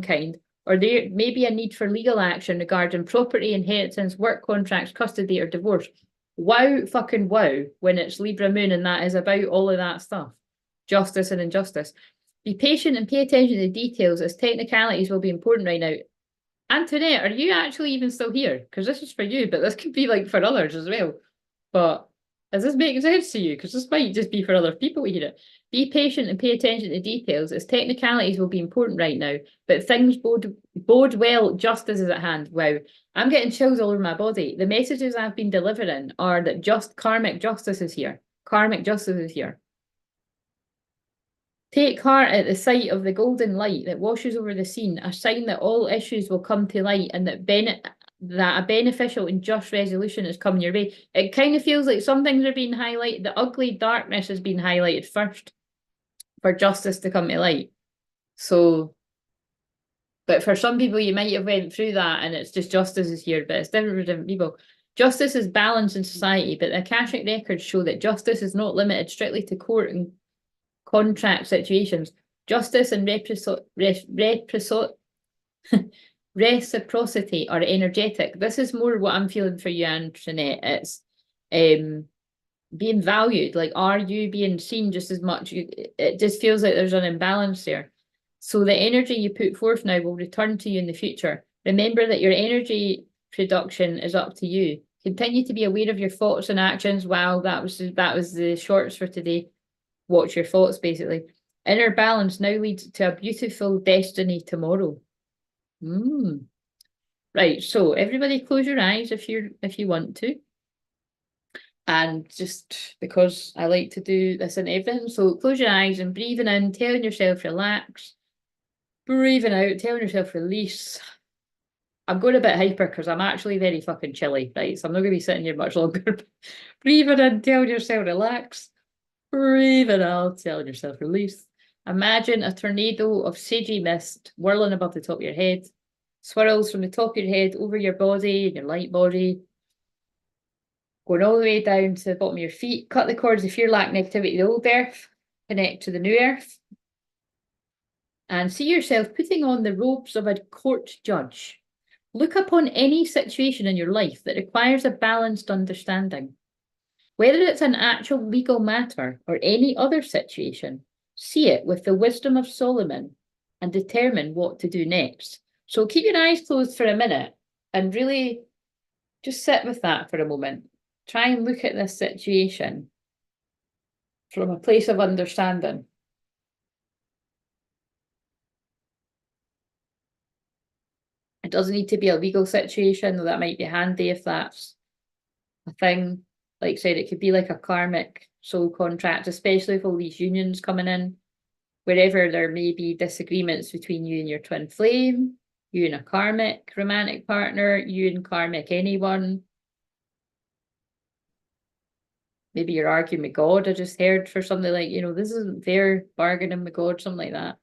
kind, or there may be a need for legal action regarding property, inheritance, work contracts, custody, or divorce. Wow, fucking wow, when it's Libra Moon and that is about all of that stuff. Justice and injustice. Be patient and pay attention to the details as technicalities will be important right now. Antoinette, are you actually even still here? Because this is for you, but this could be like for others as well. But is this making sense to you? Because this might just be for other people to hear it. Be patient and pay attention to details, as technicalities will be important right now, but things bode well, justice is at hand. Wow, I'm getting chills all over my body. The messages I've been delivering are that just karmic justice is here. Karmic justice is here. Take heart at the sight of the golden light that washes over the scene, a sign that all issues will come to light and that a beneficial and just resolution is coming your way. It kind of feels like some things are being highlighted. The ugly darkness has been highlighted first for justice to come to light. So, but for some people, you might have went through that and it's just justice is here, but it's different for different people. Justice is balanced in society, but the Akashic records show that justice is not limited strictly to court and contract situations. Justice and reciprocity are energetic. This is more what I'm feeling for you, Antoinette. It's being valued. Like, are you being seen just as much? It just feels like there's an imbalance there. So the energy you put forth now will return to you in the future. Remember that your energy production is up to you. Continue to be aware of your thoughts and actions. Wow, that was the shorts for today. Watch your thoughts, basically. Inner balance now leads to a beautiful destiny tomorrow. Right, so everybody close your eyes if you want to. And just because I like to do this in everything, so close your eyes and breathing in, telling yourself relax. Breathing out, telling yourself release. I'm going a bit hyper because I'm actually very fucking chilly, right? So I'm not going to be sitting here much longer. Breathe it in, tell yourself relax. Breathe it out, tell yourself release. Imagine a tornado of sagey mist whirling above the top of your head. Swirls from the top of your head over your body and your light body, going all the way down to the bottom of your feet. Cut the cords of fear, lack, negativity, the old earth. Connect to the new earth. And see yourself putting on the robes of a court judge. Look upon any situation in your life that requires a balanced understanding. Whether it's an actual legal matter or any other situation, see it with the wisdom of Solomon and determine what to do next. So keep your eyes closed for a minute and really just sit with that for a moment. Try and look at this situation from a place of understanding. It doesn't need to be a legal situation, though that might be handy if that's a thing. Like I said, it could be like a karmic soul contract, especially with all these unions coming in, wherever there may be disagreements between you and your twin flame, you and a karmic romantic partner, you and karmic anyone. Maybe you're arguing with God. I just heard for something like, this isn't fair, bargaining with God, something like that.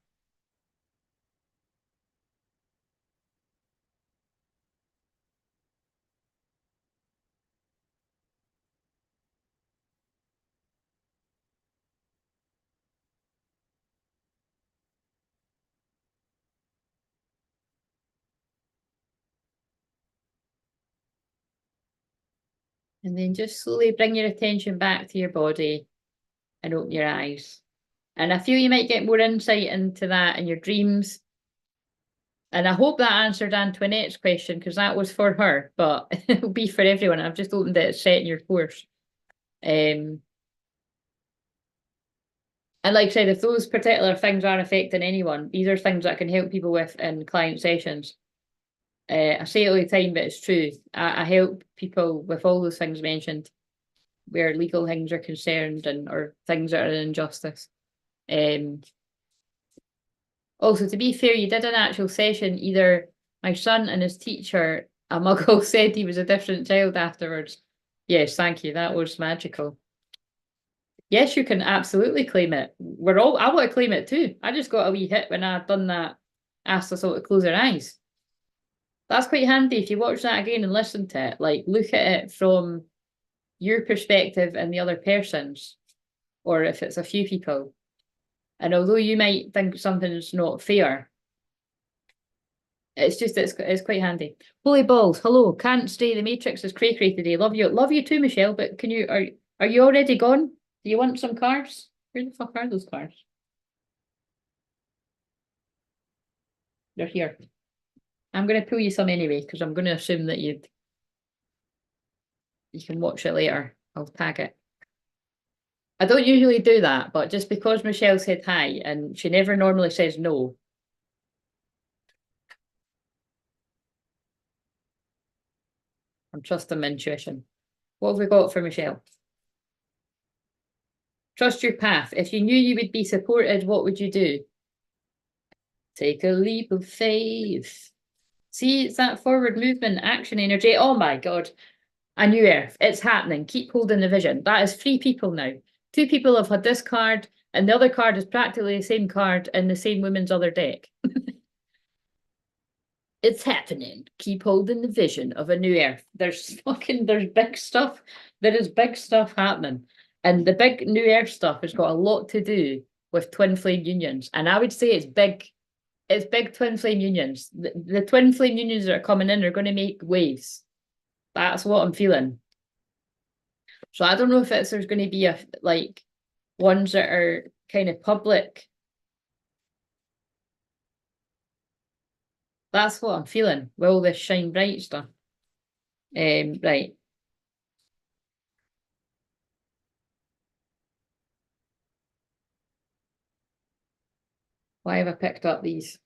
And then just slowly bring your attention back to your body and open your eyes. And I feel you might get more insight into that in your dreams. And I hope that answered Antoinette's question, because that was for her, but it'll be for everyone. I've just opened it, set in your course. And like I said, if those particular things are affecting anyone, these are things that I can help people with in client sessions. I say it all the time, but it's true. I help people with all those things mentioned, where legal things are concerned or things that are an injustice. Also, to be fair, you did an actual session. Either my son and his teacher, a muggle, said he was a different child afterwards. Yes, thank you. That was magical. Yes, you can absolutely claim it. I want to claim it too. I just got a wee hit when I'd done that, asked us all to close our eyes. That's quite handy if you watch that again and listen to it. Like, look at it from your perspective and the other person's, or if it's a few people. And although you might think something's not fair, it's quite handy. Holy balls, hello, can't stay. The Matrix is cray-cray today. Love you too, Michelle. But are you already gone? Do you want some cars? Where the fuck are those cars? They're here. I'm going to pull you some anyway, because I'm going to assume that you can watch it later. I'll tag it. I don't usually do that, but just because Michelle said hi, and she never normally says no. I'm trusting my intuition. What have we got for Michelle? Trust your path. If you knew you would be supported, what would you do? Take a leap of faith. See, it's that forward movement, action energy. Oh my God. A new earth. It's happening. Keep holding the vision. That is 3 people now. 2 people have had this card, and the other card is practically the same card in the same woman's other deck. It's happening. Keep holding the vision of a new earth. There's big stuff. There is big stuff happening. And the big new earth stuff has got a lot to do with twin flame unions. And I would say it's big twin flame unions. The twin flame unions that are coming in are going to make waves. That's what I'm feeling. So I don't know if there's going to be ones that are kind of public. That's what I'm feeling with all this shine bright stuff. Right. Why have I picked up these?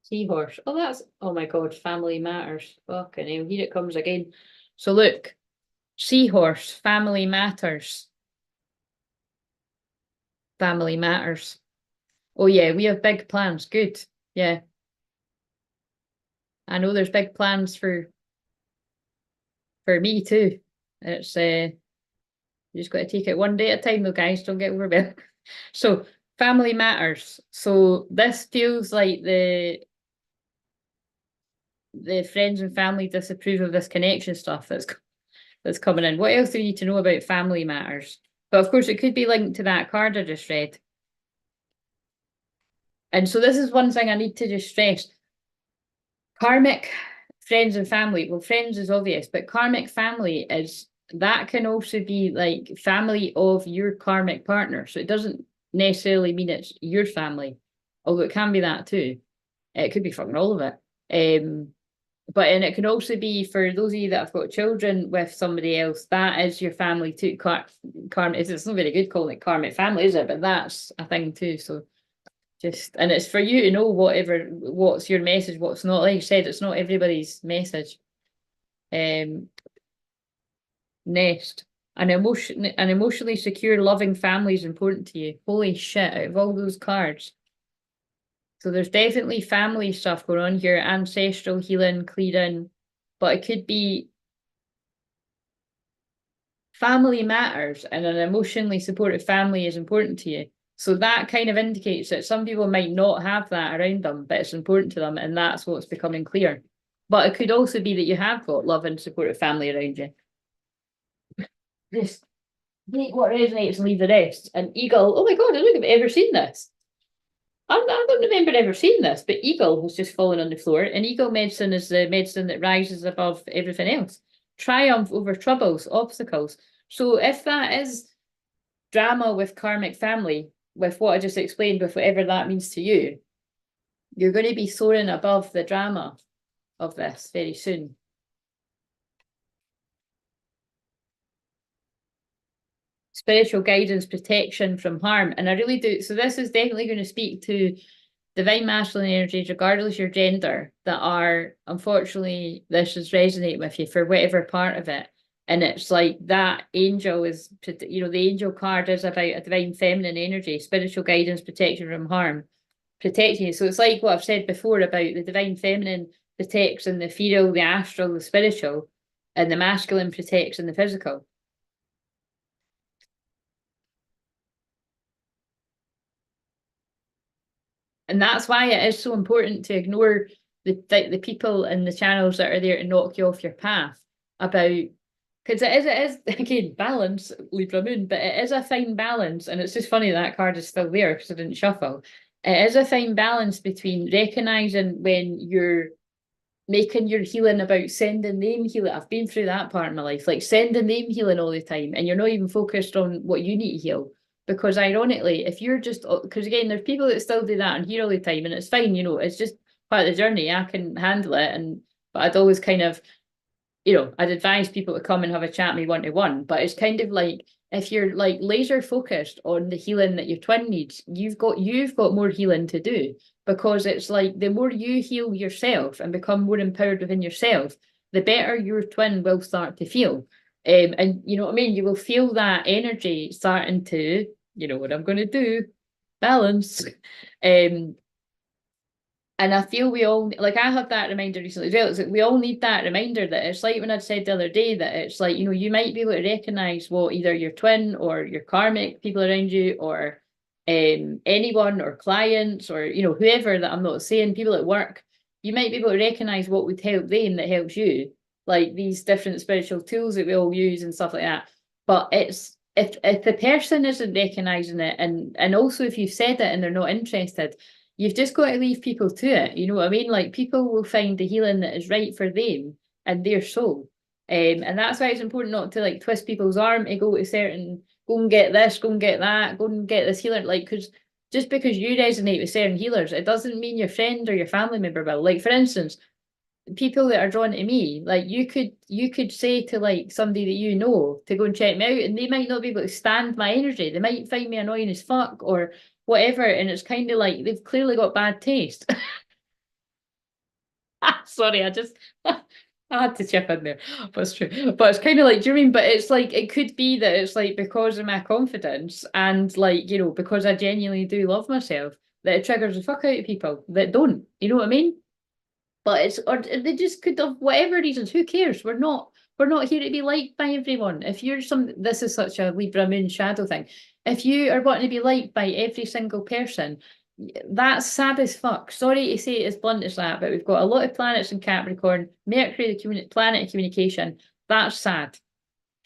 Seahorse. Oh my God, family matters. Fucking hell, here it comes again. So look, Seahorse, family matters. Family matters. Oh yeah, we have big plans. Good. Yeah. I know there's big plans for me too. It's you just got to take it one day at a time though, guys. Don't get overwhelmed. So family matters. So this feels like the friends and family disapprove of this connection stuff that's coming in. What else do you need to know about family matters? But of course, it could be linked to that card I just read. And so this is one thing I need to just stress. Karmic friends and family. Well, friends is obvious, but karmic family is that can also be like family of your karmic partner. So it doesn't necessarily mean it's your family, although it can be that too. It could be fucking all of it. But and it can also be for those of you that have got children with somebody else, that is your family too. Karma, it's not very good calling it karmic family, is it? But that's a thing too. So just, and it's for you to know what's your message, what's not. Like you said, it's not everybody's message. Next, an emotionally secure, loving family is important to you. Holy shit, out of all those cards. So there's definitely family stuff going on here, ancestral healing, clearing, but it could be family matters and an emotionally supportive family is important to you. So that kind of indicates that some people might not have that around them, but it's important to them, and that's what's becoming clear. But it could also be that you have got love and supportive family around you. Just take what resonates and leave the rest. And eagle, oh my god, I don't think I've ever seen this. I don't remember ever seeing this, but eagle has just fallen on the floor. And eagle medicine is the medicine that rises above everything else. Triumph over troubles, obstacles. So if that is drama with karmic family, with what I just explained, with whatever that means to you, you're going to be soaring above the drama of this very soon. Spiritual guidance, protection from harm. And I really do. So this is definitely going to speak to divine masculine energies, regardless your gender, that are, unfortunately, this is resonating with you for whatever part of it. And it's like that angel is, the angel card is about a divine feminine energy, spiritual guidance, protection from harm, protecting you. So it's like what I've said before about the divine feminine protects in the ethereal, the astral, the spiritual, and the masculine protects in the physical. And that's why it is so important to ignore the people and the channels that are there to knock you off your path about, because it is again balance, Libra Moon, but it is a fine balance, and it's just funny that card is still there because I didn't shuffle. It is a fine balance between recognizing when you're making your healing about sending them healing. I've been through that part in my life, like sending them healing all the time, and you're not even focused on what you need to heal. Because ironically, if you're just, because again, there's people that still do that and heal all the time, and it's fine, it's just part of the journey. I can handle it, but I'd always kind of, I'd advise people to come and have a chat with me one-to-one. But it's kind of like if you're like laser focused on the healing that your twin needs, you've got more healing to do, because it's like the more you heal yourself and become more empowered within yourself, the better your twin will start to feel. And you know what I mean? You will feel that energy starting to, what I'm going to do, balance. And I feel we all, like I had that reminder recently as well. It's like we all need that reminder that it's like when I'd said the other day that it's like, you might be able to recognize what either your twin or your karmic people around you or anyone or clients or, whoever that I'm not saying, people at work, you might be able to recognize what would help them that helps you, like these different spiritual tools that we all use and stuff like that. But it's, if the person isn't recognizing it, and also if you've said it and they're not interested, you've just got to leave people to it. You know what I mean? Like people will find the healing that is right for them and their soul. And that's why it's important not to like twist people's arm to go and get this, go and get that, go and get this healer. Like, because just because you resonate with certain healers, it doesn't mean your friend or your family member will. Like, for instance, people that are drawn to me, like you could say to like somebody that to go and check me out, and they might not be able to stand my energy. They might find me annoying as fuck or whatever, and it's kind of like they've clearly got bad taste. Sorry, I just I had to chip in there, but it's true. But it's kind of like, do you mean? But it's like it could be that it's like because of my confidence and like because I genuinely do love myself that it triggers the fuck out of people that don't. You know what I mean? But it's or they just could have whatever reasons. Who cares? We're not here to be liked by everyone. If you're this is such a Libra moon shadow thing. If you are wanting to be liked by every single person, that's sad as fuck. Sorry to say it as blunt as that, but we've got a lot of planets in Capricorn, Mercury, the planet of communication. That's sad.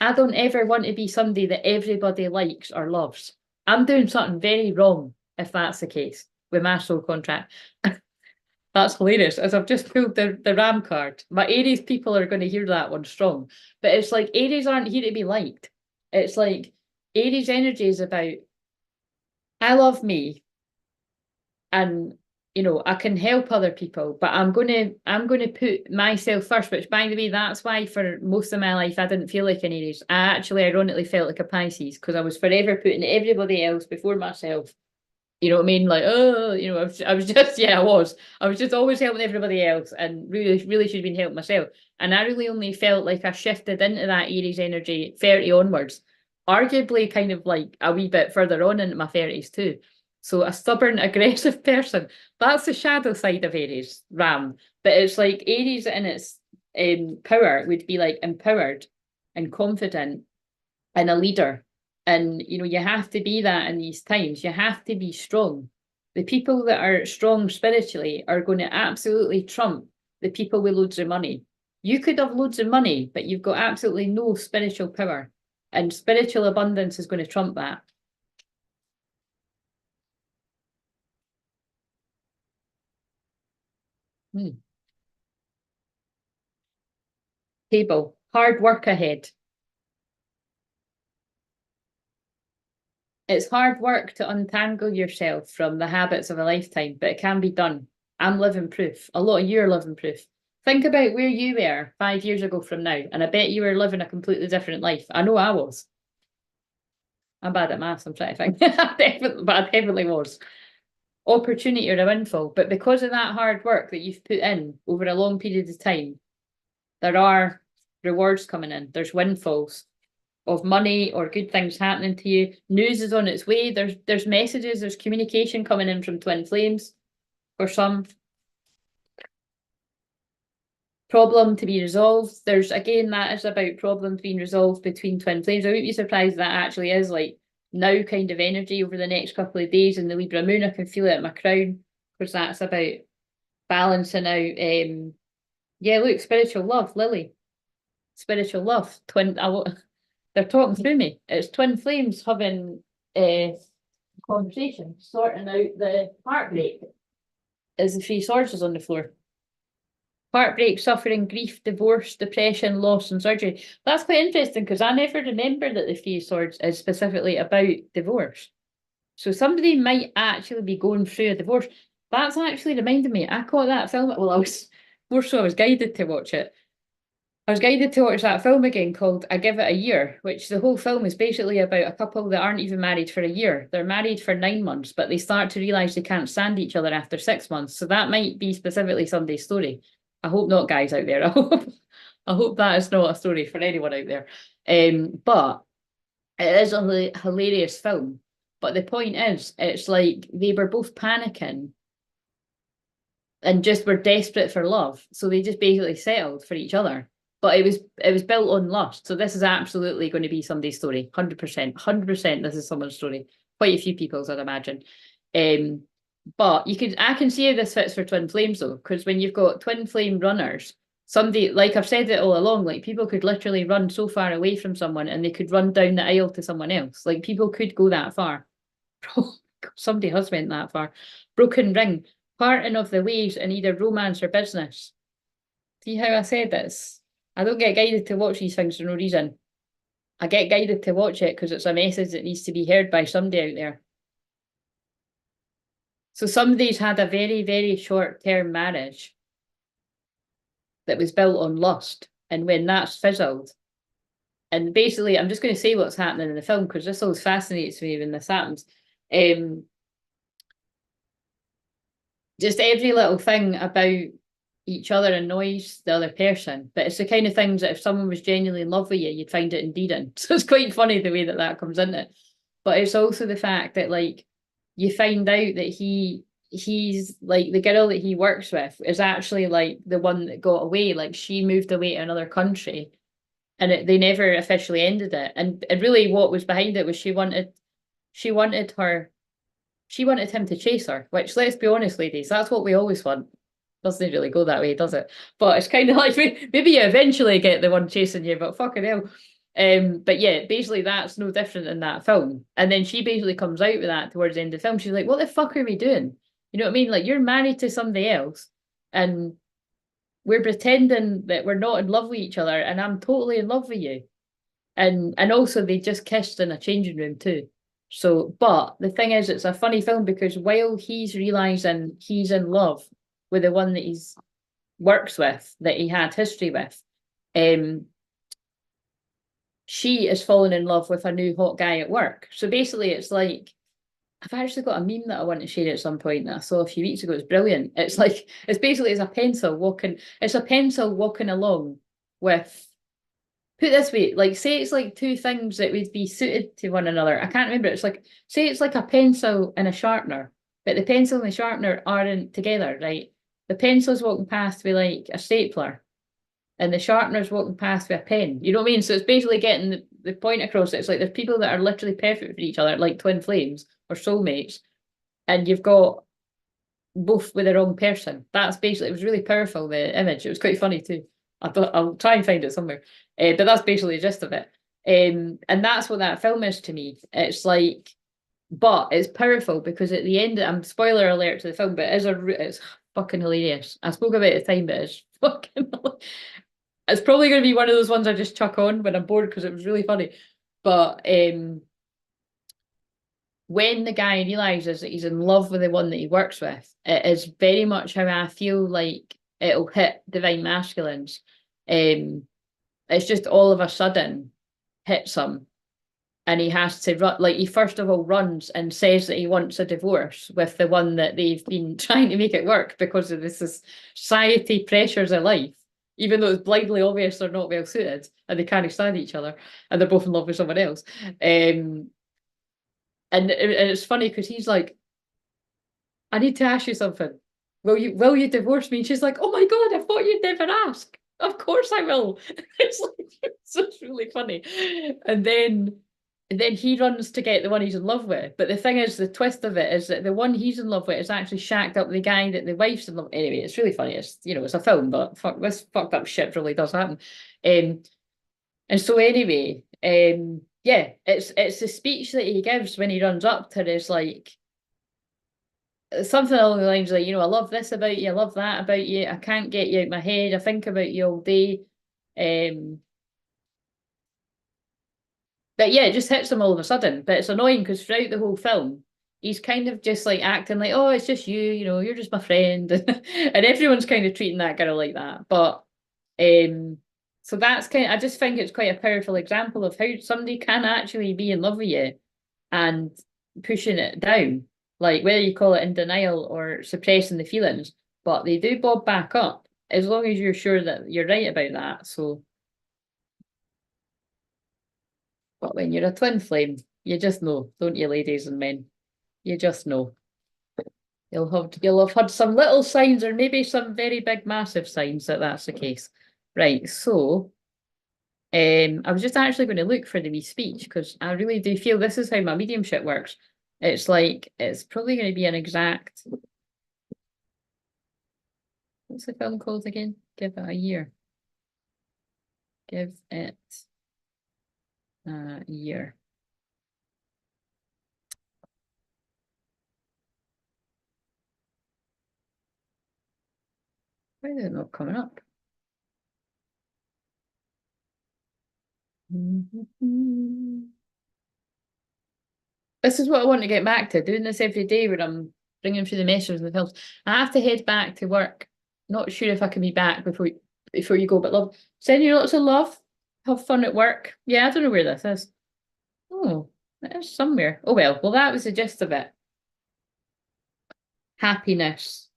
I don't ever want to be somebody that everybody likes or loves. I'm doing something very wrong if that's the case with my soul contract. That's hilarious. As I've just pulled the Ram card. My Aries people are going to hear that one strong. But it's like Aries aren't here to be liked. It's like Aries energy is about I love me and I can help other people, but I'm gonna put myself first, which by the way, that's why for most of my life I didn't feel like an Aries. I actually ironically felt like a Pisces because I was forever putting everybody else before myself. You know what I mean? Like, oh, I was just, yeah, I was. I was just always helping everybody else and really, really should have been helping myself. And I really only felt like I shifted into that Aries energy 30 onwards, arguably kind of like a wee bit further on into my 30s too. So a stubborn, aggressive person. That's the shadow side of Aries, Ram. But it's like Aries in its power would be like empowered and confident and a leader. And you have to be that in these times. You have to be strong. The people that are strong spiritually are going to absolutely trump the people with loads of money. You could have loads of money, but you've got absolutely no spiritual power. And spiritual abundance is going to trump that. Table. Hard work ahead. It's hard work to untangle yourself from the habits of a lifetime, but it can be done. I'm living proof. A lot of you are living proof. Think about where you were 5 years ago from now, and I bet you were living a completely different life. I know I was. I'm bad at maths, I'm trying to think. But I definitely was. Opportunity or a windfall. But because of that hard work that you've put in over a long period of time, there are rewards coming in. There's windfalls of money or good things happening to you. News is on its way. There's messages, there's communication coming in from twin flames for some. Problem to be resolved. There's again that is about problems being resolved between twin flames. I wouldn't be surprised that actually is like now kind of energy over the next couple of days in the Libra moon. I can feel it at my crown because that's about balancing out yeah, look, spiritual love, Lily. Spiritual love. They're talking through me. It's twin flames having a conversation, sorting out the heartbreak. As the three swords is on the floor. Heartbreak, suffering, grief, divorce, depression, loss, and surgery. That's quite interesting because I never remember that the Three of Swords is specifically about divorce. So somebody might actually be going through a divorce. That's actually reminded me. I caught that film. Well, I was guided to watch it. I was guided to watch that film again called I Give It a Year, which the whole film is basically about a couple that aren't even married for a year. They're married for 9 months, but they start to realise they can't stand each other after 6 months. So that might be specifically somebody's story. I hope not, guys out there. I hope that is not a story for anyone out there. But it is a hilarious film. But the point is, it's like they were both panicking and just were desperate for love. So they just basically settled for each other. But it was built on lust. So this is absolutely going to be somebody's story. 100%. 100% this is someone's story. Quite a few people's, I'd imagine. But I can see how this fits for twin flames though, because when you've got twin flame runners, somebody, like I've said it all along, like people could literally run so far away from someone and they could run down the aisle to someone else. Like people could go that far. Somebody has went that far. Broken ring, parting of the ways in either romance or business. See how I said this? I don't get guided to watch these things for no reason. I get guided to watch it because it's a message that needs to be heard by somebody out there. So somebody's had a very, very short-term marriage that was built on lust. And when that's fizzled, and basically, I'm just going to say what's happening in the film because this always fascinates me when this happens. Just every little thing about, each other annoys the other person. But it's the kind of things that if someone was genuinely in love with you, you'd find it endearing. So it's quite funny the way that that comes in it. But it's also the fact that like you find out that he's like the girl that he works with is actually like the one that got away. Like she moved away to another country, and they never officially ended it. And really, what was behind it was she wanted him to chase her. Which, let's be honest, ladies, that's what we always want. Doesn't really go that way, does it? But it's kind of like maybe you eventually get the one chasing you, but fucking hell. But yeah, basically that's no different in that film. And then she basically comes out with that towards the end of the film. She's like, what the fuck are we doing? You know what I mean? Like, you're married to somebody else and we're pretending that we're not in love with each other, and I'm totally in love with you. And also they just kissed in a changing room too. So, but the thing is, it's a funny film because while he's realizing he's in love with the one that he's works with, that he had history with, she is falling in love with a new hot guy at work. So basically, it's like I've actually got a meme that I want to share at some point that I saw a few weeks ago. It's brilliant. It's like it's basically it's a pencil walking. It's a pencil walking along with. Put it this way, like say it's like two things that would be suited to one another. I can't remember. It's like say it's like a pencil and a sharpener, but the pencil and the sharpener aren't together, right? The pencil's walking past with like a stapler, and the sharpener's walking past with a pen. You know what I mean? So it's basically getting the point across. It's like there's people that are literally perfect for each other, like twin flames or soulmates, and you've got both with the wrong person. That's basically, it was really powerful, the image. It was quite funny too. I thought I'll try and find it somewhere. But that's basically the gist of it. And that's what that film is to me. It's like, but it's powerful because at the end, I'm spoiler alert to the film, but it's fucking hilarious. I spoke about it at the time, but it's fucking it's probably going to be one of those ones I just chuck on when I'm bored because it was really funny. But when the guy realizes that he's in love with the one that he works with, it is very much how I feel like it'll hit divine masculines. It's just all of a sudden hits him, and he has to run. Like he first of all runs and says that he wants a divorce with the one that they've been trying to make it work because of this society pressures of life. Even though it's blindly obvious they're not well suited and they can't stand each other and they're both in love with someone else. And it's funny because he's like, I need to ask you something. Will you divorce me? And she's like, oh my God, I thought you'd never ask. Of course I will. It's like it's really funny. And then he runs to get the one he's in love with. But the thing is, the twist of it is that the one he's in love with is actually shacked up with the guy that the wife's in love with. Anyway, it's really funny. It's it's a film, but this fucked up shit really does happen. And so anyway, yeah, it's the speech that he gives when he runs up to her is like something along the lines like, I love this about you, I love that about you, I can't get you out my head, I think about you all day. But yeah, it just hits him all of a sudden. But it's annoying because throughout the whole film, he's kind of just like acting like, oh, it's just you, you're just my friend. And everyone's kind of treating that girl like that. But so that's I just think it's quite a powerful example of how somebody can actually be in love with you and pushing it down. Like whether you call it in denial or suppressing the feelings, but they do bob back up as long as you're sure that you're right about that. So, but when you're a twin flame, you just know, don't you, ladies and men? You just know. You'll have had some little signs or maybe some very big massive signs that that's the case. Right, so I was just actually going to look for the wee speech because I really do feel this is how my mediumship works. It's like it's probably going to be an exact. What's the film called again? Give it a year. Give it a year. Why is it not coming up? This is what I want to get back to, doing this every day where I'm bringing through the messages and the films. I have to head back to work. Not sure if I can be back before you go, but love. Send you lots of love. Have fun at work. Yeah, I don't know where this is. Oh, it is somewhere. Oh well, that was the gist of it. Happiness.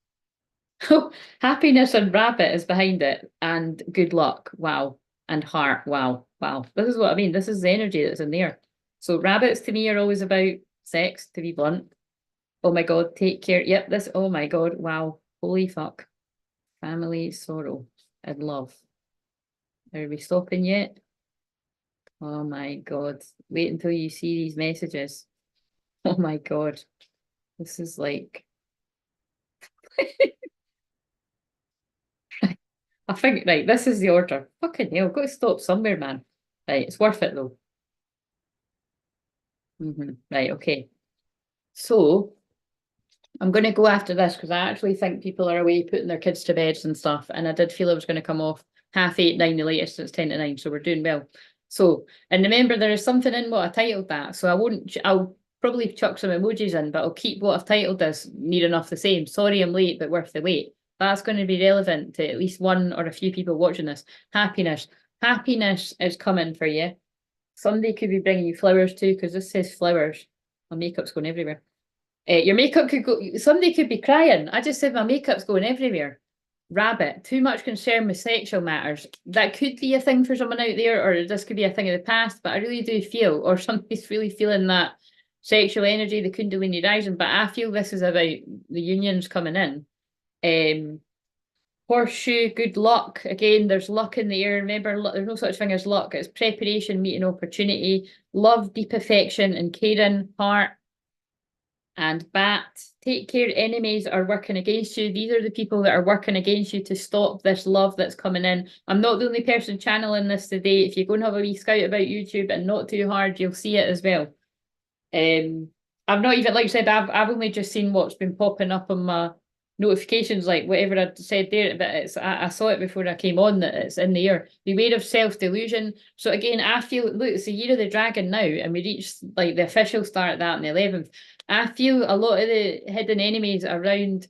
Happiness and rabbit is behind it, and good luck. Wow. And heart. Wow. Wow. This is what I mean. This is the energy that's in there. So rabbits to me are always about sex, to be blunt. Oh my God, take care. Yep, this, oh my God, wow. Holy fuck. Family, sorrow, and love. Are we stopping yet? Oh my God. Wait until you see these messages. Oh my God. This is like I think, right, this is the order. Fucking hell, got to stop somewhere, man. Right, it's worth it though. Right, okay. So I'm going to go after this because I actually think people are away putting their kids to beds and stuff. And I did feel I was going to come off 8:30, 9 the latest. It's 10 to 9, so we're doing well. So, and remember, there is something in what I titled that. So I'll probably chuck some emojis in, but I'll keep what I've titled as near enough the same. Sorry I'm late, but worth the wait. That's going to be relevant to at least one or a few people watching this. Happiness. Happiness is coming for you. Somebody could be bringing you flowers too, because this says flowers. My makeup's going everywhere. Your makeup could go, somebody could be crying. I just said my makeup's going everywhere. Rabbit, too much concern with sexual matters. That could be a thing for someone out there, or this could be a thing of the past, but I really do feel, or somebody's really feeling that sexual energy, the Kundalini rising, but I feel this is about the unions coming in. Horseshoe, good luck. Again, there's luck in the air. Remember, there's no such thing as luck. It's preparation, meeting opportunity, love, deep affection, and caring, heart, and bat. Take care, enemies are working against you. These are the people that are working against you to stop this love that's coming in. I'm not the only person channeling this today. If you go and have a wee scout about YouTube and not too hard, you'll see it as well. I've not even, like I said, I've only just seen what's been popping up on my notifications, like whatever I said there, but I saw it before I came on that it's in the air. Beware of self-delusion. So again, I feel, look, it's the year of the dragon now, and we reached like the official start of that on the 11th. I feel a lot of the hidden enemies around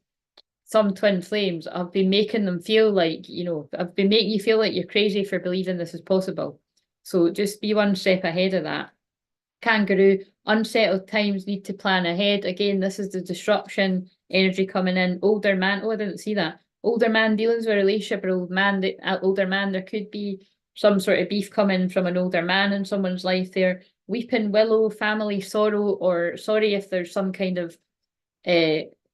some twin flames have been making them feel like, I've been making you feel like you're crazy for believing this is possible. So just be one step ahead of that. Kangaroo, unsettled times, need to plan ahead. Again, this is the disruption energy coming in. Older man, oh, I didn't see that. Older man dealings with a relationship or older man, there could be some sort of beef coming from an older man in someone's life there. Weeping willow, family sorrow, or sorry if there's some kind of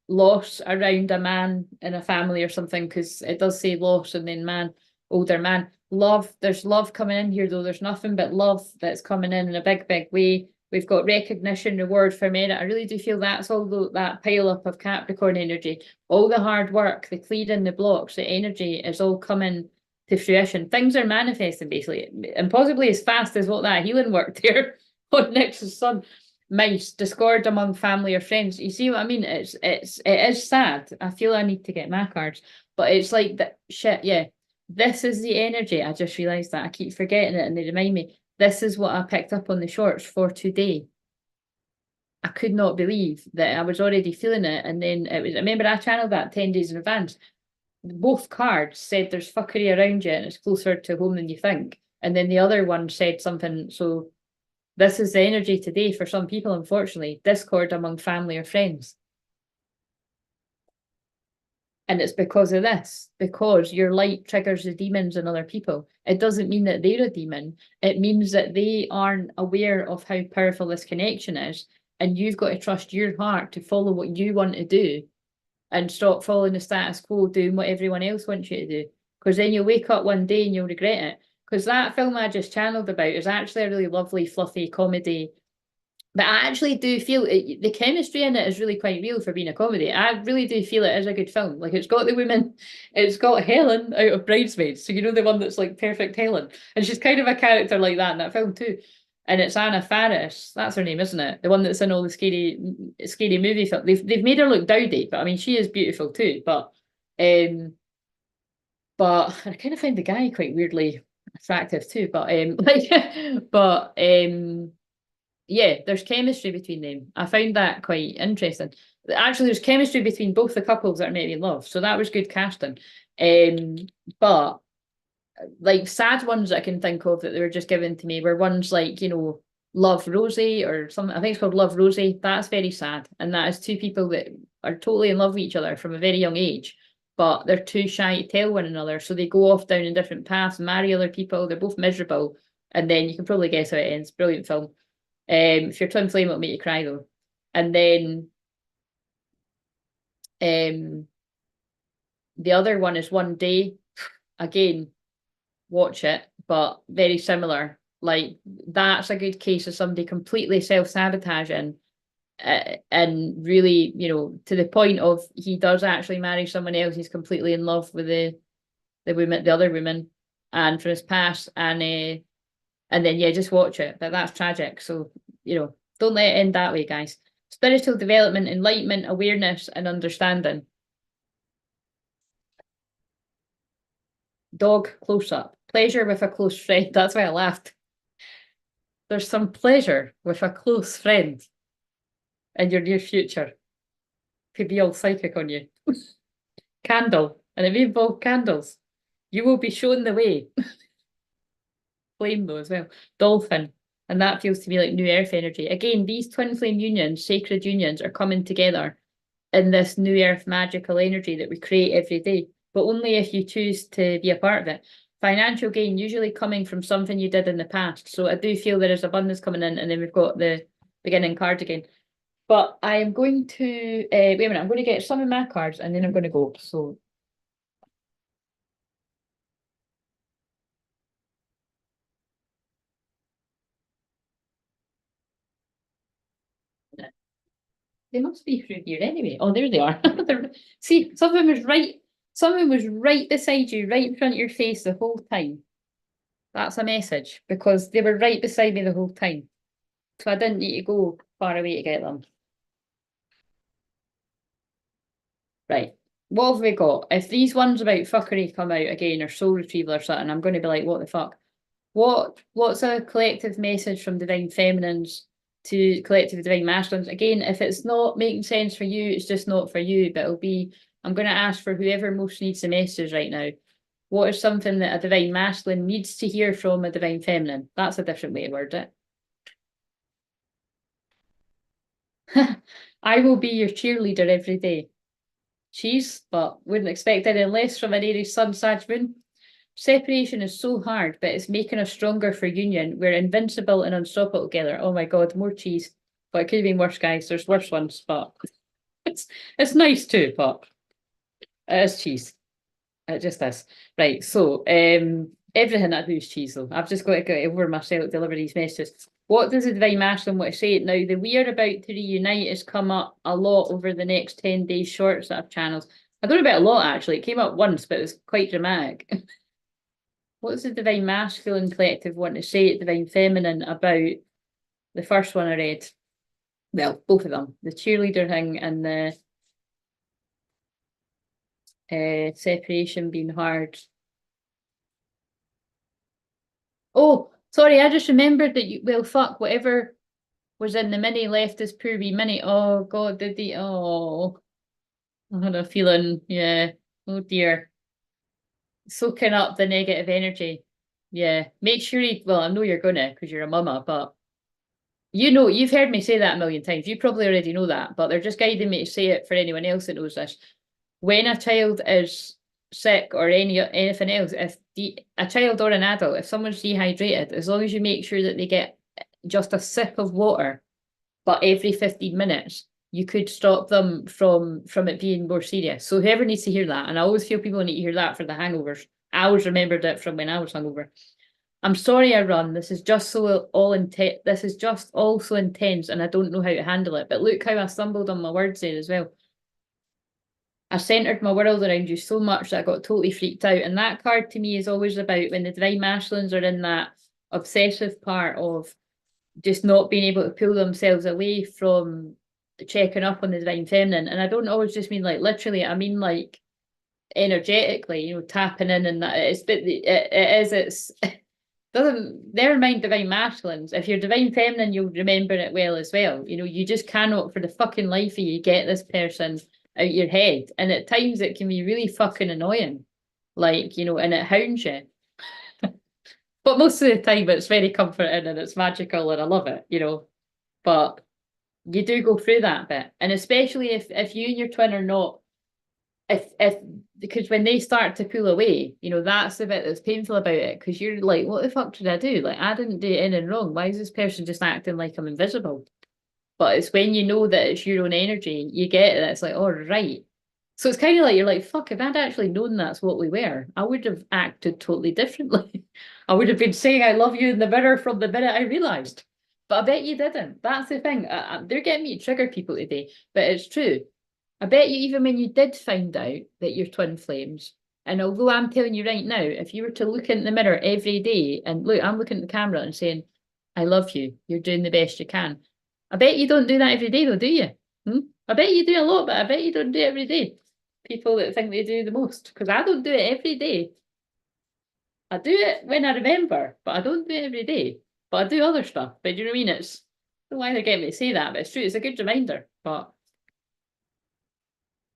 loss around a man in a family or something, because it does say loss and then man, older man. Love, there's love coming in here though. There's nothing but love that's coming in a big, big way. We've got recognition, reward for merit. I really do feel that's all that pile up of Capricorn energy. All the hard work, the clearing, the blocks, the energy is all coming to fruition. Things are manifesting basically, and possibly as fast as what that healing work there on Nexus Sun. Mice, discord among family or friends. You see what I mean? It is sad. I feel I need to get my cards, but it's like that shit. Yeah, this is the energy. I just realised that I keep forgetting it, and they remind me. This is what I picked up on the shorts for today. I could not believe that I was already feeling it, and then it was. I remember I channeled that 10 days in advance. Both cards said there's fuckery around you, and it's closer to home than you think. And then the other one said something. So this is the energy today for some people, unfortunately. Discord among family or friends. And it's because of this, because your light triggers the demons in other people. It doesn't mean that they're a demon. It means that they aren't aware of how powerful this connection is. And you've got to trust your heart to follow what you want to do and stop following the status quo, doing what everyone else wants you to do. Because then you'll wake up one day and you'll regret it. Because that film I just channeled about is actually a really lovely, fluffy comedy. But I actually do feel the chemistry in it is really quite real for being a comedy. I really do feel it is a good film. Like, it's got the women, it's got Helen out of Bridesmaids. So, the one that's like perfect Helen. And she's kind of a character like that in that film too. And it's Anna Faris. That's her name, isn't it? The one that's in all the scary movie films. They've made her look dowdy, but I mean, she is beautiful too. But I kind of find the guy quite weirdly attractive too. Yeah, there's chemistry between them. I found that quite interesting. Actually, there's chemistry between both the couples that are maybe in love, so that was good casting. But like sad ones that I can think of that they were just given to me were ones like, Love Rosie or something. I think it's called Love Rosie. That's very sad, and that is two people that are totally in love with each other from a very young age, but they're too shy to tell one another. So they go off down in different paths, marry other people, they're both miserable. And then you can probably guess how it ends. Brilliant film. If you're twin flame, it'll make you cry though. And then the other one is One Day. Again, watch it, but very similar. Like, that's a good case of somebody completely self-sabotaging, and really, to the point of he does actually marry someone else. He's completely in love with the other woman, and from his past, and then just watch it. But that's tragic. So don't let it end that way, guys. Spiritual development, enlightenment, awareness, and understanding. Dog close up. Pleasure with a close friend. That's why I laughed. There's some pleasure with a close friend in your near future. Could be all psychic on you. Candle, and it may involve candles. You will be shown the way. Flame though as well. Dolphin, and that feels to me like new earth energy. Again, these twin flame unions, sacred unions, are coming together in this new earth magical energy that we create every day, but only if you choose to be a part of it. Financial gain usually coming from something you did in the past. So I do feel there is abundance coming in, and then we've got the beginning card again. But I am going to, wait a minute, I'm going to get some of my cards and then I'm going to go. So they must be through here anyway. Oh, there they are. See, something was right beside you, right in front of your face the whole time. That's a message, because they were right beside me the whole time. So I didn't need to go far away to get them. Right. What have we got? If these ones about fuckery come out again, or soul retrieval or something, I'm going to be like, what the fuck? What's a collective message from divine feminines to collective divine masculines? Again, if it's not making sense for you, it's just not for you. But I'm going to ask for whoever most needs the message right now. What is something that a divine masculine needs to hear from a divine feminine? That's a different way to word it. I will be your cheerleader every day. Cheese, but wouldn't expect any less from an Aries Sun Sag Moon. Separation is so hard, but it's making us stronger for union. We're invincible and unstoppable together. Oh my god, more cheese. But it could have been worse, guys. There's worse ones, but it's nice too, but it is cheese. It just is. Right, so everything I do is cheese though. I've just got to get over myself to deliver these messages. What does the divine masculine want to say? Now, the we are about to reunite has come up a lot over the next 10 days shorts that I've channeled. I don't know about a lot actually. It came up once, but it was quite dramatic. What does the divine masculine collective want to say at divine feminine about the first one I read? Well, both of them. The cheerleader thing and the separation being hard. Oh, sorry, I just remembered that well, fuck, whatever was in the mini left is poor wee mini. Oh, God, did they? Oh, I had a feeling, yeah. Oh, dear. Soaking up the negative energy. Yeah, make sure well, I know you're gonna, because you're a mama, but you've heard me say that a million times. You probably already know that, but they're just guiding me to say it for anyone else that knows this. When a child is sick or anything else, if a child or an adult, if someone's dehydrated, as long as you make sure that they get just a sip of water, but every 15 minutes, you could stop them from it being more serious. So whoever needs to hear that, and I always feel people need to hear that for the hangovers. I always remembered it from when I was hungover. I'm sorry I run. This is just This is just all so intense, and I don't know how to handle it. But look how I stumbled on my words there as well. I centered my world around you so much that I got totally freaked out. And that card to me is always about when the divine masculines are in that obsessive part of just not being able to pull themselves away from checking up on the divine feminine. And I don't always just mean like literally, I mean like energetically, tapping in, and that it's doesn't, never mind divine masculines. If you're divine feminine, you'll remember it well as well. You just cannot for the fucking life of you get this person out your head. And at times it can be really fucking annoying. Like, and it hounds you. But most of the time it's very comforting and it's magical and I love it, But you do go through that bit. And especially if you and your twin are not if because when they start to pull away, you know, that's the bit that's painful about it, because you're like, what the fuck did I do? Like, I didn't do anything wrong. Why is this person just acting like I'm invisible? But it's when you know that it's your own energy, you get it. It's like, oh, right. So it's kind of like, you're like, fuck, if I'd actually known that's what we were, I would have acted totally differently. I would have been saying I love you in the mirror from the minute I realised. But I bet you didn't. That's the thing. They're getting me to trigger people today, but it's true. I bet you, even when you did find out that you're twin flames, and although I'm telling you right now, if you were to look in the mirror every day and look, I'm looking at the camera and saying, I love you, you're doing the best you can. I bet you don't do that every day though, do you? I bet you do a lot, but I bet you don't do it every day. People that think they do the most, because I don't do it every day. I do it when I remember, but I don't do it every day. But I do other stuff. But do you know what I mean? It's, I don't know why they're getting me to say that, but it's true. It's a good reminder. But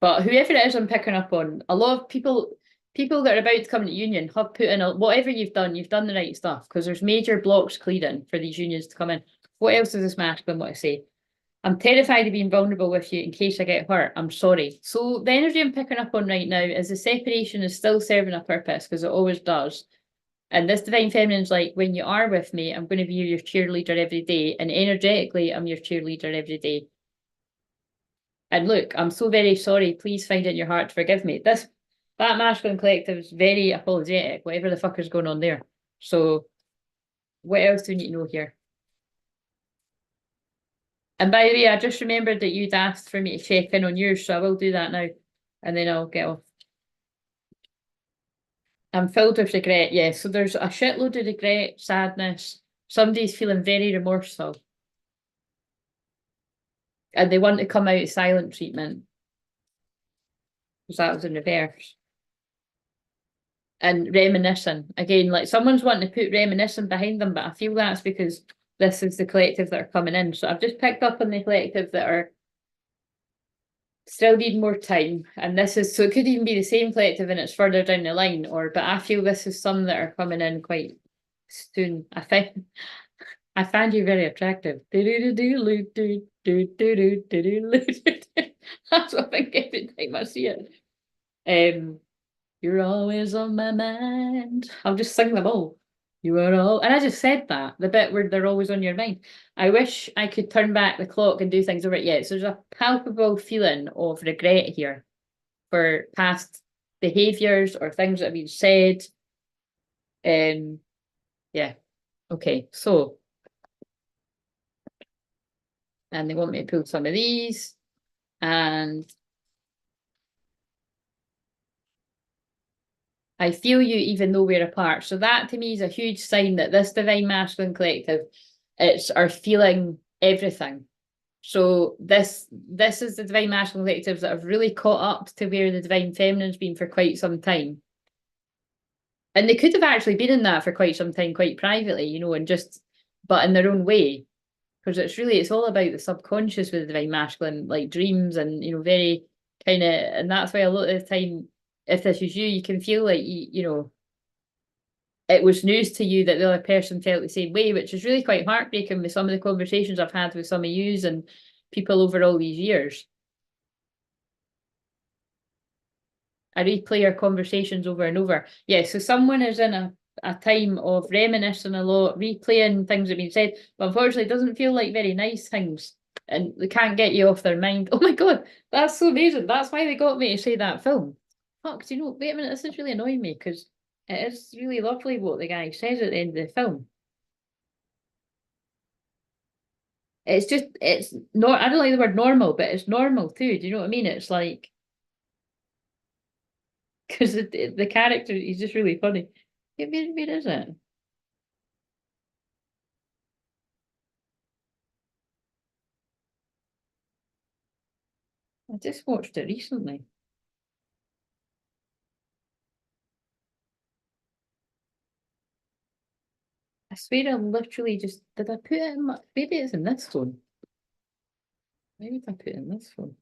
whoever it is I'm picking up on, a lot of people that are about to come into union have put in whatever you've done the right stuff, because there's major blocks clearing for these unions to come in. What else does this masculine want to say? I'm terrified of being vulnerable with you in case I get hurt. I'm sorry. So the energy I'm picking up on right now is the separation is still serving a purpose, because it always does. And this divine feminine's like, when you are with me, I'm going to be your cheerleader every day. And energetically, I'm your cheerleader every day. And look, I'm so very sorry. Please find it in your heart to forgive me. That masculine collective is very apologetic, whatever the fuck is going on there. So what else do we need to know here? And by the way, I just remembered that you'd asked for me to check in on yours, so I will do that now. And then I'll get off. I'm filled with regret, yeah. So there's a shitload of regret, sadness. Somebody's feeling very remorseful. And they want to come out of silent treatment. Because that was in reverse. And reminiscing. Again, like someone's wanting to put reminiscing behind them, but I feel that's because this is the collective that are coming in. So I've just picked up on the collective that are still need more time. And this is, so it could even be the same collective and it's further down the line, but I feel this is some that are coming in quite soon. I find you very attractive. That's what I think every time I see it. You're always on my mind. I'll just sing them all. You are all, and I just said that, the bit where they're always on your mind. I wish I could turn back the clock and do things over it yet. So there's a palpable feeling of regret here for past behaviours or things that have been said. Yeah. Okay, so. And they want me to pull some of these. And I feel you even though we're apart. So that to me is a huge sign that this divine masculine collective, are feeling everything. So this is the divine masculine collectives that have really caught up to where the divine feminine's been for quite some time. And they could have actually been in that for quite some time, quite privately, and but in their own way. Because it's all about the subconscious with the divine masculine, like dreams and, very kind of, and that's why a lot of the time, if this is you, you can feel like, it was news to you that the other person felt the same way, which is really quite heartbreaking with some of the conversations I've had with some of yous and people over all these years. I replay our conversations over and over. Yeah, so someone is in a time of reminiscing a lot, replaying things that have been said, but unfortunately it doesn't feel like very nice things. And they can't get you off their mind. Oh my God, that's so amazing. That's why they got me to say that film. Fuck, wait a minute, this is really annoying me because it is really lovely what the guy says at the end of the film. It's not, I don't like the word normal, but it's normal too. Do you know what I mean? It's like, because the character, he's just really funny. Where is it? I just watched it recently. I swear I literally just, did I put it in maybe it's in this phone. Maybe did I put it in this phone?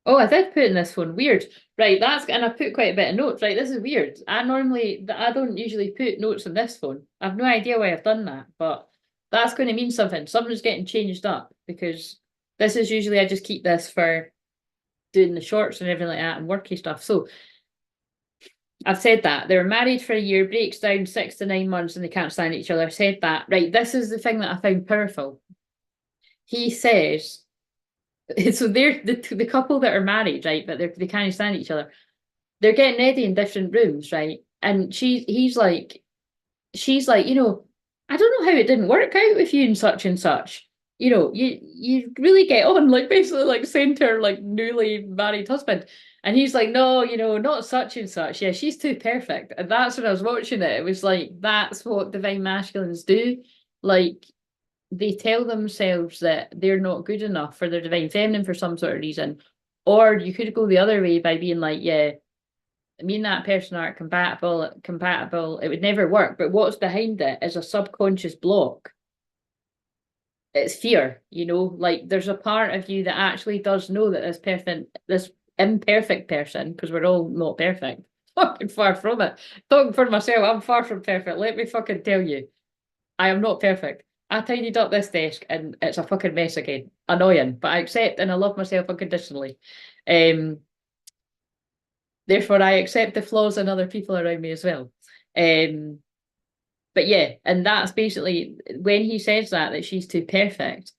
Oh, I did put it in this phone. Weird. Right, and I put quite a bit of notes. Right, this is weird. I don't usually put notes on this phone. I've no idea why I've done that, but that's going to mean something. Something's getting changed up because this is usually, I just keep this for doing the shorts and everything like that and worky stuff. So I've said that. They were married for a year, breaks down 6 to 9 months and they can't stand each other. I said that. Right, this is the thing that I found powerful. He says, so they're the couple that are married, right, but they can't stand each other. They're getting ready in different rooms, right? And she's like, you know, I don't know how it didn't work out with you and such. You know, you really get on, like basically like saying to her like newly married husband. And he's like, no, you know, not such and such. Yeah, she's too perfect. And that's when I was watching it. It was like, that's what divine masculines do. Like, they tell themselves that they're not good enough for their divine feminine for some sort of reason. Or you could go the other way by being like, yeah, me and that person aren't compatible. It would never work. But what's behind it is a subconscious block. It's fear, you know, like there's a part of you that actually does know that this imperfect person, because we're all not perfect, fucking far from it. Talking for myself, I'm far from perfect. Let me fucking tell you, I am not perfect. I tidied up this desk and it's a fucking mess again. Annoying, but I accept and I love myself unconditionally. Therefore, I accept the flaws in other people around me as well. But yeah, and that's basically when he says that she's too perfect.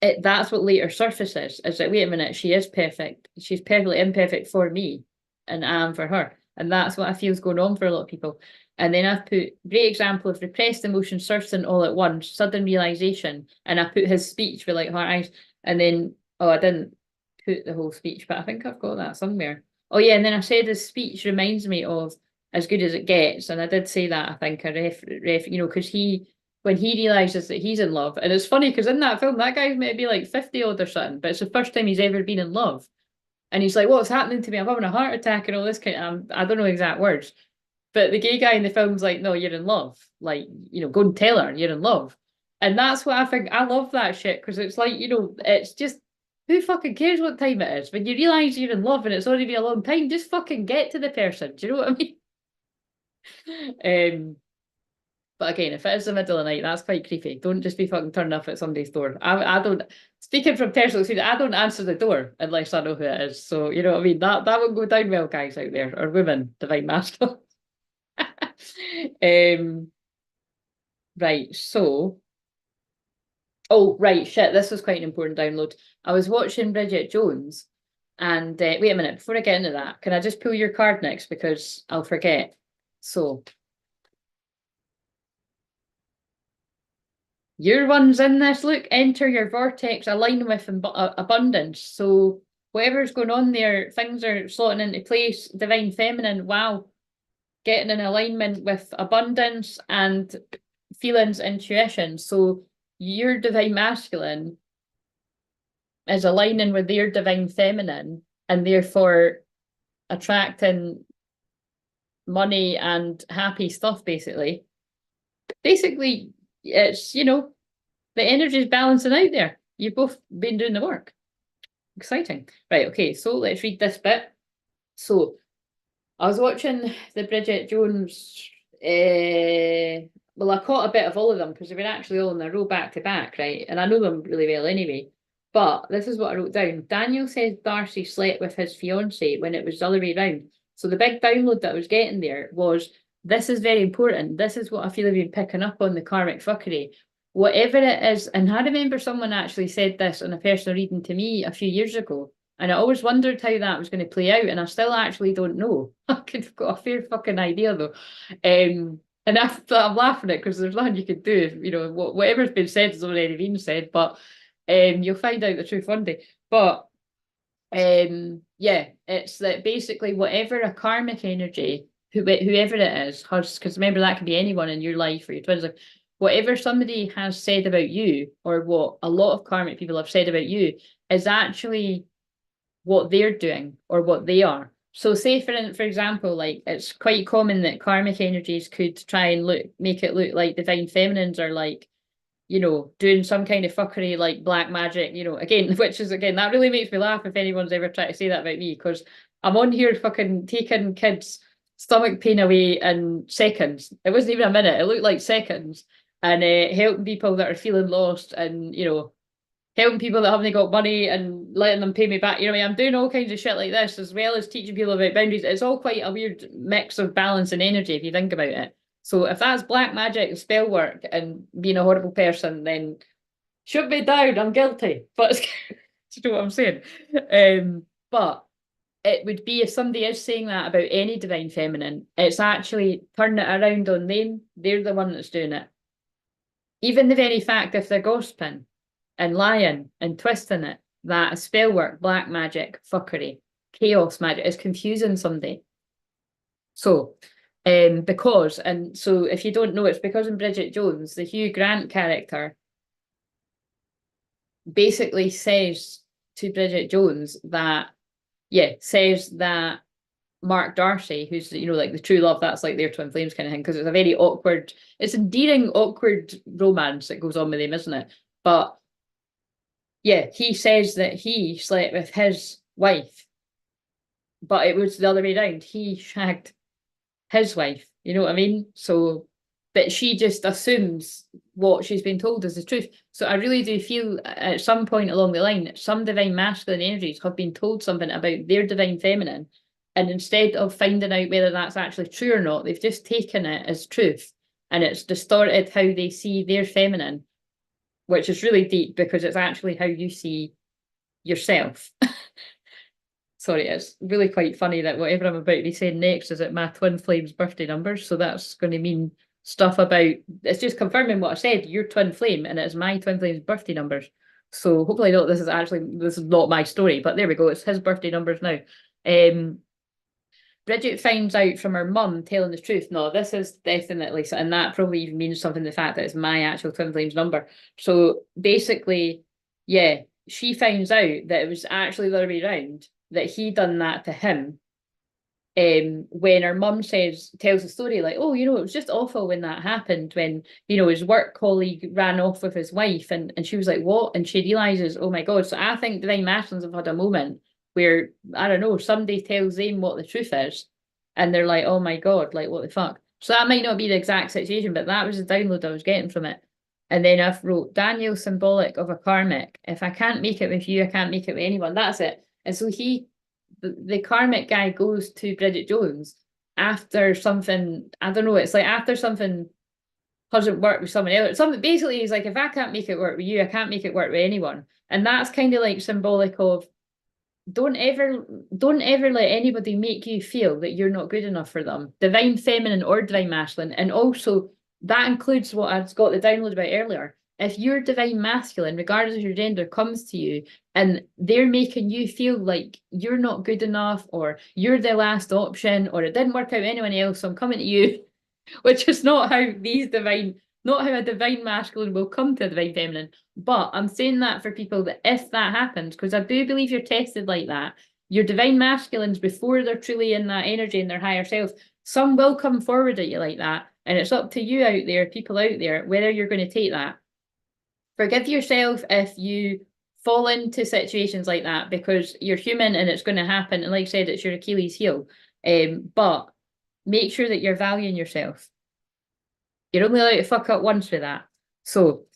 That's what later surfaces is that wait a minute, she is perfect. She's perfectly imperfect for me, and I am for her. And that's what I feel is going on for a lot of people. And then I've put great example of repressed emotion surfacing all at once, sudden realization. And I put his speech with like heart eyes. And then, oh, I didn't put the whole speech, but I think I've got that somewhere. Oh yeah, and then I said his speech reminds me of As Good as It Gets. And I did say that, I think, you know, because when he realizes that he's in love, and it's funny because in that film, that guy's maybe like 50 odd or something, but it's the first time he's ever been in love. And he's like, what's happening to me? I'm having a heart attack and all this kind of, I don't know exact words. But the gay guy in the film's like, no, you're in love. Like, you know, go and tell her you're in love. And that's what I think. I love that shit because it's like, you know, it's just, who fucking cares what time it is? When you realise you're in love and it's already been a long time, just fucking get to the person. Do you know what I mean? But again, if it is the middle of the night, that's quite creepy. Don't just be fucking turning up at somebody's door. I don't, speaking from personal experience, I don't answer the door unless I know who it is. So, you know what I mean? That won't go down well, guys out there, or women, divine masculine. Right, so, oh, right, shit, this was quite an important download. I was watching Bridget Jones, and wait a minute, before I get into that, can I just pull your card next, because I'll forget. So, your one's in this, look, enter your vortex, align with abundance. So, whatever's going on there, things are slotting into place, divine feminine, wow. Getting in alignment with abundance and feelings, intuition. So your divine masculine is aligning with their divine feminine and therefore attracting money and happy stuff, basically. Basically, it's, you know, the energy is balancing out there. You've both been doing the work. Exciting. Right, okay, so let's read this bit. So I was watching the Bridget Jones, well, I caught a bit of all of them because they've been actually all in a row back to back, right? And I know them really well anyway. But this is what I wrote down. Daniel says Darcy slept with his fiance when it was the other way around. So the big download that I was getting there was, this is very important. This is what I feel I've been picking up on the karmic fuckery. Whatever it is, and I remember someone actually said this in a personal reading to me a few years ago. And I always wondered how that was going to play out, and I still actually don't know. I could have got a fair fucking idea though. And I'm laughing at it because there's nothing you could do. You know, whatever's been said has already been said, but you'll find out the truth one day. But yeah, it's that basically whatever a karmic energy, whoever it is, has, because remember that can be anyone in your life or your twins life, whatever somebody has said about you, or what a lot of karmic people have said about you, is actually what they're doing or what they are. So say for example, like it's quite common that karmic energies could try and make it look like divine feminines are like, you know, doing some kind of fuckery like black magic, you know, again, which is, again, that really makes me laugh if anyone's ever tried to say that about me, because I'm on here fucking taking kids' stomach pain away in seconds. It wasn't even a minute, it looked like seconds. And helping people that are feeling lost and, you know, helping people that haven't got money and letting them pay me back. You know, I'm doing all kinds of shit like this, as well as teaching people about boundaries. It's all quite a weird mix of balance and energy if you think about it. So if that's black magic and spell work and being a horrible person, then shoot me down, I'm guilty. But you know what I'm saying? But it would be, if somebody is saying that about any divine feminine, it's actually turning it around on them. They're the one that's doing it. Even the very fact if they're gossiping and lying and twisting it, that spell work, black magic, fuckery, chaos magic is confusing somebody. So, because, and so if you don't know, it's because in Bridget Jones, the Hugh Grant character basically says to Bridget Jones that, says that Mark Darcy, who's, you know, like the true love, that's like their twin flames kind of thing, because it's a very awkward, it's endearing, awkward romance that goes on with them, isn't it? But yeah, he says that he slept with his wife, but it was the other way around. He shagged his wife, you know what I mean? So, but she just assumes what she's been told is the truth. So I really do feel at some point along the line, some divine masculine energies have been told something about their divine feminine. And instead of finding out whether that's actually true or not, they've just taken it as truth. And it's distorted how they see their feminine, which is really deep because it's actually how you see yourself. Sorry, it's really quite funny that whatever I'm about to be saying next is at my twin flame's birthday numbers. So that's going to mean stuff about, it's just confirming what I said, your twin flame, and it's my twin flame's birthday numbers. So hopefully not, this is not my story, but there we go, it's his birthday numbers now. Bridget finds out from her mum telling the truth. No, this is definitely, and that probably even means something, the fact that it's my actual twin flame's number. So basically, yeah, she finds out that it was actually the other way around, that he done that to him. When her mum tells the story, like, oh, you know, it was just awful when that happened, when, you know, his work colleague ran off with his wife, and she was like, what? And she realizes, oh my God. So I think divine masculines have had a moment where, I don't know, somebody tells them what the truth is, and they're like, oh my God, like, what the fuck? So that might not be the exact situation, but that was the download I was getting from it. And then I've wrote, Daniel, symbolic of a karmic. If I can't make it with you, I can't make it with anyone. That's it. And so the karmic guy goes to Bridget Jones after something, I don't know, it's like after something hasn't worked with someone else. Something basically, he's like, if I can't make it work with you, I can't make it work with anyone. And that's kind of like symbolic of, don't ever let anybody make you feel that you're not good enough for them, divine feminine or divine masculine. And also that includes what I've got the download about earlier. If your divine masculine, regardless of your gender, comes to you and they're making you feel like you're not good enough, or you're the last option, or it didn't work out with anyone else, so I'm coming to you, which is not how not how a divine masculine will come to a divine feminine. But I'm saying that for people that if that happens, because I do believe you're tested like that, your divine masculines, before they're truly in that energy and their higher self, some will come forward at you like that. And it's up to you out there, people out there, whether you're going to take that. Forgive yourself if you fall into situations like that, because you're human and it's going to happen. And like I said, it's your Achilles heel. But make sure that you're valuing yourself. You're only allowed to fuck up once with that. So,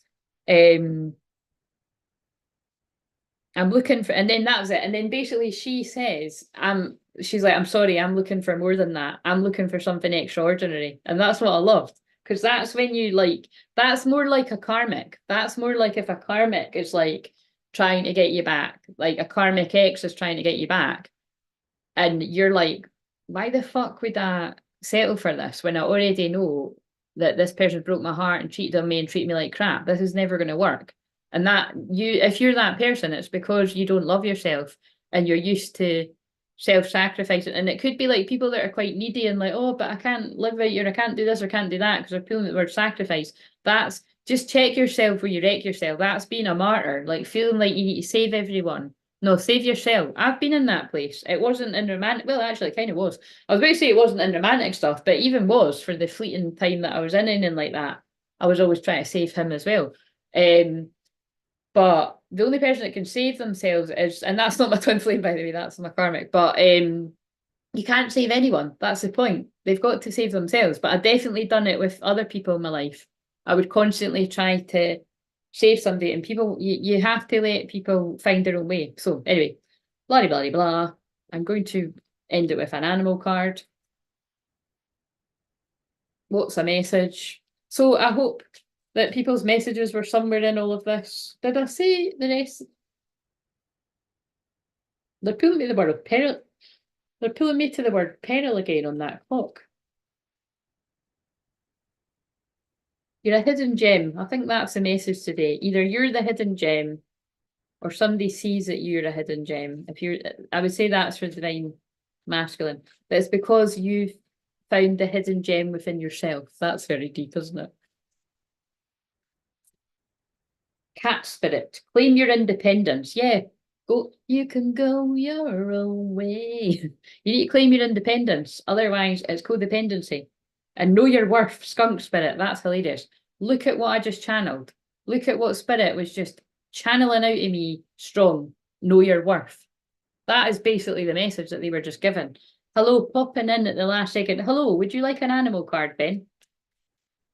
I'm looking for, and then that was it. And then basically she says, she's like, I'm sorry, I'm looking for more than that. I'm looking for something extraordinary. And that's what I loved. Because that's when you like, that's more like a karmic. That's more like if a karmic is like trying to get you back, like a karmic ex is trying to get you back. And you're like, why the fuck would I settle for this when I already know that this person broke my heart and cheated on me and treated me like crap? This is never going to work. And that if you're that person, it's because you don't love yourself and you're used to self-sacrificing. And it could be like people that are quite needy and like, oh, but I can't live out here, I can't do this or can't do that, because they're pulling the word sacrifice. That's just check yourself where you wreck yourself. That's being a martyr, like feeling like you need to save everyone. No, save yourself. I've been in that place. It wasn't in romantic, well, actually it kind of was. I was about to say it wasn't in romantic stuff, but even was for the fleeting time that I was in and like that. I was always trying to save him as well. But the only person that can save themselves is, and that's not my twin flame, by the way, that's my karmic, but you can't save anyone. That's the point. They've got to save themselves. But I've definitely done it with other people in my life. I would constantly try to save somebody, and people, you have to let people find their own way. So anyway, blah, blah, blah, blah. I'm going to end it with an animal card. What's a message? So I hope that people's messages were somewhere in all of this. Did I say the rest? They're pulling me the word peril. They're pulling me to the word peril again on that clock. You're a hidden gem. I think that's the message today. Either you're the hidden gem or somebody sees that you're a hidden gem. If you're, I would say that's for divine masculine. But it's because you've found the hidden gem within yourself. That's very deep, isn't it? Cat spirit, claim your independence. Yeah, go. You can go your own way. You need to claim your independence. Otherwise, it's codependency. And know your worth, skunk spirit. That's hilarious. Look at what I just channeled. Look at what spirit was just channeling out of me strong. Know your worth. That is basically the message that they were just given. Hello, popping in at the last second. Hello, would you like an animal card, Ben?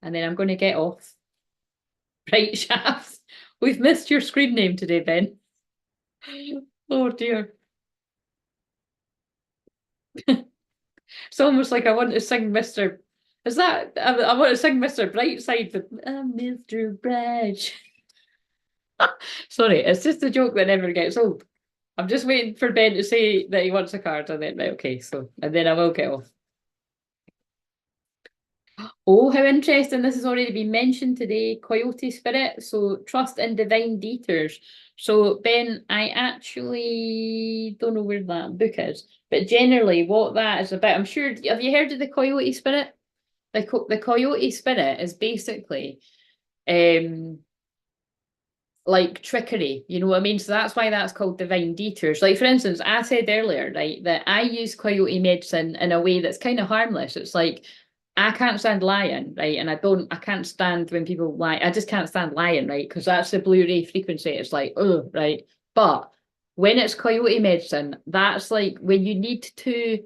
And then I'm going to get off. Right, Shafts. We've missed your screen name today, Ben. Oh dear. It's almost like I want to sing Mr. Is that I want to sing Mr. Brightside, but Mr. Bright. Sorry, it's just a joke that never gets old. I'm just waiting for Ben to say that he wants a card, and then right, okay, so and then I will get off. Oh, how interesting. This has already been mentioned today, Coyote Spirit. So trust in divine detours. So Ben, I actually don't know where that book is, but generally what that is about, I'm sure, have you heard of the Coyote Spirit? The Coyote Spirit is basically like trickery, you know what I mean? So that's why that's called divine detours. Like for instance, I said earlier, right, that I use coyote medicine in a way that's kind of harmless. It's like I can't stand lying, right? And I can't stand when people lie. I just can't stand lying, right? Because that's the blue ray frequency. It's like, oh, right. But when it's coyote medicine, that's like when you need to,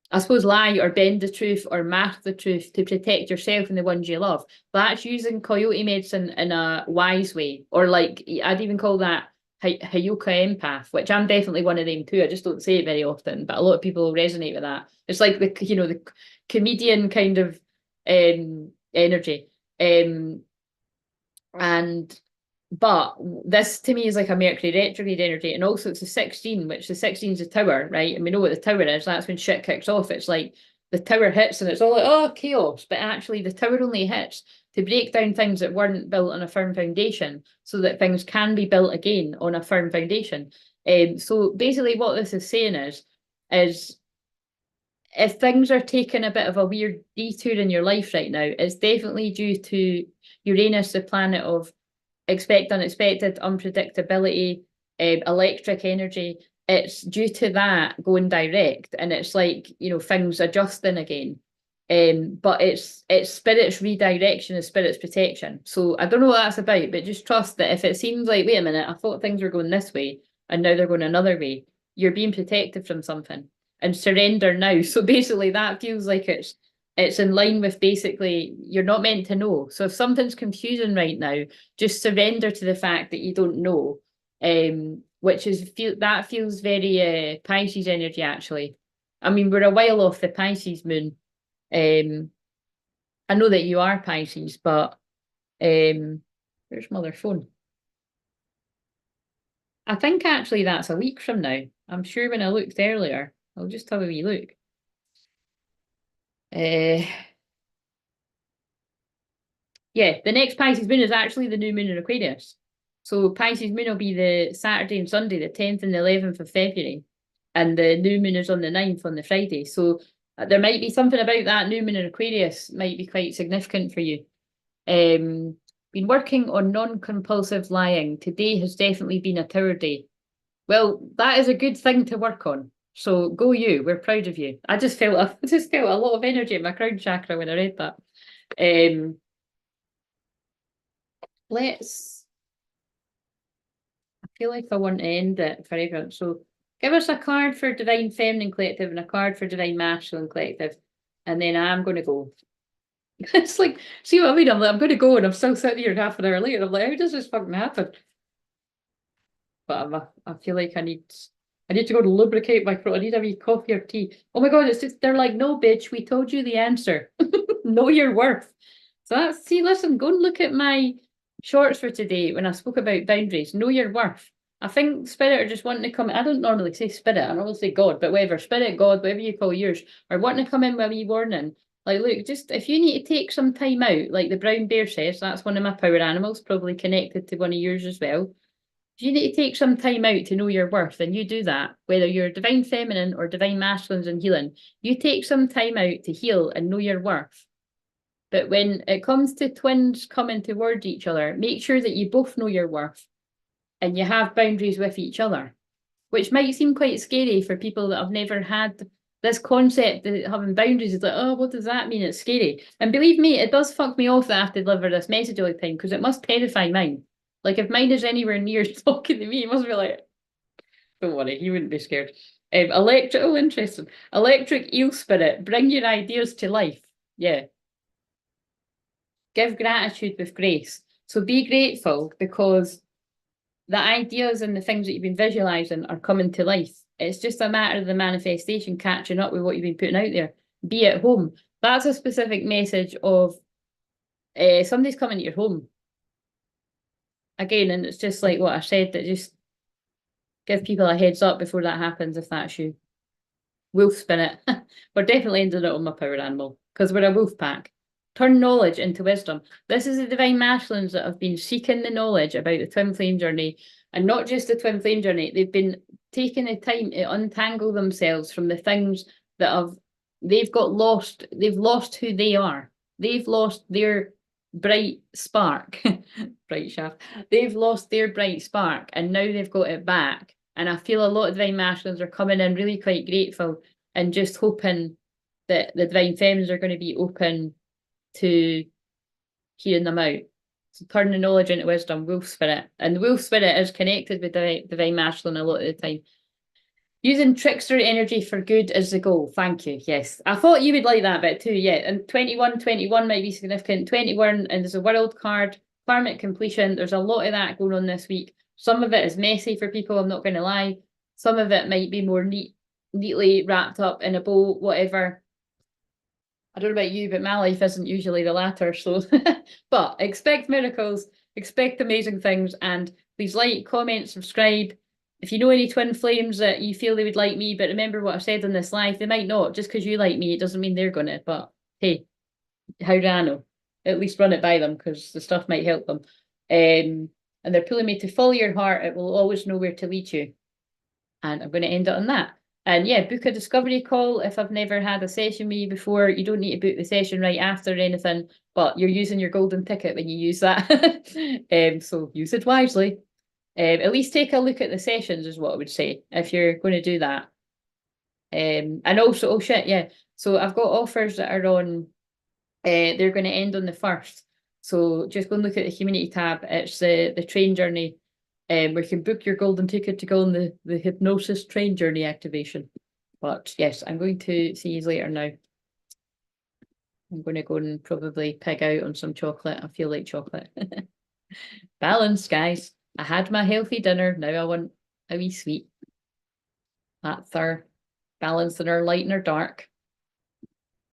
I suppose, lie or bend the truth or mask the truth to protect yourself and the ones you love. That's using coyote medicine in a wise way. Or like, I'd even call that Hayuka empath, which I'm definitely one of them too. I just don't say it very often, but a lot of people resonate with that. It's like the comedian kind of energy. And but this to me is like a Mercury retrograde energy, and also it's a 16, which the 16 is a tower, right? And we know what the tower is. That's when shit kicks off. It's like the tower hits and it's all like, oh, chaos. But actually the tower only hits to break down things that weren't built on a firm foundation so that things can be built again on a firm foundation. So basically what this is saying is if things are taking a bit of a weird detour in your life right now, it's definitely due to Uranus, the planet of expect unexpected, unpredictability, electric energy. It's due to that going direct, and it's like, you know, things adjusting again. But it's spirit's redirection, is spirit's protection. So I don't know what that's about, but just trust that if it seems like, wait a minute, I thought things were going this way and now they're going another way, you're being protected from something. And surrender now. So basically that feels like it's in line with basically you're not meant to know. So if something's confusing right now, just surrender to the fact that you don't know. Which is that feels very Pisces energy actually. I mean, we're a while off the Pisces moon. I know that you are Pisces, but where's my other phone? I think actually that's a week from now. I'm sure when I looked earlier, I'll just have a wee look. Yeah, the next Pisces moon is actually the new moon in Aquarius. So Pisces moon will be the Saturday and Sunday, the 10th and the 11th of February. And the new moon is on the 9th on the Friday. So there might be something about that new moon in Aquarius might be quite significant for you. Been working on non-compulsive lying. Today has definitely been a tower day. Well, that is a good thing to work on. So go you. We're proud of you. I just felt a lot of energy in my crown chakra when I read that. I feel like I want to end it for everyone. So give us a card for Divine Feminine Collective and a card for Divine Masculine Collective. And then I'm going to go. It's like, see what I mean? I'm like, I'm going to go, and I'm still sitting here half an hour later. I'm like, how does this fucking happen? But I feel like I need to go to lubricate my throat. I need a wee coffee or tea. Oh my God, it's just, they're like, no, bitch, we told you the answer. Know your worth. So that's, see, listen, go and look at my shorts for today when I spoke about boundaries. Know your worth. I think spirit are just wanting to come. I don't normally say spirit, I normally say God, but whatever, spirit, God, whatever you call yours, are wanting to come in with a wee warning. Like, look, just if you need to take some time out, like the brown bear says, that's one of my power animals, probably connected to one of yours as well. If you need to take some time out to know your worth, then you do that, whether you're divine feminine or divine masculines and healing. You take some time out to heal and know your worth. But when it comes to twins coming towards each other, make sure that you both know your worth and you have boundaries with each other, which might seem quite scary for people that have never had this concept that having boundaries is like, oh, what does that mean? It's scary. And believe me, it does fuck me off that I have to deliver this message all the time because it must terrify mine. Like if mine is anywhere near talking to me, it must be like, don't worry, he wouldn't be scared. Electric, oh, interesting. Electric eel spirit, bring your ideas to life. Yeah. Give gratitude with grace. So be grateful because the ideas and the things that you've been visualizing are coming to life. It's just a matter of the manifestation catching up with what you've been putting out there. Be at home. That's a specific message of somebody's coming to your home. Again, and it's just like what I said, that just give people a heads up before that happens if that's you. Wolf spirit. We're definitely ending it on my power animal because we're a wolf pack. Turn knowledge into wisdom. This is the divine masculines that have been seeking the knowledge about the twin flame journey, and not just the twin flame journey. They've been taking the time to untangle themselves from the things that they've got lost. They've lost who they are. They've lost their bright spark, bright shaft. They've lost their bright spark, and now they've got it back. And I feel a lot of divine masculines are coming in really quite grateful and just hoping that the divine femmes are going to be open to hearing them out. So turn the knowledge into wisdom, wolf spirit. And the wolf spirit is connected with divine masculine a lot of the time. Using trickster energy for good is the goal. Thank you. Yes. I thought you would like that bit too. Yeah. And 21 might be significant. 21, and there's a world card, karmic completion. There's a lot of that going on this week. Some of it is messy for people, I'm not going to lie. Some of it might be more neatly wrapped up in a bow, whatever. I don't know about you, but my life isn't usually the latter. So, but expect miracles, expect amazing things, and please like, comment, subscribe. If you know any twin flames that you feel they would like me, but remember what I've said on this live, they might not. Just because you like me, it doesn't mean they're going to. But hey, how do I know? At least run it by them because the stuff might help them. And they're pulling me to follow your heart. It will always know where to lead you. And I'm going to end it on that. And yeah, book a discovery call if I've never had a session with you before. You don't need to book the session right after or anything, but you're using your golden ticket when you use that. So use it wisely. At least take a look at the sessions is what I would say if you're going to do that. And also, oh shit, yeah. So I've got offers that are on, they're going to end on the 1st. So just go and look at the community tab. It's the train journey. Where you can book your golden ticket to go on the hypnosis train journey activation. But yes, I'm going to see you later now. I'm going to go and probably pig out on some chocolate. I feel like chocolate. Balance, guys. I had my healthy dinner. Now I want a wee sweet. That's our balance in our light and our dark.